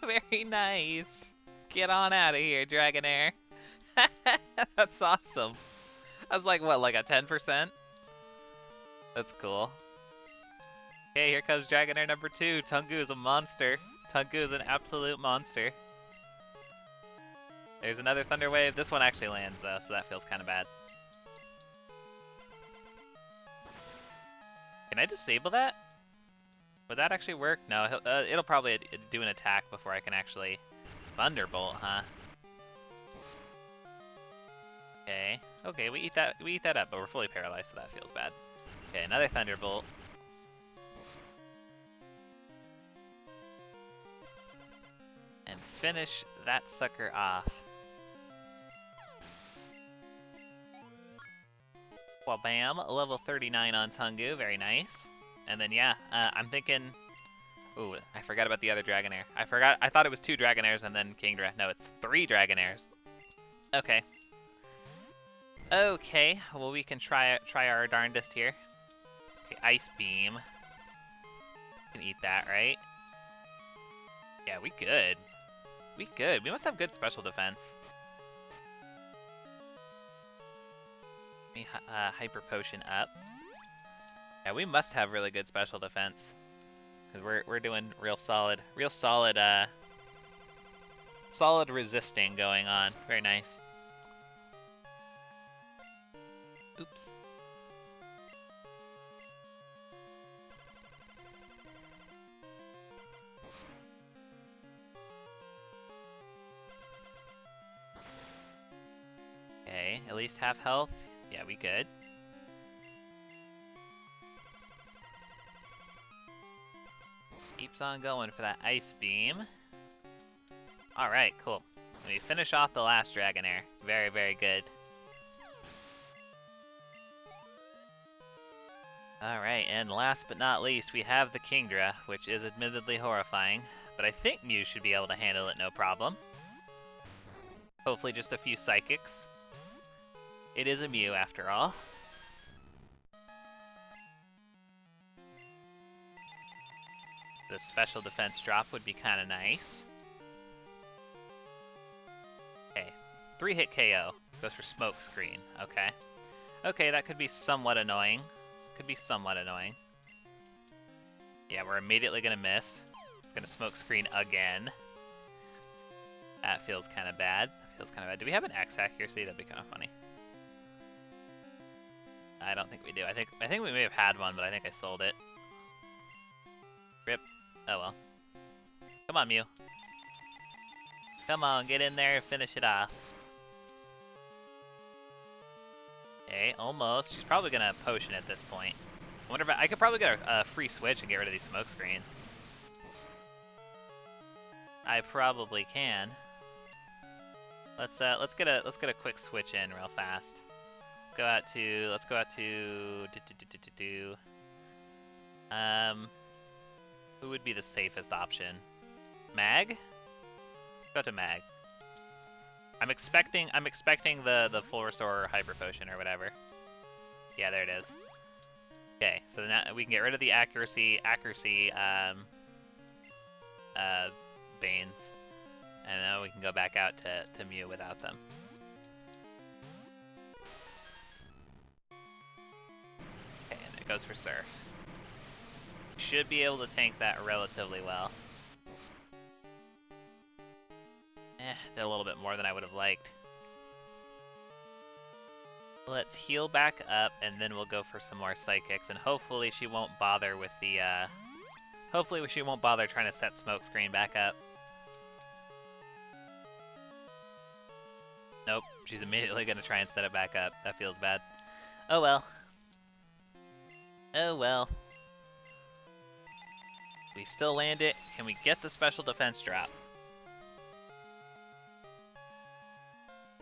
Very nice. Get on out of here, Dragonair. That's awesome. I was like, what, like a 10%? That's cool. Okay, here comes Dragonair number 2. Tungu is a monster. Tungu is an absolute monster. There's another Thunder Wave. This one actually lands though, so that feels kind of bad. Can I disable that? Would that actually work? No, it'll probably do an attack before I can actually Thunderbolt, huh? Okay. Okay, we eat that up, but we're fully paralyzed, so that feels bad. Okay, another Thunderbolt. And finish that sucker off. Well, bam, level 39 on Tungu, very nice. And then yeah, I'm thinking, ooh, I forgot about the other Dragonair. I thought it was 2 Dragonairs and then Kingdra. No, it's 3 Dragonairs. Okay. Okay, well we can try our darndest here. Okay, Ice Beam. Can eat that, right? Yeah, we good. We good. We must have good special defense. Let me Hyper Potion up. Yeah, we must have really good special defense. because we're doing real solid, solid resisting going on. Very nice. Oops. Okay, at least half health. Yeah, we good. Keeps on going for that ice beam. Alright, cool. We finish off the last Dragonair. Very, very good. Alright, and last but not least, we have the Kingdra, which is admittedly horrifying, but I think Mew should be able to handle it no problem. Hopefully just a few Psychics. It is a Mew after all. The special defense drop would be kind of nice. Okay, 3-hit KO. Goes for Smoke Screen. Okay. Okay, that could be somewhat annoying. Could be somewhat annoying. Yeah, we're immediately gonna miss. It's gonna Smoke Screen again. That feels kind of bad. Feels kind of bad. Do we have an X accuracy? That'd be kind of funny. I don't think we do. I think we may have had one, but I think I sold it. Rip. Oh well. Come on, Mew. Come on, get in there and finish it off. Okay, almost. She's probably gonna potion at this point. I wonder if I could probably get a free switch and get rid of these smoke screens. I probably can. Let's get a quick switch in real fast. Let's go out to who would be the safest option? Mag? Go to Mag. I'm expecting the full restore or hyper potion or whatever. Yeah, there it is. Okay, so now we can get rid of the accuracy Banes. And now we can go back out to Mew without them. Okay, and it goes for Surf. Should be able to tank that relatively well. Did a little bit more than I would have liked. Let's heal back up, and then we'll go for some more Psychics, and hopefully she won't bother with the, hopefully she won't bother trying to set Smokescreen back up. Nope, she's immediately gonna try and set it back up. That feels bad. Oh well. Oh well. We still land it. Can we get the special defense drop?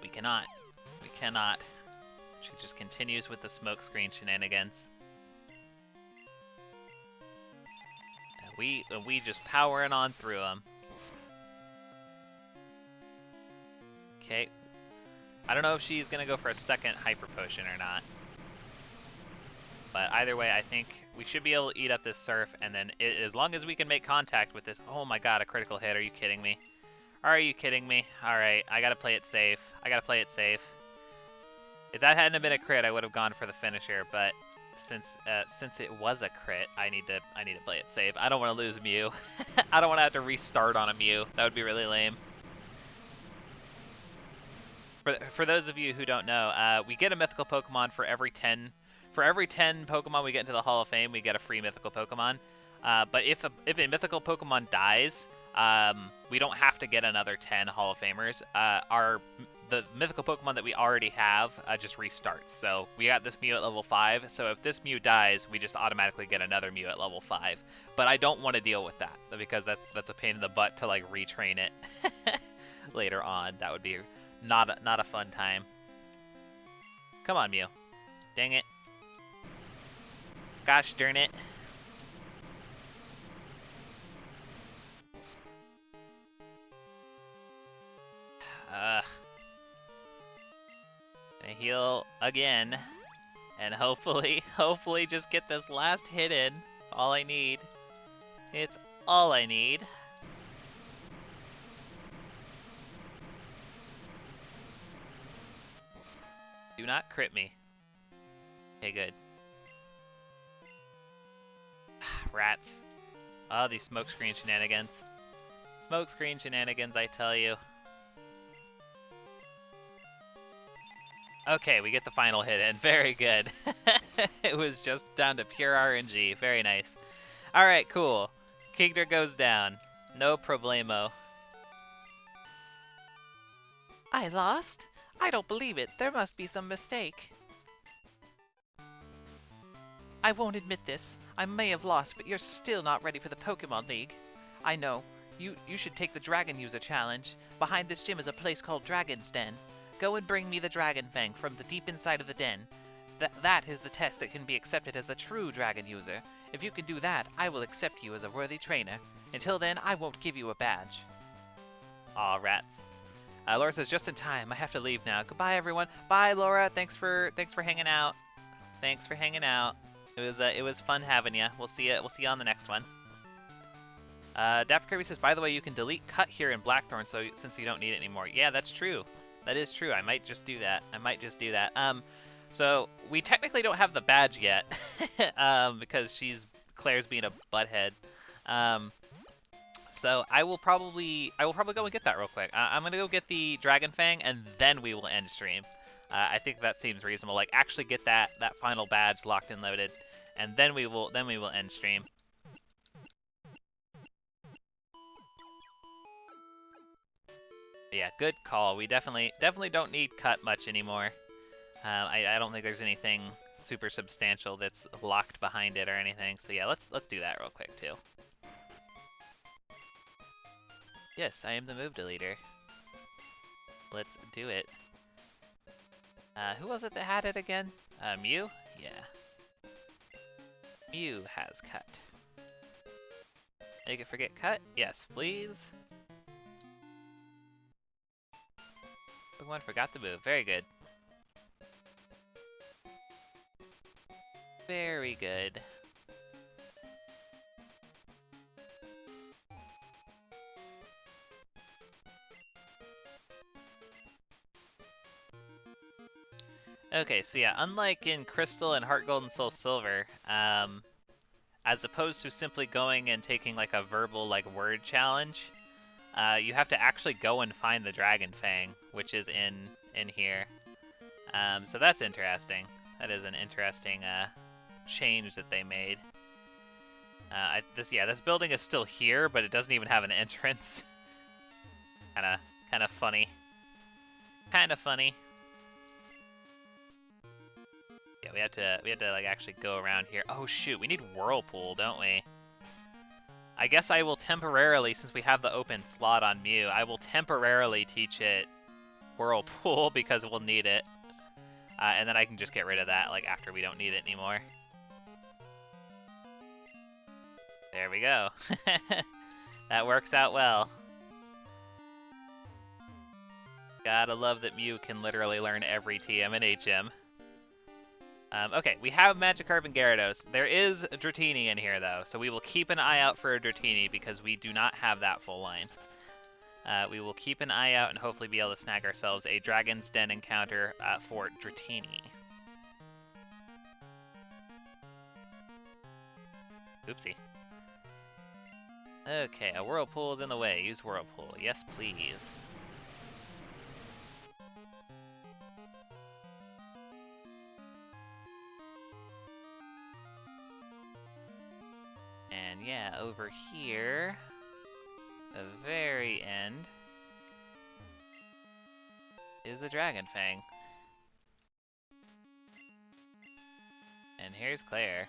We cannot. We cannot. She just continues with the smokescreen shenanigans. And we just powering on through them. Okay. I don't know if she's gonna go for a second hyper potion or not. But either way, I think we should be able to eat up this Surf, and then as long as we can make contact with this... Oh my god, a critical hit. Are you kidding me? Are you kidding me? Alright, I gotta play it safe. I gotta play it safe. If that hadn't been a crit, I would have gone for the finisher, but since it was a crit, I need to play it safe. I don't want to lose Mew. I don't want to have to restart on a Mew. That would be really lame. For those of you who don't know, we get a mythical Pokemon for every 10 Pokemon we get into the Hall of Fame, we get a free mythical Pokemon. But if a mythical Pokemon dies, we don't have to get another 10 Hall of Famers. The mythical Pokemon that we already have just restarts. So we got this Mew at level 5, so if this Mew dies, we just automatically get another Mew at level 5. But I don't want to deal with that, because that's a pain in the butt to like retrain it later on. That would be not a fun time. Come on, Mew. Dang it. Gosh darn it. Gonna heal again. And hopefully just get this last hit in. All I need. It's all I need. Do not crit me. Okay, good. Rats. Oh, these smokescreen shenanigans. Smokescreen shenanigans, I tell you. Okay, we get the final hit in. Very good. It was just down to pure RNG. Very nice. Alright, cool. Kingdra goes down. No problemo. I lost? I don't believe it. There must be some mistake. I won't admit this. I may have lost, but you're still not ready for the Pokemon League. I know. You should take the Dragon User Challenge. Behind this gym is a place called Dragon's Den. Go and bring me the Dragon Fang from the deep inside of the den. That is the test that can be accepted as the true Dragon User. If you can do that, I will accept you as a worthy trainer. Until then, I won't give you a badge. Aw, rats. Laura says, just in time. I have to leave now. Goodbye, everyone. Bye, Laura. Thanks for hanging out. Thanks for hanging out. It was fun having you. We'll see you on the next one. Dapper Kirby says, by the way, you can delete cut here in Blackthorn, so since you don't need it anymore. Yeah, that's true. That is true. I might just do that. So we technically don't have the badge yet, because Claire's being a butthead. So I will probably go and get that real quick. I'm gonna go get the Dragon Fang, and then we will end stream. I think that seems reasonable. Like, actually get that final badge locked and loaded, and then we will end stream. But yeah, good call. We definitely don't need cut much anymore. I don't think there's anything super substantial that's locked behind it or anything. So yeah, let's do that real quick too. Yes, I am the move deleter. Let's do it. Who was it that had it again? Mew? Yeah. Mew has cut. Make it forget cut? Yes, please. Pokemon forgot the move. Very good. Very good. Okay, so yeah, unlike in Crystal and Heart Gold and Soul Silver, as opposed to simply going and taking like a verbal word challenge, you have to actually go and find the Dragon Fang, which is in here. So that's interesting. That is an interesting change that they made. This building is still here, but it doesn't even have an entrance. kind of funny. Kind of funny. Yeah, we had to like actually go around here. Oh shoot, we need Whirlpool, don't we? I guess I will temporarily, since we have the open slot on Mew, I will temporarily teach it Whirlpool because we'll need it. And then I can just get rid of that like after we don't need it anymore. There we go. That works out well. Gotta love that Mew can literally learn every TM and HM. Okay, we have Magikarp and Gyarados. There is a Dratini in here, though, so we will keep an eye out for a Dratini because we do not have that full line. We will keep an eye out and hopefully be able to snag ourselves a Dragon's Den encounter for Dratini. Oopsie. Okay, a Whirlpool is in the way. Use Whirlpool. Yes, please. And yeah, over here, the very end, is the Dragon Fang. And here's Claire.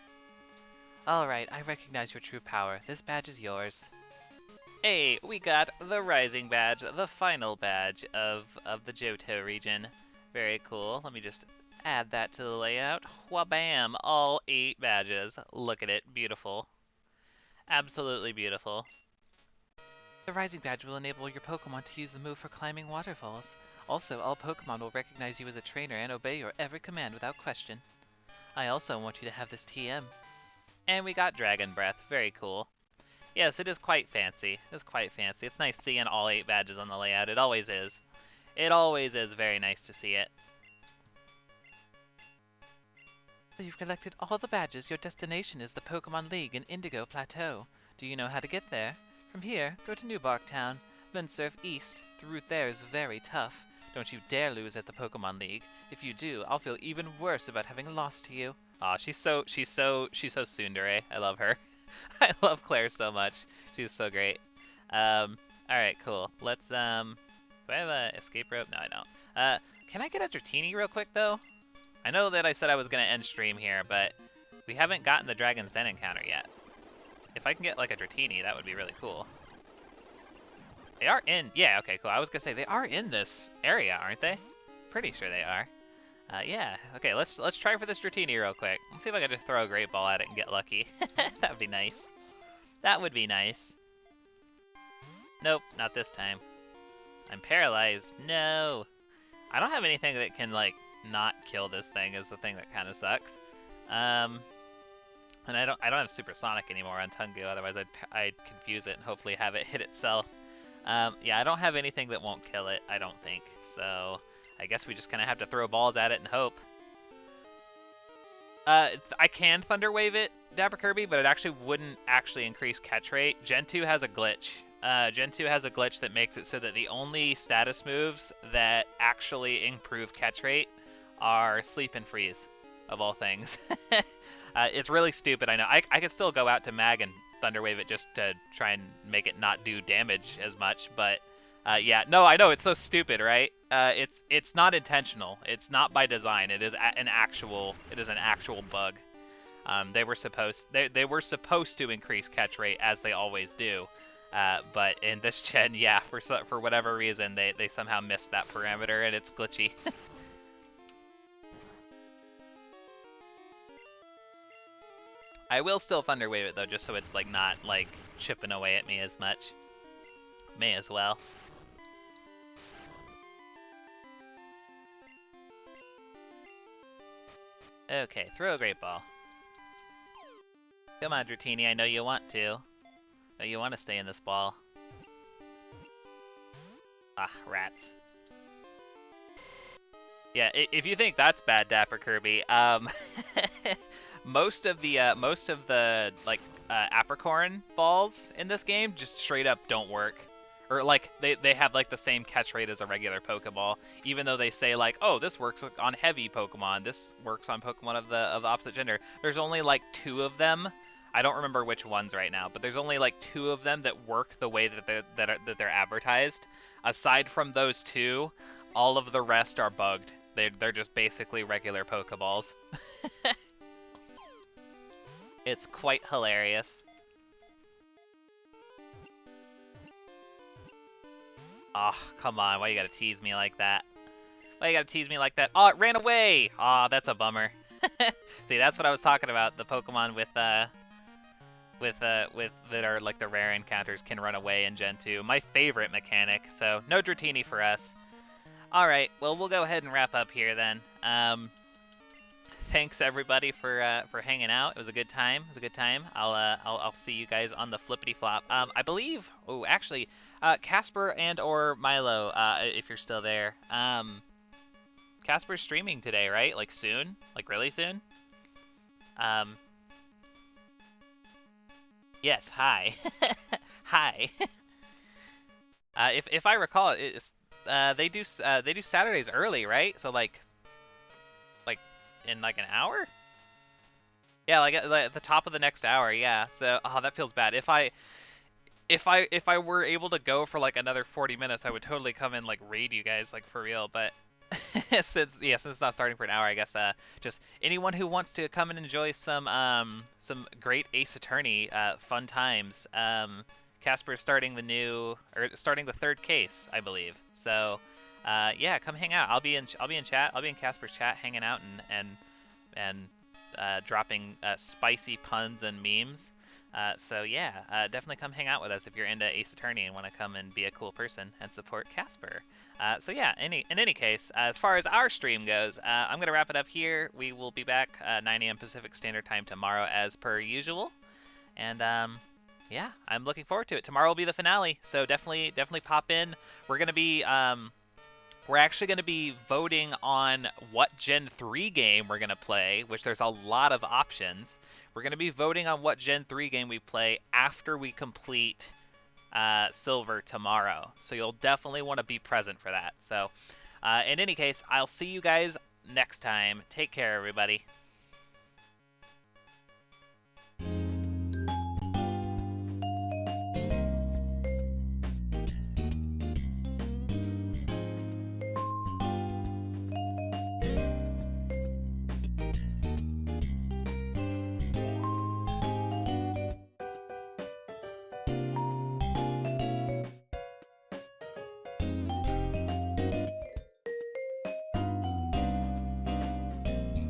Alright, I recognize your true power. This badge is yours. Hey, we got the Rising Badge, the final badge of the Johto region. Very cool. Let me just add that to the layout. Whabam! All 8 badges. Look at it. Beautiful. Absolutely beautiful. The Rising Badge will enable your Pokemon to use the move for climbing waterfalls. Also, all Pokemon will recognize you as a trainer and obey your every command without question. I also want you to have this TM. And we got Dragon Breath. Very cool. Yes, it is quite fancy. It's quite fancy. It's nice seeing all 8 badges on the layout. It always is. It always is very nice to see it. So you've collected all the badges. Your destination is the Pokemon League in Indigo Plateau. Do you know how to get there? From here, go to New Bark Town, then surf east. The route there is very tough. Don't you dare lose at the Pokemon League. If you do, I'll feel even worse about having lost to you. Aw, she's so tsundere. I love her. I love Claire so much. She's so great. All right, cool. Let's do I have a escape rope? No, I don't. Can I get a Dratini real quick though? I know that I said I was gonna end stream here, but we haven't gotten the Dragon's Den encounter yet. If I can get like a Dratini, that would be really cool. They are in, yeah, okay, cool. I was gonna say they are in this area, aren't they? Pretty sure they are. Yeah. Okay, let's try for this Dratini real quick. Let's see if I can just throw a Great Ball at it and get lucky. That would be nice. That would be nice. Nope, not this time. I'm paralyzed. No. I don't have anything that can like not kill this thing. Is the thing that kind of sucks. And I don't have Supersonic anymore on Tungu. Otherwise, I'd confuse it and hopefully have it hit itself. Yeah, I don't have anything that won't kill it. I don't think so. I guess we just kind of have to throw balls at it and hope. I can Thunder Wave it, Dapper Kirby, but it actually wouldn't actually increase catch rate. Gen 2 has a glitch. Gen 2 has a glitch that makes it so that the only status moves that actually improve catch rate are Sleep and Freeze, of all things. It's really stupid, I know. I could still go out to Mag and Thunder Wave it just to try and make it not do damage as much, but yeah, no, I know, it's so stupid, right? It's not intentional. It's not by design. It is an actual bug. They were supposed to increase catch rate as they always do. But in this gen, yeah, for whatever reason, they somehow missed that parameter and it's glitchy. I will still Thunder Wave it though, just so it's like not like chipping away at me as much. May as well. Okay, throw a Great Ball. Come on, Dratini, I know you want to. Oh, you want to stay in this ball. Ah, rats. Yeah, if you think that's bad, Dapper Kirby, most of the like apricorn balls in this game just straight up don't work, or like they have like the same catch rate as a regular Pokeball, even though they say like, oh, this works on heavy Pokemon, this works on Pokemon of the opposite gender. There's only like 2 of them. I don't remember which ones right now, but there's only like 2 of them that work the way that they're advertised. Aside from those 2, all of the rest are bugged. They're just basically regular Pokeballs. It's quite hilarious. Oh, come on. Why you gotta tease me like that? Why you gotta tease me like that? Oh, it ran away! Aw, oh, that's a bummer. See, that's what I was talking about. The Pokemon with that are like the rare encounters can run away in Gen 2. My favorite mechanic. So, no Dratini for us. Alright, well, we'll go ahead and wrap up here then. Thanks everybody for hanging out. It was a good time. It was a good time. I'll see you guys on the flippity flop. I believe. Oh, actually, Casper and or Milo, if you're still there. Casper's streaming today, right? Like soon? Like really soon? Yes. Hi. Hi. If I recall, it's they do Saturdays early, right? So like in like an hour? Yeah, like at the top of the next hour, yeah. So, oh, that feels bad. If I were able to go for like another 40 minutes, I would totally come and like raid you guys like for real, but since it's not starting for an hour, I guess just anyone who wants to come and enjoy some great Ace Attorney fun times. Casper's starting the 3rd case, I believe. So, yeah, come hang out. I'll be in chat. I'll be in Casper's chat, hanging out and dropping spicy puns and memes. So yeah, definitely come hang out with us if you're into Ace Attorney and want to come and be a cool person and support Casper. So yeah, in any case, as far as our stream goes, I'm gonna wrap it up here. We will be back 9 a.m. Pacific Standard Time tomorrow as per usual, and yeah, I'm looking forward to it. Tomorrow will be the finale, so definitely pop in. We're gonna be We're actually going to be voting on what Gen 3 game we're going to play, which there's a lot of options. We're going to be voting on what Gen 3 game we play after we complete Silver tomorrow. So you'll definitely want to be present for that. So in any case, I'll see you guys next time. Take care, everybody.